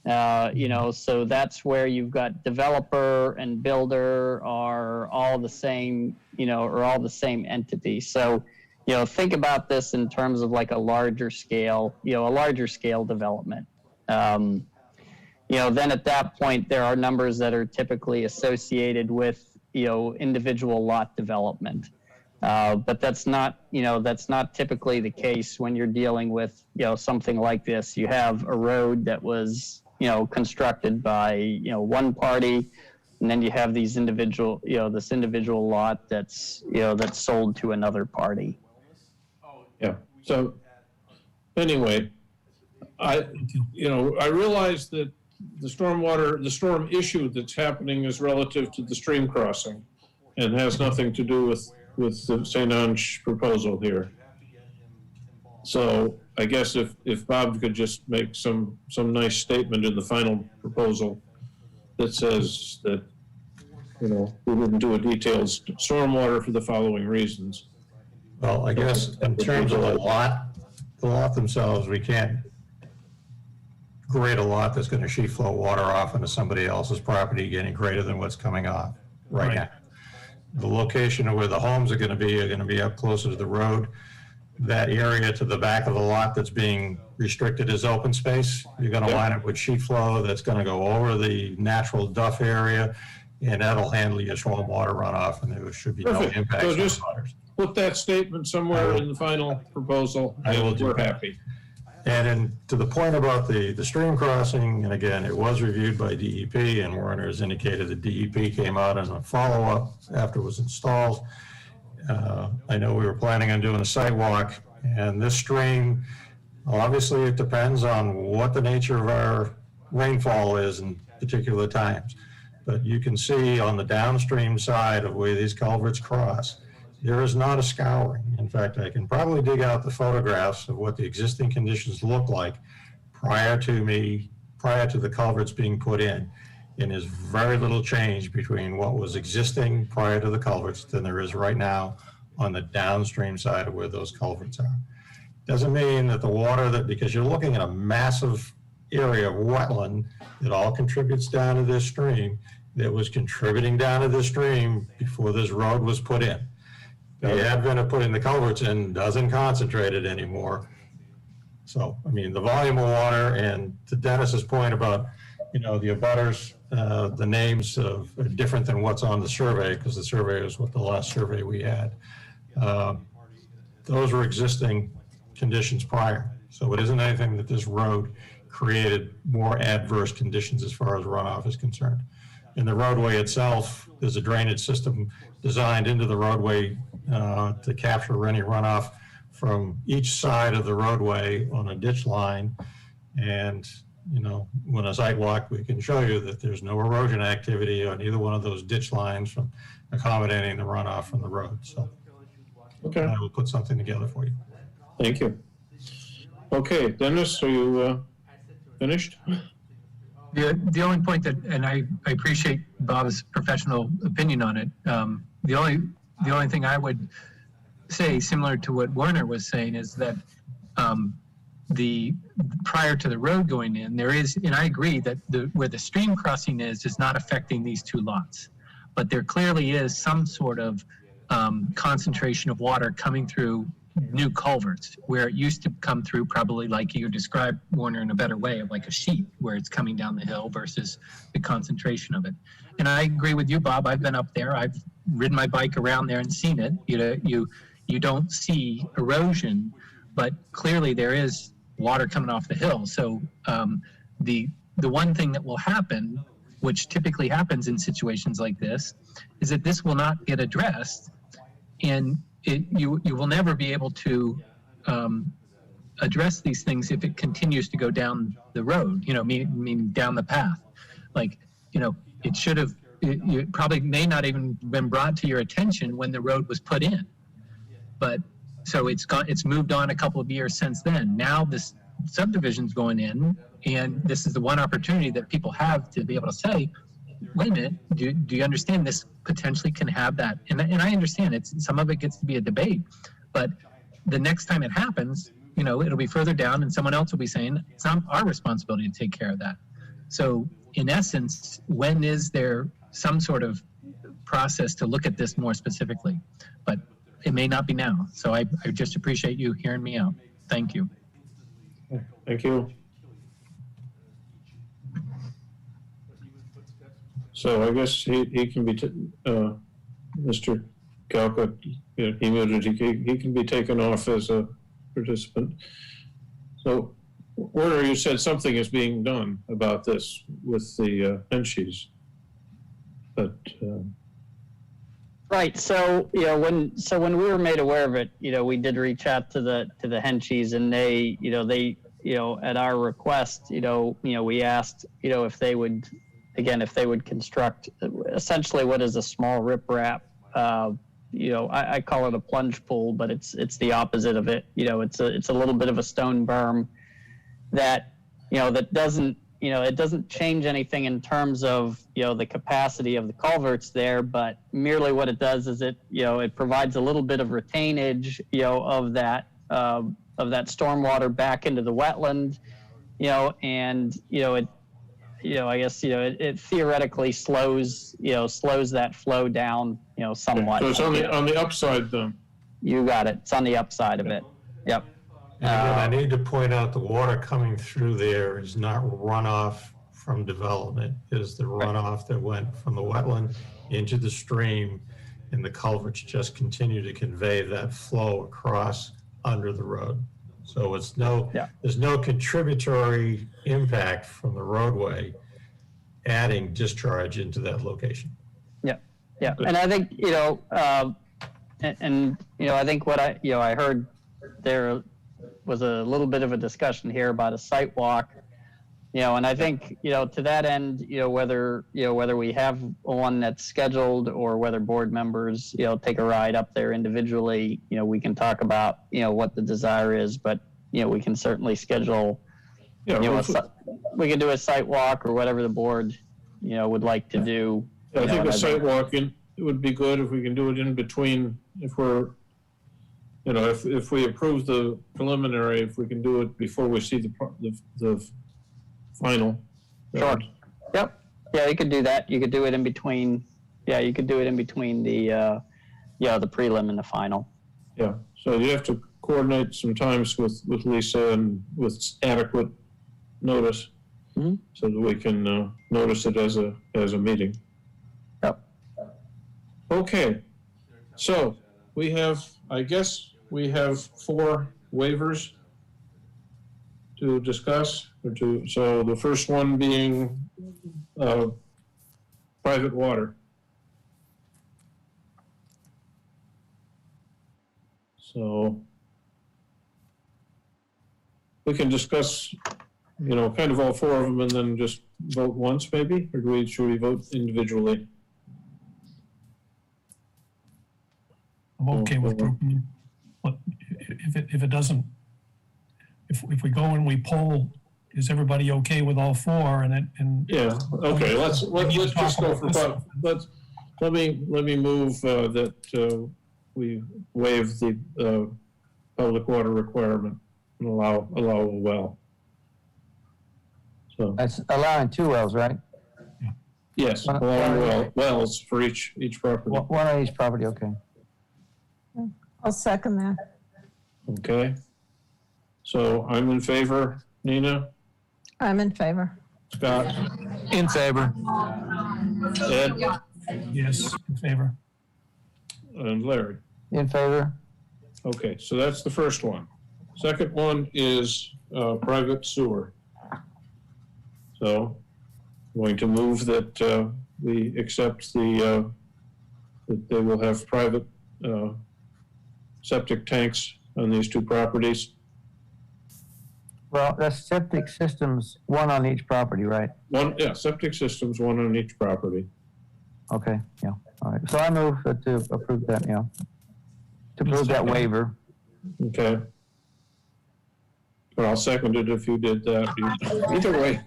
so that's where you've got developer and builder are all the same, or all the same entity. So, think about this in terms of like a larger scale development. Then at that point, there are numbers that are typically associated with, individual lot development. But that's not typically the case when you're dealing with, something like this. You have a road that was, constructed by, one party, and then you have this individual lot that's sold to another party. Yeah. So anyway, I realize that the storm issue that's happening is relative to the stream crossing and has nothing to do with the St. Ange proposal here. So I guess if Bob could just make some nice statement in the final proposal that says that, we wouldn't do a detailed stormwater for the following reasons. Well, I guess in terms of the lot themselves, we can't grade a lot that's going to sheet flow water off into somebody else's property getting greater than what's coming off right now. The location of where the homes are going to be up closer to the road. That area to the back of the lot that's being restricted is open space. You're going to line it with sheet flow that's going to go over the natural duff area, and that'll handle your stormwater runoff, and there should be no impact. So just put that statement somewhere in the final proposal, and we're happy. And then to the point about the stream crossing, and again, it was reviewed by DEP, and Werner has indicated that DEP came out as a follow-up after it was installed. I know we were planning on doing a sidewalk, and this stream, obviously it depends on what the nature of our rainfall is in particular times. But you can see on the downstream side of where these culverts cross, there is not a scouring. In fact, I can probably dig out the photographs of what the existing conditions look like prior to the culverts being put in. And there's very little change between what was existing prior to the culverts than there is right now on the downstream side of where those culverts are. Doesn't mean that the water because you're looking at a massive area of wetland that all contributes down to this stream, that was contributing down to this stream before this road was put in. The advent of putting the culverts in doesn't concentrate it anymore. So, I mean, the volume of water, and to Dennis's point about, the abutters, the names are different than what's on the survey, because the survey is what the last survey we had. Those were existing conditions prior. So it isn't anything that this road created more adverse conditions as far as runoff is concerned. In the roadway itself, there's a drainage system designed into the roadway to capture any runoff from each side of the roadway on a ditch line. And, when a sidewalk, we can show you that there's no erosion activity on either one of those ditch lines from accommodating the runoff from the road. So I will put something together for you. Thank you. Okay, Dennis, are you finished? The only point that, and I appreciate Bob's professional opinion on it. The only thing I would say, similar to what Werner was saying, is that prior to the road going in, there is, and I agree that where the stream crossing is not affecting these two lots. But there clearly is some sort of concentration of water coming through new culverts, where it used to come through probably like you described, Warner, in a better way, of like a sheet where it's coming down the hill versus the concentration of it. And I agree with you, Bob. I've been up there. I've ridden my bike around there and seen it. You don't see erosion, but clearly there is water coming off the hill. So the one thing that will happen, which typically happens in situations like this, is that this will not get addressed, and you will never be able to address these things if it continues to go down the road, meaning down the path. Like, it should have, it probably may not even been brought to your attention when the road was put in. But so it's moved on a couple of years since then. Now this subdivision's going in, and this is the one opportunity that people have to be able to say, wait a minute, do you understand this potentially can have that? And I understand some of it gets to be a debate, but the next time it happens, it'll be further down and someone else will be saying, it's not our responsibility to take care of that. So in essence, when is there some sort of process to look at this more specifically? But it may not be now. So I just appreciate you hearing me out. Thank you. Thank you. So I guess he can be, Mr. Calcutt, he can be taken off as a participant. So, Warner, you said something is being done about this with the Henshis, but. Right. So when we were made aware of it, we did reach out to the Henshis, and they at our request, we asked, if they would construct essentially what is a small riprap. I call it a plunge pool, but it's the opposite of it. It's a little bit of a stone berm that that doesn't it doesn't change anything in terms of the capacity of the culverts there, but merely what it does is it provides a little bit of retainage of that stormwater back into the wetland, and I guess it theoretically slows that flow down somewhat. So it's on the upside then. You got it. It's on the upside of it. Yep. And again, I need to point out the water coming through there is not runoff from development. It is the runoff that went from the wetland into the stream, and the culverts just continue to convey that flow across under the road. So there's no contributory impact from the roadway adding discharge into that location. Yeah. And I think, I think what I heard there was a little bit of a discussion here about a site walk, and I think, to that end, whether we have one that's scheduled or whether board members, take a ride up there individually, we can talk about, what the desire is, but, we can certainly schedule, we can do a site walk or whatever the board, would like to do. I think a site walk it would be good if we can do it in between, if we're, if we approve the preliminary, if we can do it before we see the final. Sure. Yep. Yeah, you could do that. You could do it in between. Yeah, you could do it in between the prelim and the final. Yeah. So you have to coordinate some times with Lisa and with adequate notice, so that we can notice it as a meeting. Yep. Okay. So I guess we have 4 waivers to discuss, so the first one being private water. So we can discuss, kind of all 4 of them and then just vote once maybe, or should we vote individually? I'm okay with grouping. But if it doesn't, if we go and we poll, is everybody okay with all 4? And yeah, okay. Let's just go for let me move that we waive the public water requirement and allow a well. So, That's allowing 2 wells, right? yes, One- allowing wells for each property. One on each property, okay. I'll second that. Okay. So I'm in favor. Nina, I'm in favor. Scott, In favor. Ed, Yes, in favor. and Larry. In favor? Okay, so that's the first one. Second one is private sewer. So I'm going to move that we accept that they will have private septic tanks on these 2 properties. Well, that's septic systems, 1 on each property, right? Septic systems, 1 on each property. Okay, yeah, all right. So I move to approve that, yeah. To approve that waiver. Okay. But I'll second it if you did that. Either way.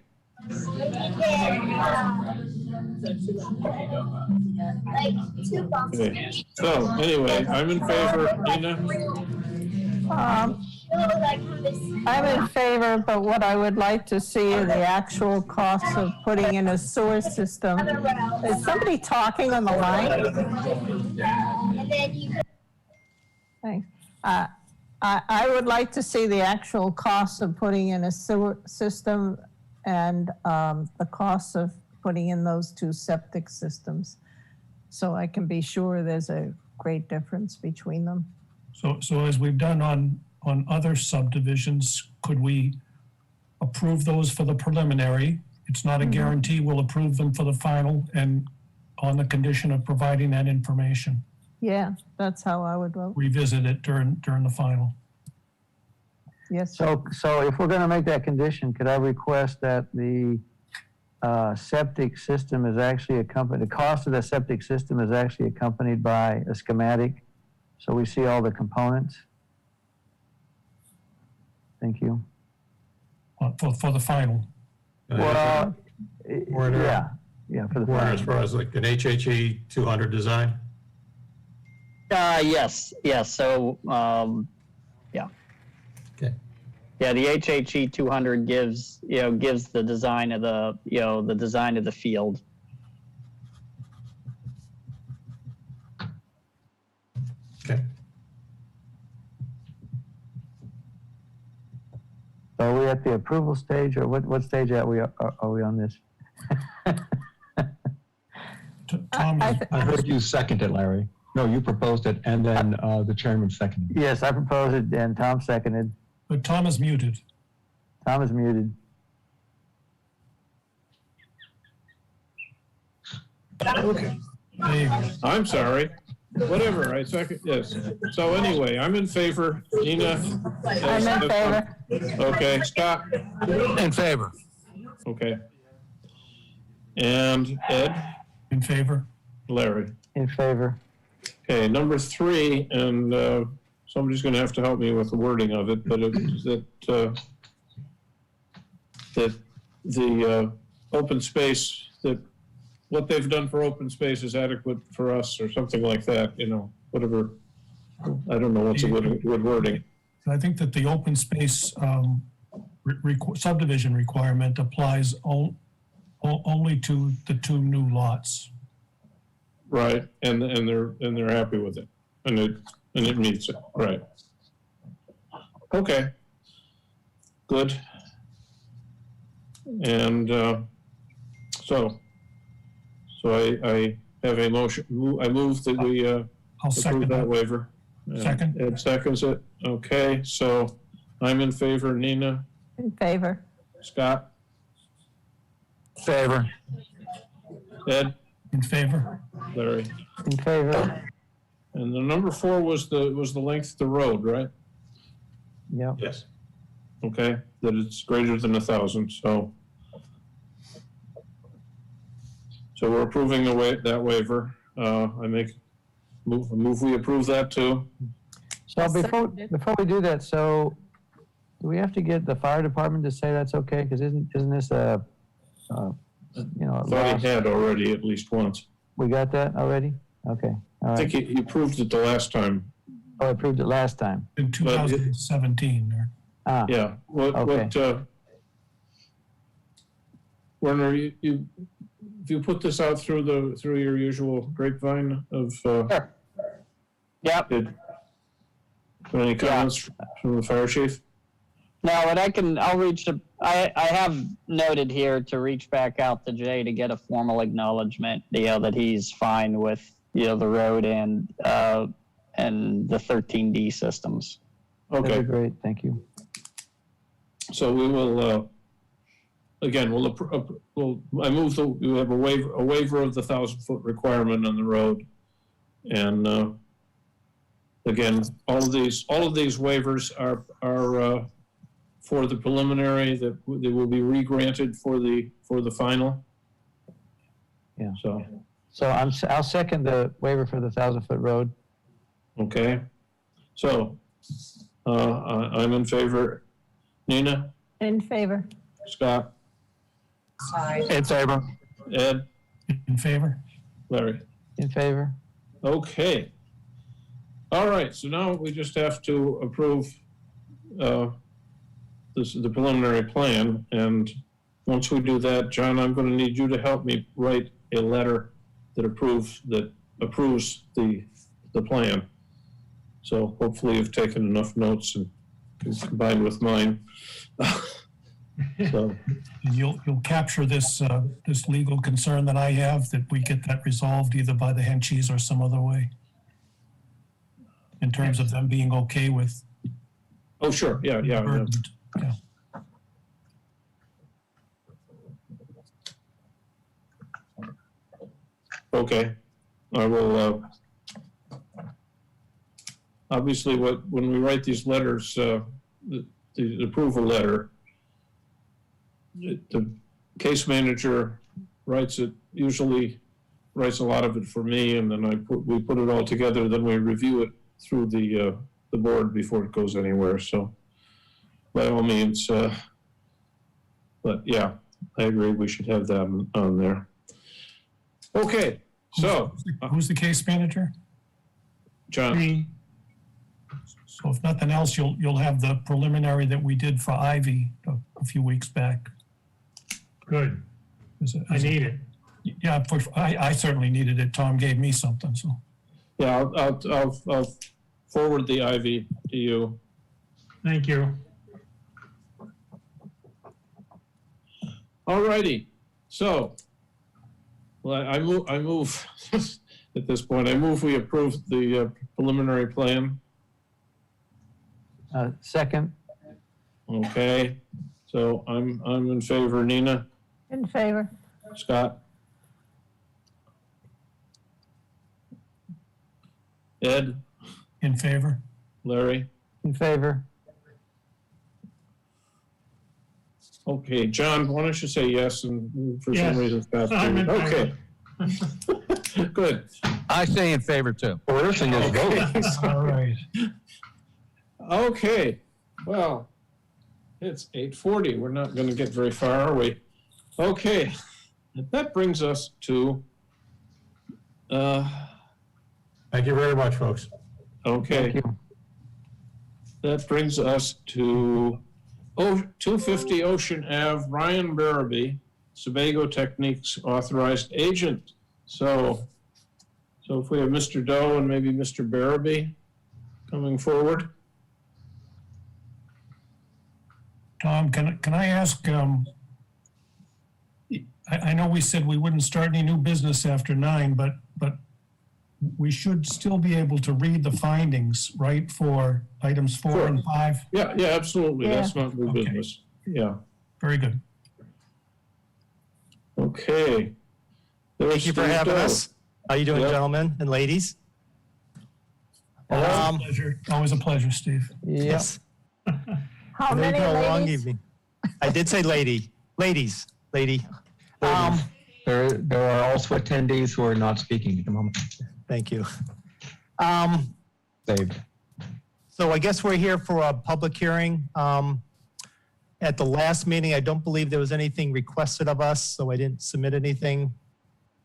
Okay. So anyway, I'm in favor. Nina? I'm in favor, but what I would like to see are the actual costs of putting in a sewer system. Is somebody talking on the line? Thanks. I would like to see the actual costs of putting in a sewer system and the costs of putting in those 2 septic systems, so I can be sure there's a great difference between them. So as we've done on other subdivisions, could we approve those for the preliminary? It's not a guarantee we'll approve them for the final, and on the condition of providing that information. Yeah, that's how I would vote. Revisit it during the final. Yes. So if we're gonna make that condition, could I request that the septic system is actually accompanied, the cost of the septic system is actually accompanied by a schematic, so we see all the components? Thank you. For the final. Well, Warner, yeah, for the Warner, as final. far as like an HHE 200 design? Yes. So, yeah. Okay. Yeah, the HHE 200 gives the design of the design of the field. Okay. So are we at the approval stage, or what stage are we on this? Tom, I heard you second it, Larry. No, you proposed it, and then the chairman seconded it. Yes, I proposed it, and Tom seconded. but Tom is muted. Tom is muted. Okay. There you go. I'm sorry. Whatever, I second, yes. So anyway, I'm in favor. Nina? I'm in favor. Okay, Scott? In favor. Okay. And Ed? In favor? Larry? In favor. Okay, number 3, and somebody's going to have to help me with the wording of it, but it's that the open space, that what they've done for open space is adequate for us, or something like that, whatever. I don't know what's a good wording. I think that the open space subdivision requirement applies only to the 2 new lots. Right, and they're happy with it, and it meets it, right. Okay. Good. And so I have a motion. I move that we I'll second approve that that. waiver. Second. Ed seconds it. Okay, so I'm in favor. Nina? In favor. Scott? Favor. Ed? In favor? Larry? In favor. And the number 4 was the length of the road, right? Yep. Yes. Okay, that it's greater than 1,000, so we're approving that waiver. I move we approve that too. So before we do that, so do we have to get the fire department to say that's okay? Because isn't this a Thought he had already at least once. We got that already? Okay, all I right. think he approved it the last time. Oh, I approved it last time. In 2017, or Ah, Yeah, okay. Werner, if you put this out through your usual grapevine of, Sure. Yep. Any comments from the fire chief? No, and I'll reach to, I have noted here to reach back out to Jay to get a formal acknowledgement, that he's fine with, the road and the 13D systems. Okay. That'd be great, thank you. So we will, again, we have a waiver of the 1,000-foot requirement on the road. And, again, all of these waivers are for the preliminary, that they will be re-granted for the final. Yeah. So, I'll second the waiver for the 1,000-foot road. okay. So, I'm in favor. Nina? In favor. Scott? In favor. Ed? In favor? Larry? In favor. Okay. All right, so now we just have to approve the preliminary plan, and once we do that, John, I'm going to need you to help me write a letter that approves the plan. So hopefully you've taken enough notes and combined with mine. So And you'll capture this legal concern that I have, that we get that resolved either by the Henchies or some other way, in terms of them being okay with. Oh, sure, yeah. Yeah. Okay, I will, obviously, when we write these letters, the approval letter, the case manager usually writes a lot of it for me, and then we put it all together, then we review it through the board before it goes anywhere, so by all means, but yeah, I agree, we should have that on there. Okay, so. Who's the case manager? John. Me. So if nothing else, you'll have the preliminary that we did for Ivy a few weeks back. Good. I need it. Yeah, I certainly needed it. Tom gave me something, so. Yeah, I'll forward the Ivy to you. Thank you. All righty, so, well, I move at this point, I move we approve the preliminary plan. Second. Okay, so I'm in favor. Nina? In favor. Scott? Ed? In favor. Larry? In favor. Okay, John, why don't you say yes, and for Yes. some reason Scott I'm in didn't. Okay. Good. I say in favor too. Coercing is voting. All right. Okay, well, it's 8:40. We're not going to get very far, are we? Okay, that brings us to. Thank you very much, folks. Okay. Thank you. That brings us to 250 Ocean Ave, Ryan Barabee, Sebago Techniques authorized agent. So if we have Mr. Doe and maybe Mr. Barabee coming forward. Tom, can I ask, I know we said we wouldn't start any new business after 9, but we should still be able to read the findings, right, for items 4 Sure. and 5? Yeah, absolutely. Yeah. That's not new Okay. business. Yeah. Very good. Okay. Thank you for having us. How you doing, Yep. gentlemen and ladies? Always a pleasure, Steve. Yes. How I know many you've been a long ladies? evening. I did say lady. Ladies. Lady. There are also attendees who are not speaking at the moment. Thank you. Saved. So I guess we're here for a public hearing. At the last meeting, I don't believe there was anything requested of us, so I didn't submit anything.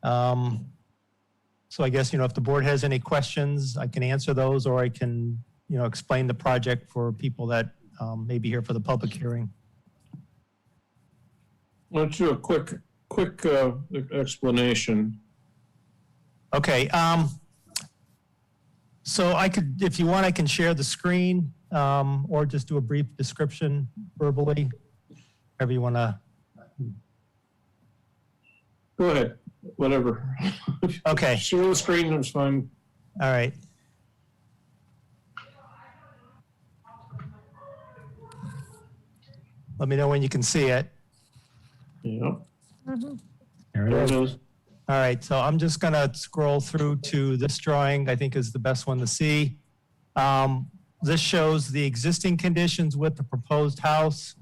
So I guess, if the board has any questions, I can answer those, or I can, explain the project for people that maybe here for the public hearing. Let's do a quick explanation. Okay. So I could, if you want, I can share the screen or just do a brief description verbally, however you want to. Go ahead, whatever. Okay. Share the screen, it's fine. All right. Let me know when you can see it. Yep. There it is. All right, so I'm just going to scroll through to this drawing, I think is the best one to see. This shows the existing conditions with the proposed house.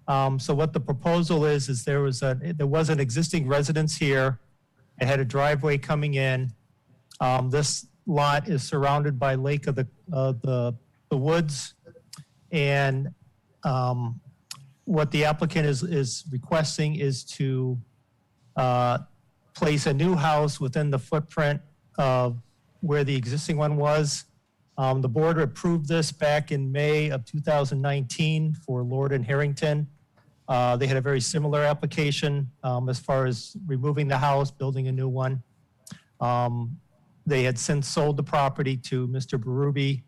So what the proposal is there was an existing residence here. It had a driveway coming in. This lot is surrounded by Lake of the Woods, and what the applicant is requesting is to place a new house within the footprint of where the existing one was. The board approved this back in May of 2019 for Lord and Harrington. They had a very similar application as far as removing the house, building a new one. They had since sold the property to Mr. Berube,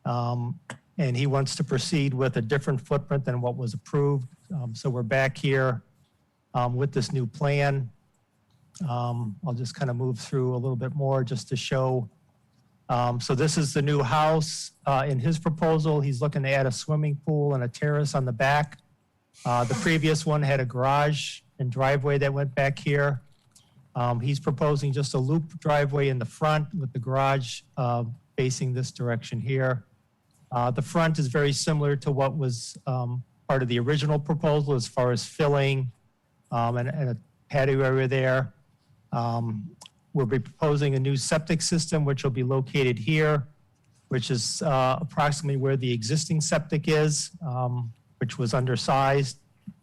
and he wants to proceed with a different footprint than what was approved. So we're back here with this new plan. I'll just kind of move through a little bit more just to show. So this is the new house. In his proposal, he's looking to add a swimming pool and a terrace on the back. The previous one had a garage and driveway that went back here. He's proposing just a loop driveway in the front with the garage facing this direction here. The front is very similar to what was part of the original proposal as far as filling and a patio area there. We'll be proposing a new septic system, which will be located here, which is approximately where the existing septic is, which was undersized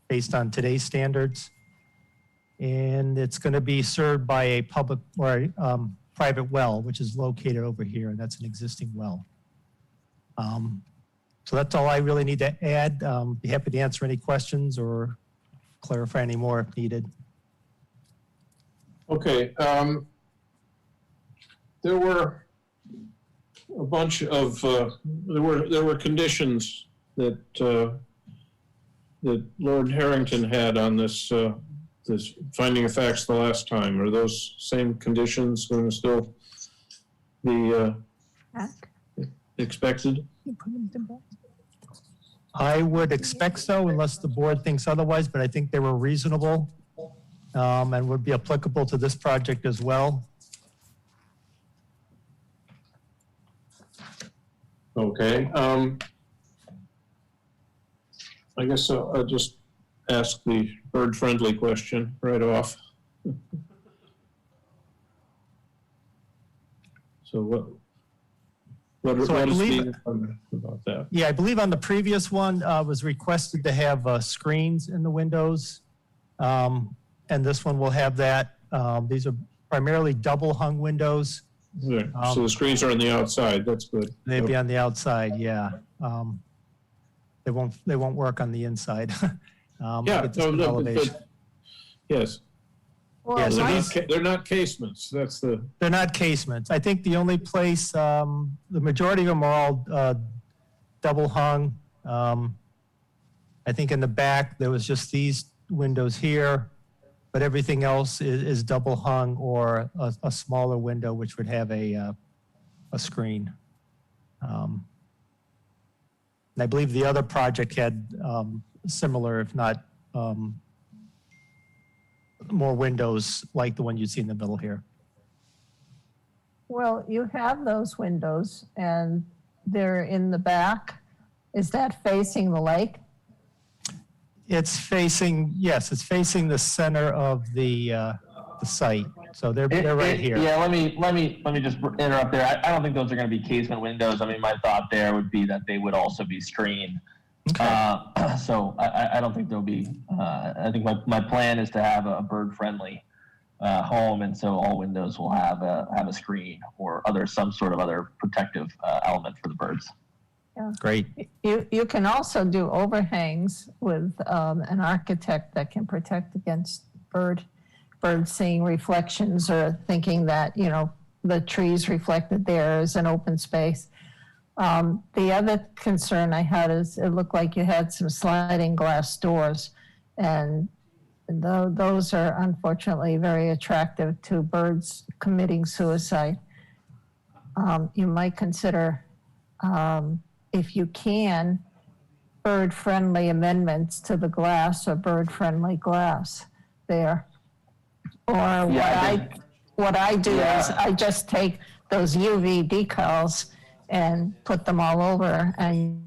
based on today's standards. And it's going to be served by a public or private well, which is located over here, and that's an existing well. So that's all I really need to add. Be happy to answer any questions or clarify any more if needed. Okay. There were a bunch of there were conditions that that Lord Harrington had on this this finding of facts the last time. Are those same conditions going to still be expected? I would expect so, unless the board thinks otherwise, but I think they were reasonable and would be applicable to this project as well. Okay. I guess I'll just ask the bird-friendly question right off. So what is being done about that? Yeah, I believe on the previous one was requested to have screens in the windows. And this one will have that. These are primarily double hung windows. Okay. So the screens are on the outside. That's good. They'd be on the outside, yeah. They won't work on the inside. Yeah, yes. Well, Yeah, so They're not casements. That's the. they're not casements. I think the only place, the majority of them are all double hung. I think in the back, there was just these windows here, but everything else is double hung or a smaller window, which would have a screen. And I believe the other project had similar, if not more windows like the one you see in the middle here. Well, you have those windows and they're in the back. Is that facing the lake? It's facing, yes, it's facing the center of the site. So they're right here. Yeah, let me just interrupt there. I don't think those are going to be casement windows. I mean, my thought there would be that they would also be screened. Okay. So I don't think there'll be. I think my plan is to have a bird-friendly home, and so all windows will have a screen or some sort of other protective element for the birds. Great. You can also do overhangs with an architect that can protect against birds seeing reflections or thinking that, the trees reflected there is an open space. The other concern I had is it looked like you had some sliding glass doors, and those are unfortunately very attractive to birds committing suicide. You might consider, if you can, bird-friendly amendments to the glass or bird-friendly glass there. Or what I do is I just take those UV decals and put them all over, and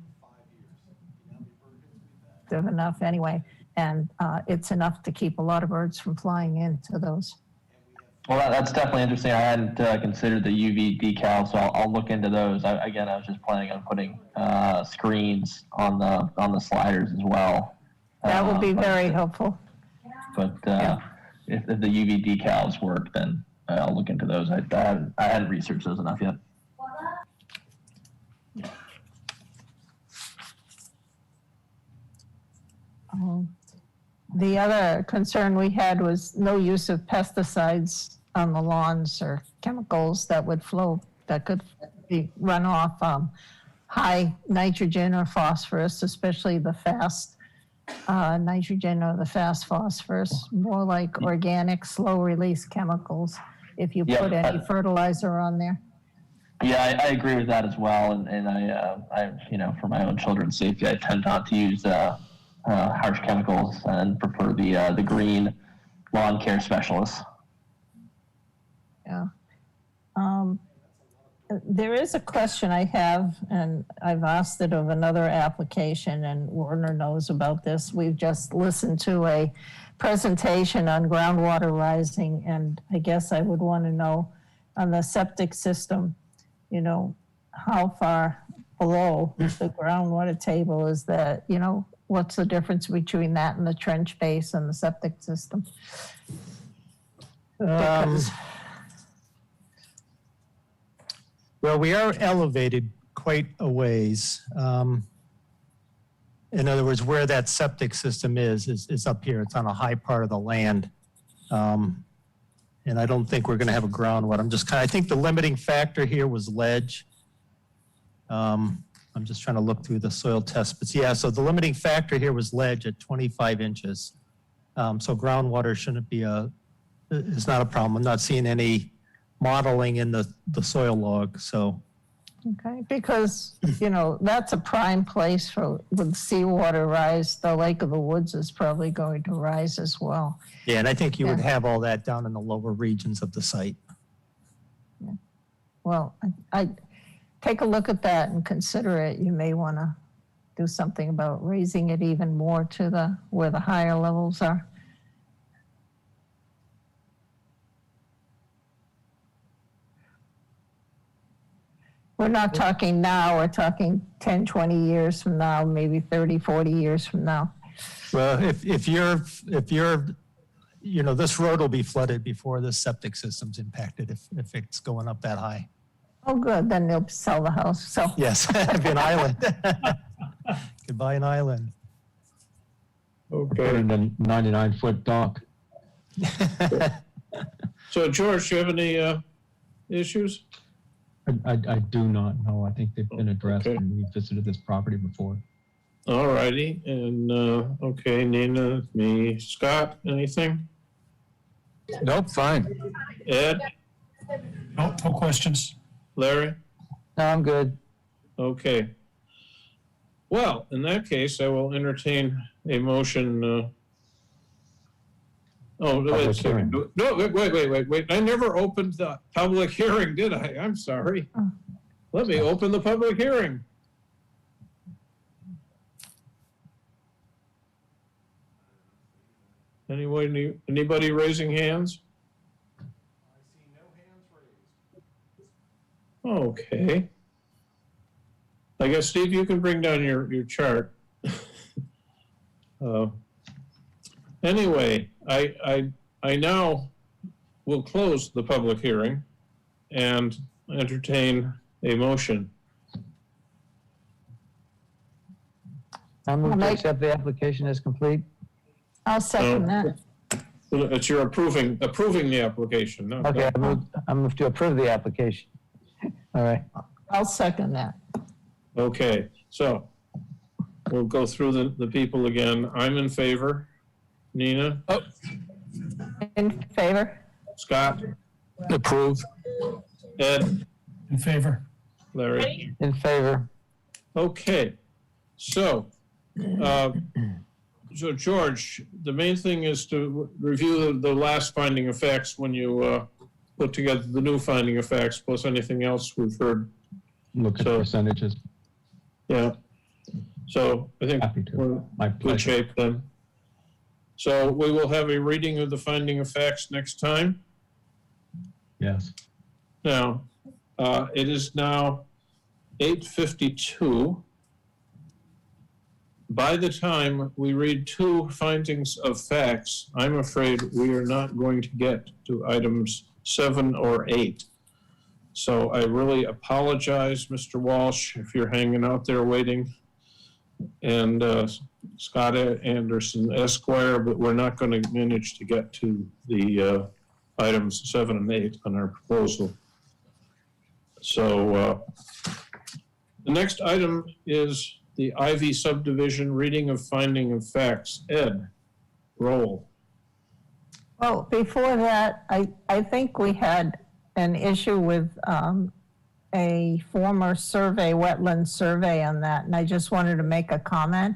enough anyway, and it's enough to keep a lot of birds from flying into those. Well, that's definitely interesting. I hadn't considered the UV decal, so I'll look into those. I was just planning on putting screens on the sliders as well. That would be very helpful. But if the UV decals work, then I'll look into those. I hadn't researched those enough yet. The other concern we had was no use of pesticides on the lawns or chemicals that would flow, that could run off high nitrogen or phosphorus, especially the fast nitrogen or the fast phosphorus, more like organic, slow release chemicals if you put any fertilizer on there. Yeah, I agree with that as well. And I for my own children's safety, I tend not to use harsh chemicals and prefer the green lawn care specialists. Yeah. There is a question I have, and I've asked it of another application, and Werner knows about this. We've just listened to a presentation on groundwater rising, and I guess I would want to know on the septic system, how far below the groundwater table is that, what's the difference between that and the trench base and the septic system? Well, we are elevated quite a ways. In other words, where that septic system is up here. It's on a high part of the land. And I don't think we're going to have a groundwater. I think the limiting factor here was ledge. I'm just trying to look through the soil test. But yeah, so the limiting factor here was ledge at 25 inches. So groundwater is not a problem. I'm not seeing any modeling in the soil log, so. Okay, because, that's a prime place with seawater rise. The Lake of the Woods is probably going to rise as well. Yeah, and I think you would have all that down in the lower regions of the site. Yeah. Well, I take a look at that and consider it. You may want to do something about raising it even more to where the higher levels are. We're not talking now, we're talking 10, 20 years from now, maybe 30, 40 years from now. Well, if you're, this road will be flooded before the septic system's impacted if it's going up that high. Oh, good, then they'll sell the house, so. Yes, it'd be an island. Could buy an island. Okay. Put in a 99-foot dock. So, George, do you have any issues? I do not know. I think they've been addressed and we visited this property before. All righty. And, okay, Nina, me, Scott, anything? Nope, fine. Ed? No questions. Larry? No, I'm good. Okay. Well, in that case, I will entertain a motion. Wait a second. No, wait. I never opened the public hearing, did I? I'm sorry. Let me open the public hearing. Anybody raising hands? I see no hands raised. Okay. I guess, Steve, you can bring down your chart. Anyway, I now will close the public hearing and entertain a motion. I move to make- accept the application as complete. I'll second that. It's your approving the application, no? Okay, I move to approve the application. All right. I'll second that. Okay, so we'll go through the people again. I'm in favor. Nina? In favor? Scott? Approve. Ed? In favor? Larry? In favor. Okay, so George, the main thing is to review the last finding of facts when you put together the new finding of facts, plus anything else we've heard. Look at the percentages. Yeah. So I think Happy to. we're My in good pleasure. shape then. So we will have a reading of the finding of facts next time. Yes. Now, it is now 8:52. By the time we read two findings of facts, I'm afraid we are not going to get to items 7 or 8. So I really apologize, Mr. Walsh, if you're hanging out there waiting, and Scott Anderson Esquire, but we're not going to manage to get to the items 7 and 8 on our proposal. So the next item is the Ivy subdivision reading of finding of facts. Ed, roll. Well, before that, I think we had an issue with a former survey, wetland survey on that, and I just wanted to make a comment.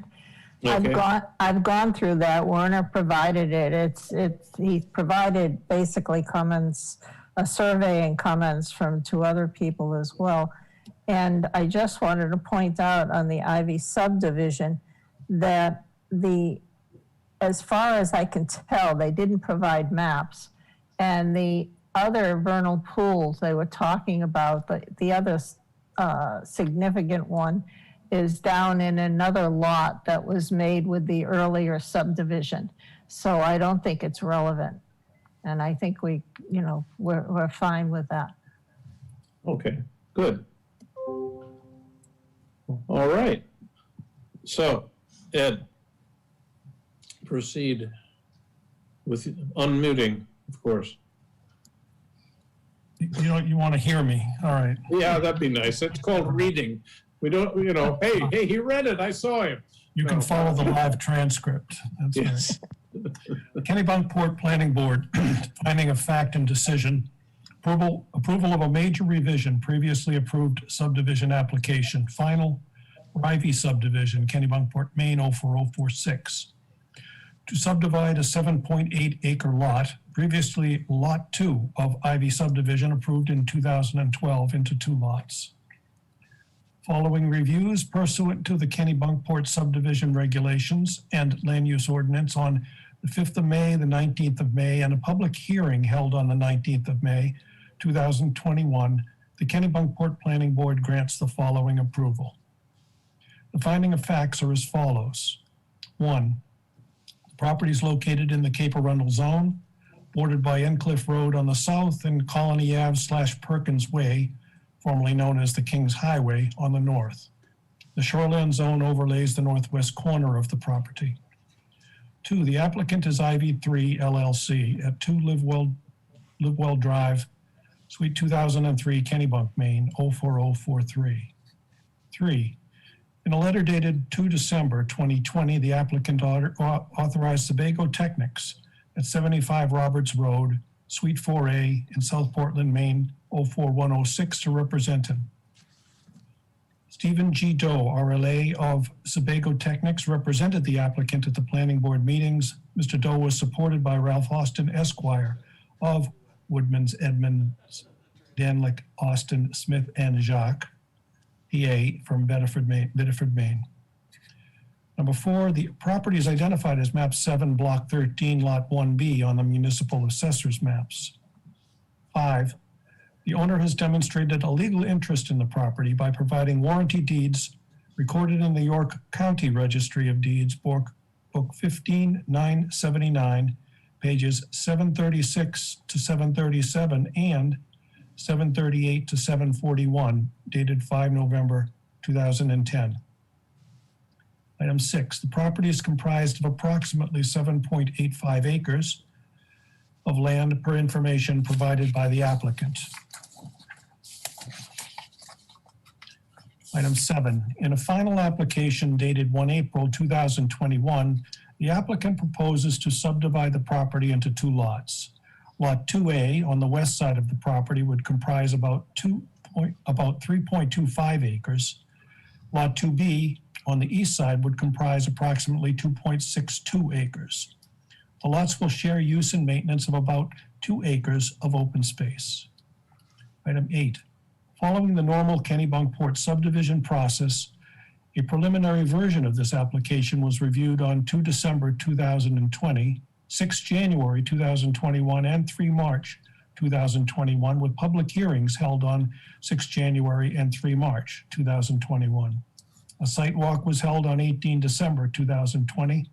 Okay. I've gone through that. Werner provided it. He provided basically comments, a survey and comments from 2 other people as well. And I just wanted to point out on the Ivy subdivision that as far as I can tell, they didn't provide maps. And the other vernal pools they were talking about, the other significant one is down in another lot that was made with the earlier subdivision. So I don't think it's relevant. And I think we're fine with that. Okay, good. All right. So, Ed, proceed with unmuting, of course. You want to hear me? All right. Yeah, that'd be nice. It's called reading. We don't, hey, he read it. I saw him. You can follow the live transcript. That's Yes. right. Kennebunkport Planning Board, finding of fact and decision. Approval of a major revision, previously approved subdivision application, final Ivy subdivision, Kennebunkport, Maine 04046. To subdivide a 7.8 acre lot, previously Lot 2 of Ivy subdivision approved in 2012 into 2 lots. Following reviews pursuant to the Kennebunkport subdivision regulations and land use ordinance on the 5th of May, the 19th of May, and a public hearing held on the 19th of May, 2021, the Kennebunkport Planning Board grants the following approval. The finding of facts are as follows. 1, the property is located in the Cape Arundel zone, bordered by Encliffe Road on the south and Colony Ave / Perkins Way, formerly known as the Kings Highway, on the north. The shoreland zone overlays the northwest corner of the property. 2, the applicant is Ivy 3 LLC at 2 Livewell Drive, Suite 2003, Kennebunk, Maine 04043. 3, in a letter dated 2 December 2020, the applicant authorized Sebago Technics at 75 Roberts Road, Suite 4A in South Portland, Maine 04106 to represent him. Stephen G. Doe, RLA of Sebago Technics, represented the applicant at the planning board meetings. Mr. Doe was supported by Ralph Austin, Esquire of Woodman's, Edmonds, Danlick, Austin, Smith, and Jacques, PA, from Bedford, Maine. Number 4, the property is identified as map 7, block 13, lot 1B on the municipal assessor's maps. 5, the owner has demonstrated a legal interest in the property by providing warranty deeds recorded in the York County Registry of Deeds, book 15979, pages 736 to 737 and 738 to 741, dated 5 November 2010. Item 6, the property is comprised of approximately 7.85 acres of land per information provided by the applicant. Item 7, in a final application dated 1 April 2021, the applicant proposes to subdivide the property into 2 lots. Lot 2A on the west side of the property would comprise about 3.25 acres. Lot 2B on the east side would comprise approximately 2.62 acres. The lots will share use and maintenance of about 2 acres of open space. Item 8, following the normal Kennebunkport subdivision process, a preliminary version of this application was reviewed on 2 December 2020, 6 January 2021, and 3 March 2021, with public hearings held on 6 January and 3 March 2021. A site walk was held on 18 December 2020.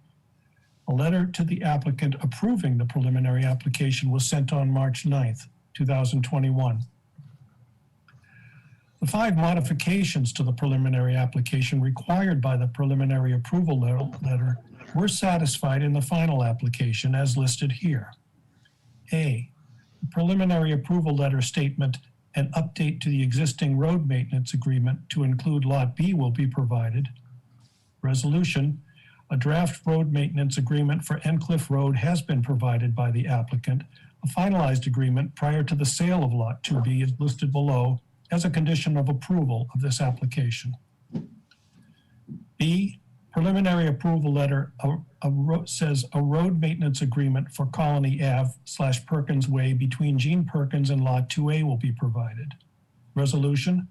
A letter to the applicant approving the preliminary application was sent on March 9th, 2021. The 5 modifications to the preliminary application required by the preliminary approval letter were satisfied in the final application as listed here. A, the preliminary approval letter statement, an update to the existing road maintenance agreement to include Lot B will be provided. Resolution, a draft road maintenance agreement for Endcliff Road has been provided by the applicant. A finalized agreement prior to the sale of Lot 2B is listed below as a condition of approval of this application. B, preliminary approval letter says a road maintenance agreement for Colony Ave / Perkins Way between Gene Perkins and Lot 2A will be provided. Resolution,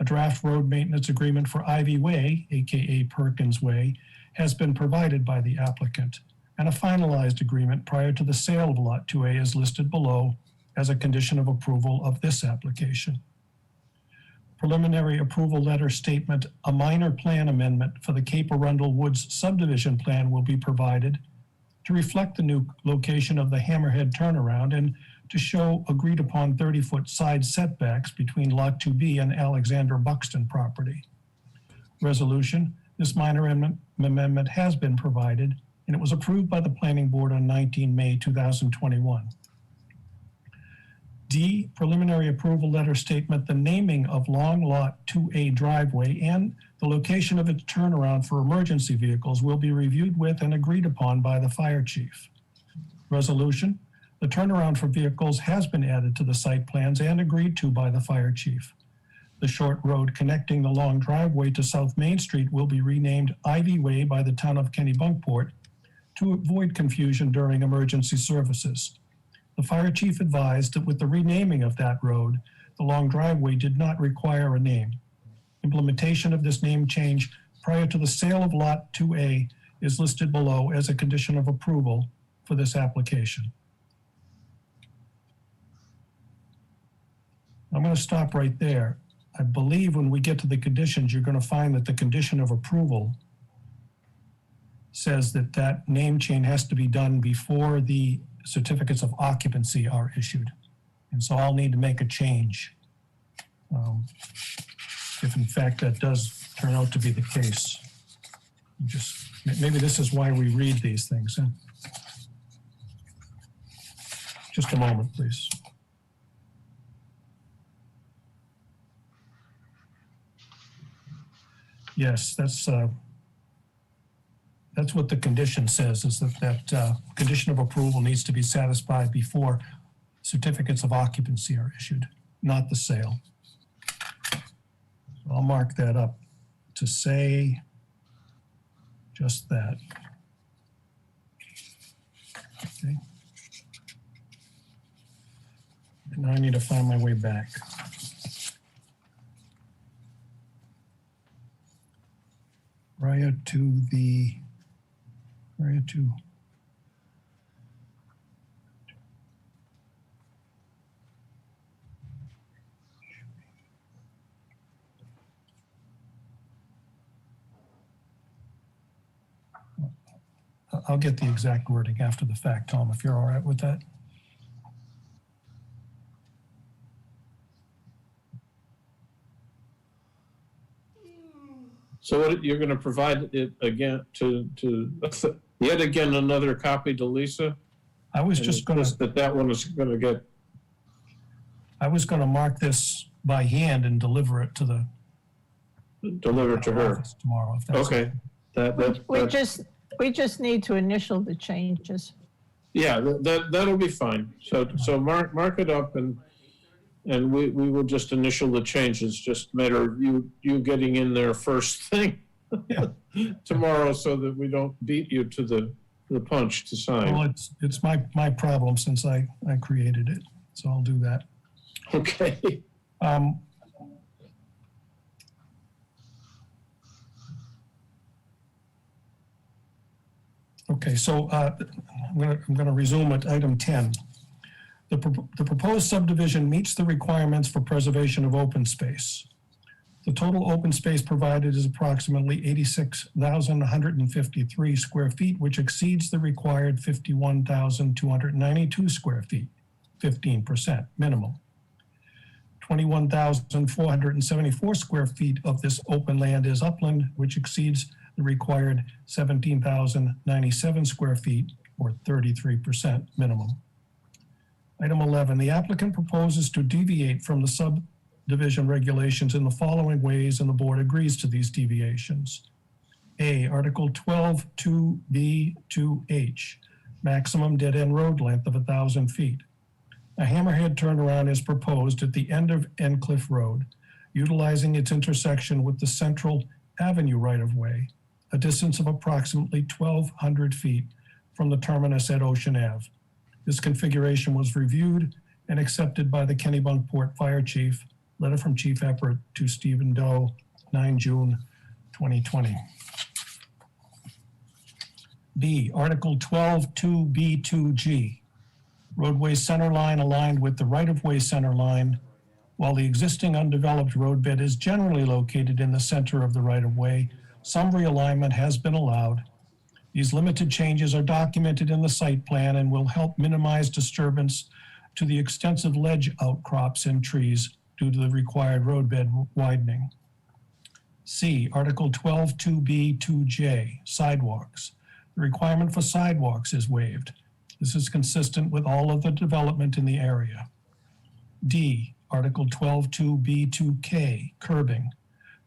a draft road maintenance agreement for Ivy Way, aka Perkins Way, has been provided by the applicant, and a finalized agreement prior to the sale of Lot 2A is listed below as a condition of approval of this application. Preliminary approval letter statement, a minor plan amendment for the Cape Arundel Woods subdivision plan will be provided to reflect the new location of the Hammerhead turnaround and to show agreed upon 30-foot side setbacks between Lot 2B and Alexander Buxton property. Resolution, this minor amendment has been provided and it was approved by the Planning Board on 19 May 2021. D, preliminary approval letter statement, the naming of Long Lot 2A driveway and the location of its turnaround for emergency vehicles will be reviewed with and agreed upon by the fire chief. Resolution, the turnaround for vehicles has been added to the site plans and agreed to by the fire chief. The short road connecting the long driveway to South Main Street will be renamed Ivy Way by the town of Kennebunkport to avoid confusion during emergency services. The fire chief advised that with the renaming of that road, the long driveway did not require a name. Implementation of this name change prior to the sale of Lot 2A is listed below as a condition of approval for this application. I'm going to stop right there. I believe when we get to the conditions, you're going to find that the condition of approval says that that name change has to be done before the certificates of occupancy are issued. And so I'll need to make a change if in fact that does turn out to be the case. Maybe this is why we read these things. Huh? Just a moment, please. Yes, that's what the condition says, is that condition of approval needs to be satisfied before certificates of occupancy are issued, not the sale. So I'll mark that up to say just that. Okay. And now I need to find my way back. Prior to I'll get the exact wording after the fact, Tom, if you're all right with that. So what, you're going to provide it again to yet again another copy to Lisa? I was just going to, that one is going to get. I was going to mark this by hand and deliver it to the. Deliver to her. office tomorrow, if that's Okay. We just need to initial the changes. Yeah, that'll be fine. So mark it up and we will just initial the changes. Just matter of you getting in there first thing tomorrow so that we don't beat you to the punch to sign. Well, it's my problem since I created it, so I'll do that. Okay. Okay, so I'm gonna resume at item 10. The proposed subdivision meets the requirements for preservation of open space. The total open space provided is approximately 86,153 square feet, which exceeds the required 51,292 square feet, 15% minimum. 21,474 square feet of this open land is upland, which exceeds the required 17,097 square feet, or 33% minimum. Item 11, the applicant proposes to deviate from the subdivision regulations in the following ways, and the board agrees to these deviations. A, Article 12(2)(b)(2)(h), maximum dead-end road length of 1,000 feet. A hammerhead turnaround is proposed at the end of Endcliff Road, utilizing its intersection with the Central Avenue right-of-way, a distance of approximately 1,200 feet from the terminus at Ocean Ave. This configuration was reviewed and accepted by the Kennebunkport Fire Chief, letter from Chief Everett to Stephen Doe, 9 June 2020. B, Article 12(2)(b)(2)(g), roadway center line aligned with the right-of-way center line. While the existing undeveloped roadbed is generally located in the center of the right-of-way, some realignment has been allowed. These limited changes are documented in the site plan and will help minimize disturbance to the extensive ledge outcrops and trees due to the required roadbed widening. C, Article 12(2)(b)(2)(j), sidewalks. The requirement for sidewalks is waived. This is consistent with all of the development in the area. D, Article 12(2)(b)(2)(k), curbing.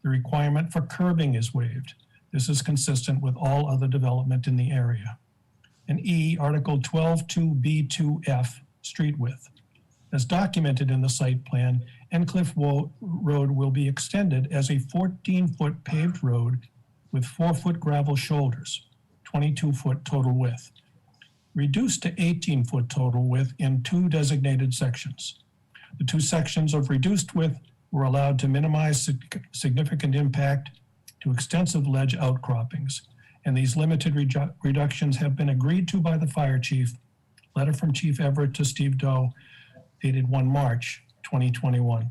The requirement for curbing is waived. This is consistent with all other development in the area. And E, Article 12(2)(b)(2)(f), street width. As documented in the site plan, Endcliff Road will be extended as a 14-foot paved road with 4-foot gravel shoulders, 22-foot total width, reduced to 18-foot total width in 2 designated sections. The 2 sections of reduced width were allowed to minimize significant impact to extensive ledge outcroppings, and these limited reductions have been agreed to by the fire chief, letter from Chief Everett to Steve Doe, dated 1 March 2021.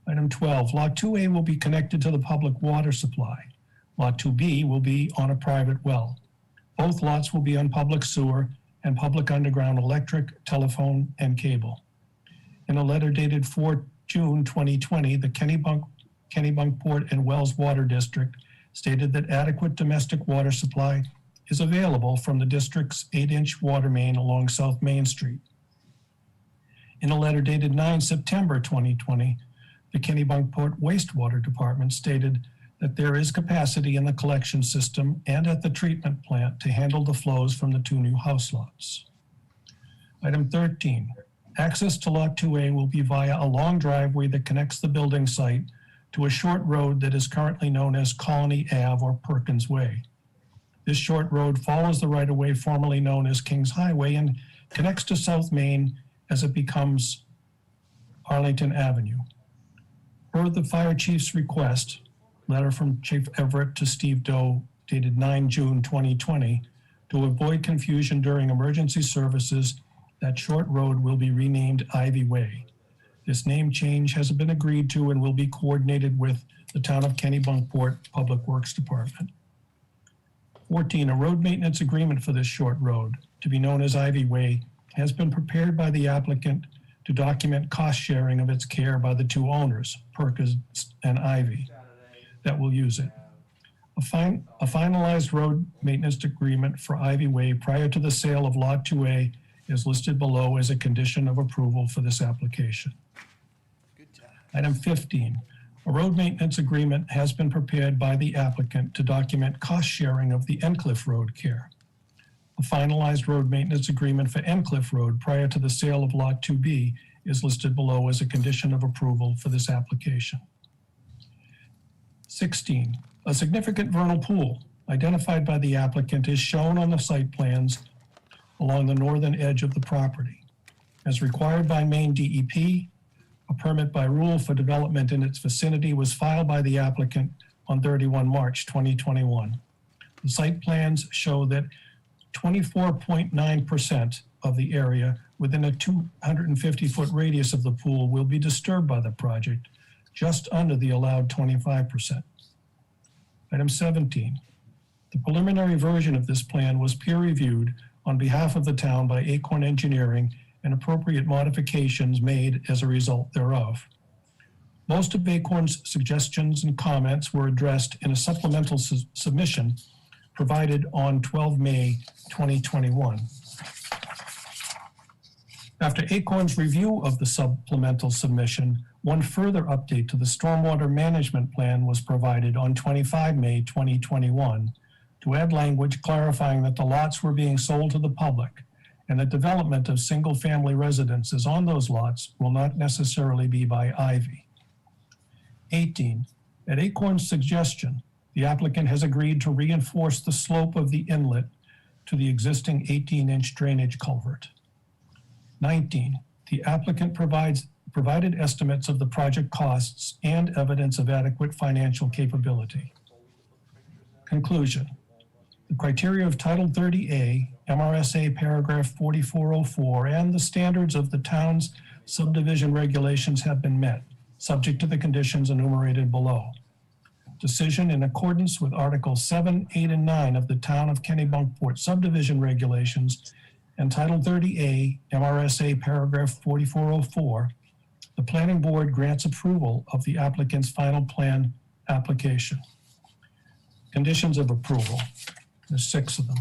Item 12, Lot 2A will be connected to the public water supply. Lot 2B will be on a private well. Both lots will be on public sewer and public underground electric, telephone, and cable. In a letter dated 4 June 2020, the Kennebunkport and Wells Water District stated that adequate domestic water supply is available from the district's 8-inch water main along South Main Street. In a letter dated 9 September 2020, the Kennebunkport Wastewater Department stated that there is capacity in the collection system and at the treatment plant to handle the flows from the 2 new house lots. Item 13, access to Lot 2A will be via a long driveway that connects the building site to a short road that is currently known as Colony Ave or Perkins Way. This short road follows the right-of-way formerly known as Kings Highway and connects to South Main as it becomes Arlington Avenue. Per the fire chief's request, letter from Chief Everett to Steve Doe, dated 9 June 2020, to avoid confusion during emergency services, that short road will be renamed Ivy Way. This name change has been agreed to and will be coordinated with the Town of Kennebunkport Public Works Department. 14, a road maintenance agreement for this short road, to be known as Ivy Way, has been prepared by the applicant to document cost sharing of its care by the 2 owners, Perkins and Ivy. that will use it. A finalized road maintenance agreement for Ivy Way prior to the sale of Lot 2A is listed below as a condition of approval for this application. Item 15, a road maintenance agreement has been prepared by the applicant to document cost sharing of the Endcliff Road care. A finalized road maintenance agreement for Endcliff Road prior to the sale of Lot 2B is listed below as a condition of approval for this application. 16, a significant vernal pool identified by the applicant is shown on the site plans along the northern edge of the property. As required by Maine DEP, a permit by rule for development in its vicinity was filed by the applicant on 31 March 2021. The site plans show that 24.9% of the area within a 250-foot radius of the pool will be disturbed by the project, just under the allowed 25%. Item 17, the preliminary version of this plan was peer-reviewed on behalf of the town by Acorn Engineering and appropriate modifications made as a result thereof. Most of Acorn's suggestions and comments were addressed in a supplemental submission provided on 12 May 2021. After Acorn's review of the supplemental submission, one further update to the stormwater management plan was provided on 25 May 2021 to add language clarifying that the lots were being sold to the public and that development of single-family residences on those lots will not necessarily be by Ivy. 18, at Acorn's suggestion, the applicant has agreed to reinforce the slope of the inlet to the existing 18-inch drainage culvert. 19, the applicant provided estimates of the project costs and evidence of adequate financial capability. Conclusion. The criteria of Title 30A, MRSA paragraph 4404, and the standards of the town's subdivision regulations have been met, subject to the conditions enumerated below. Decision in accordance with Articles 7, 8, and 9 of the Town of Kennebunkport subdivision regulations and Title 30A, MRSA paragraph 4404, the Planning Board grants approval of the applicant's final plan application. Conditions of approval. There's 6 of them.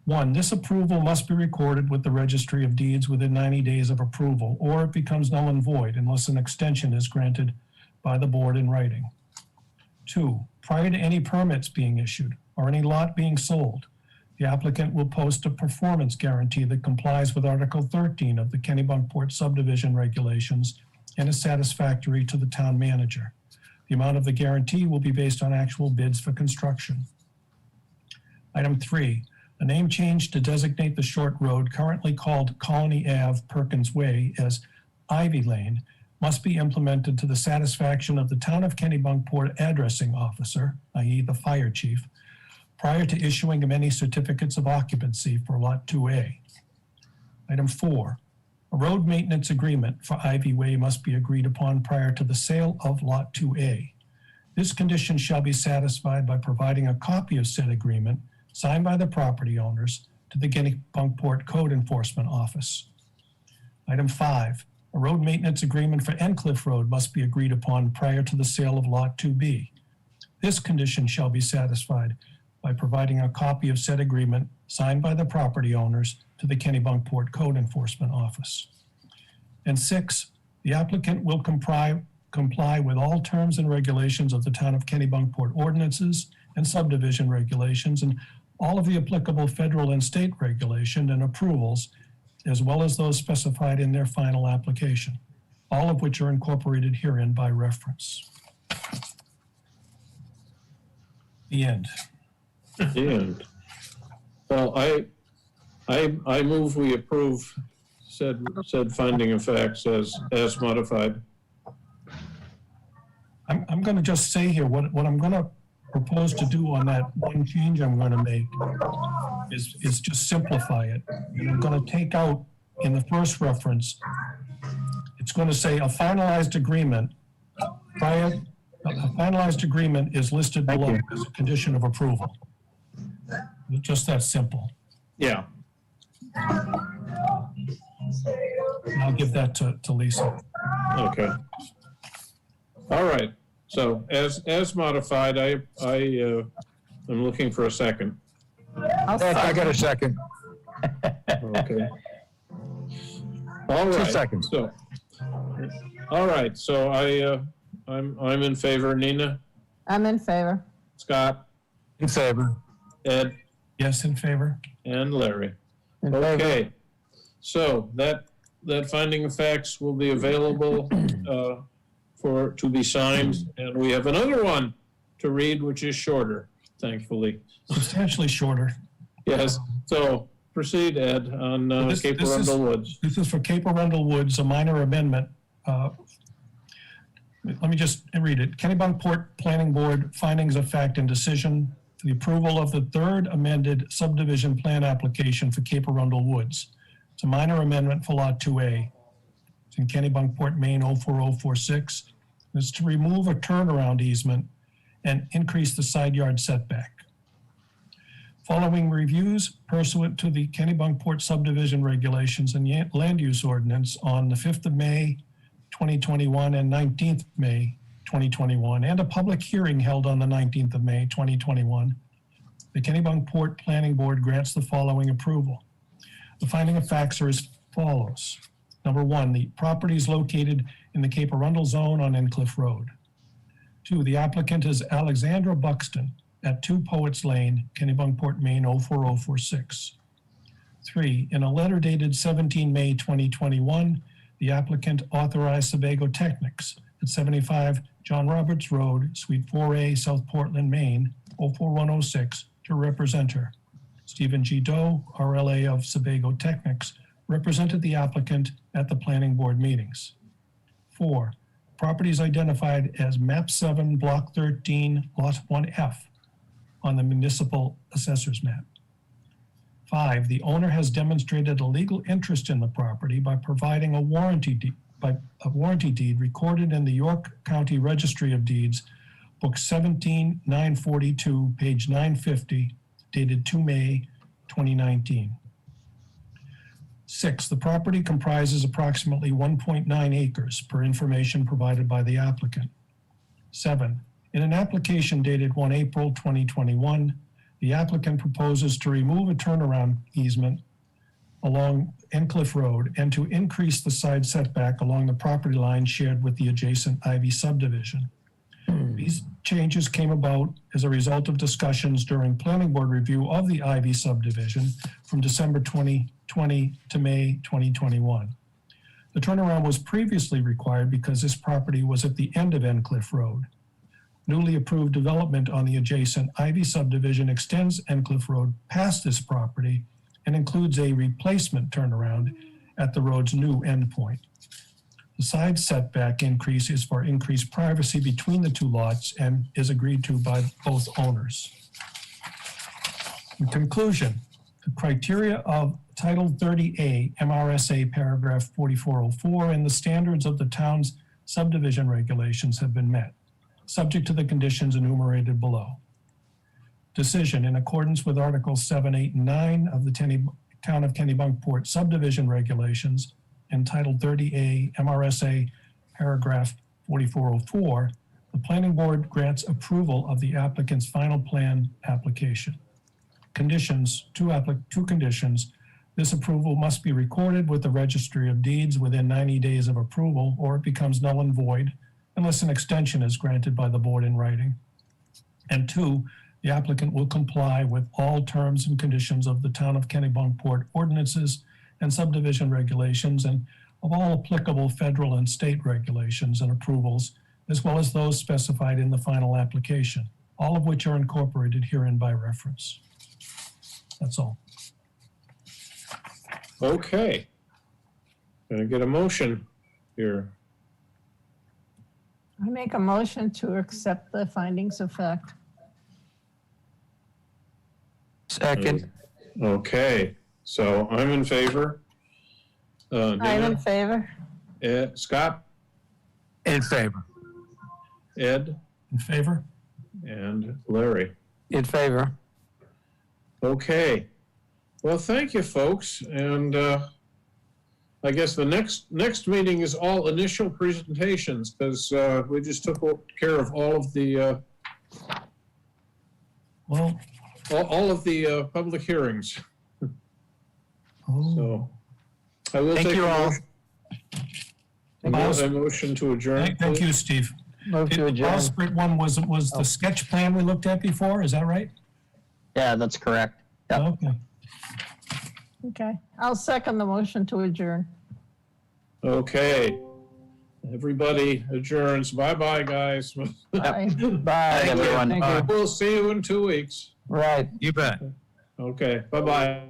1, this approval must be recorded with the Registry of Deeds within 90 days of approval, or it becomes null and void unless an extension is granted by the board in writing. 2, prior to any permits being issued or any lot being sold, the applicant will post a performance guarantee that complies with Article 13 of the Kennebunkport subdivision regulations and is satisfactory to the town manager. The amount of the guarantee will be based on actual bids for construction. Item 3, a name change to designate the short road currently called Colony Ave Perkins Way as Ivy Lane must be implemented to the satisfaction of the Town of Kennebunkport addressing officer, i.e. the fire chief, prior to issuing of any certificates of occupancy for Lot 2A. Item 4, a road maintenance agreement for Ivy Way must be agreed upon prior to the sale of Lot 2A. This condition shall be satisfied by providing a copy of said agreement signed by the property owners to the Kennebunkport Code Enforcement Office. Item 5, a road maintenance agreement for Endcliff Road must be agreed upon prior to the sale of Lot 2B. This condition shall be satisfied by providing a copy of said agreement signed by the property owners to the Kennebunkport Code Enforcement Office. And 6, the applicant will comply with all terms and regulations of the Town of Kennebunkport ordinances and subdivision regulations and all of the applicable federal and state regulation and approvals, as well as those specified in their final application, all of which are incorporated herein by reference. The end. The end. Well, I move we approve said finding of facts as modified. I'm going to just say here, what I'm going to propose to do on that one change I'm going to make is just simplify it. And I'm going to take out in the first reference, it's going to say a finalized agreement is listed below as a condition of approval. Just that simple. Yeah. And I'll give that to Lisa. Okay. All right. So as modified, I am looking for a second. I got a second. Okay. All right. 2 seconds. So, all right. So I'm in favor. Nina, I'm in favor. Scott, In favor. Ed, Yes, in favor. and Larry. In favor. Okay. So that finding of facts will be available to be signed, and we have another one to read, which is shorter, thankfully. Substantially shorter. Yes. So proceed, Ed, on Cape Arundel Woods. This is for Cape Arundel Woods, a minor amendment. Let me just read it. Kennebunkport Planning Board findings of fact and decision for the approval of the third amended subdivision plan application for Cape Arundel Woods. It's a minor amendment for Lot 2A. It's in Kennebunkport, Maine 04046. It's to remove a turnaround easement and increase the side yard setback. Following reviews pursuant to the Kennebunkport subdivision regulations and land use ordinance on the 5th of May, 2021 and 19th May, 2021, and a public hearing held on the 19th of May, 2021, the Kennebunkport Planning Board grants the following approval. The finding of facts are as follows. Number 1, the property is located in the Cape Arundel zone on Incliff Road. 2, the applicant is Alexandra Buxton at 2 Poets Lane, Kennebunkport, Maine 04046. 3, in a letter dated 17 May 2021, the applicant authorized Sebago Technics at 75 John Roberts Road, Suite 4A, South Portland, Maine 04106 to represent her. Stephen G. Doe, RLA of Sebago Technics, represented the applicant at the planning board meetings. 4, property is identified as map 7, block 13, lot 1F on the municipal assessor's map. 5, the owner has demonstrated a legal interest in the property by providing a warranty deed recorded in the York County Registry of Deeds, book 17942, page 950, dated 2 May 2019. 6, the property comprises approximately 1.9 acres per information provided by the applicant. 7, in an application dated 1 April 2021, the applicant proposes to remove a turnaround easement along Incliff Road and to increase the side setback along the property line shared with the adjacent Ivy subdivision. These changes came about as a result of discussions during planning board review of the Ivy subdivision from December 2020 to May 2021. The turnaround was previously required because this property was at the end of Incliff Road. Newly approved development on the adjacent Ivy subdivision extends Incliff Road past this property and includes a replacement turnaround at the road's new endpoint. The side setback increase is for increased privacy between the 2 lots and is agreed to by both owners. In conclusion, the criteria of Title 30A MRSA paragraph 4404 and the standards of the town's subdivision regulations have been met, subject to the conditions enumerated below. Decision in accordance with Articles 7, 8, and 9 of the Town of Kennebunkport subdivision regulations entitled 30A MRSA paragraph 4404, the planning board grants approval of the applicant's final plan application. Conditions, two conditions. This approval must be recorded with the Registry of Deeds within 90 days of approval, or it becomes null and void unless an extension is granted by the board in writing. And 2, the applicant will comply with all terms and conditions of the Town of Kennebunkport ordinances and subdivision regulations and of all applicable federal and state regulations and approvals, as well as those specified in the final application, all of which are incorporated herein by reference. That's all. Okay. Gonna get a motion here. I make a motion to accept the findings of fact. Second. Okay, so I'm in favor. I'm in favor. Scott, In favor. Ed, In favor? and Larry. In favor. Okay. Well, thank you, folks. And I guess the next meeting is all initial presentations, because we just took care of all of the Well, all of the public hearings. oh, So I will Thank take you a all. motion, a motion to adjourn. thank you, Steve. Move to The adjourn. Bowsprit one was the sketch plan we looked at before, is that right? Yeah, that's correct. Yep. Okay. Okay, I'll second the motion to adjourn. Okay. Everybody adjourns. Bye-bye, guys. Bye. Bye, everyone. Thank you. We'll see you in 2 weeks. Right. You bet. Okay, bye-bye.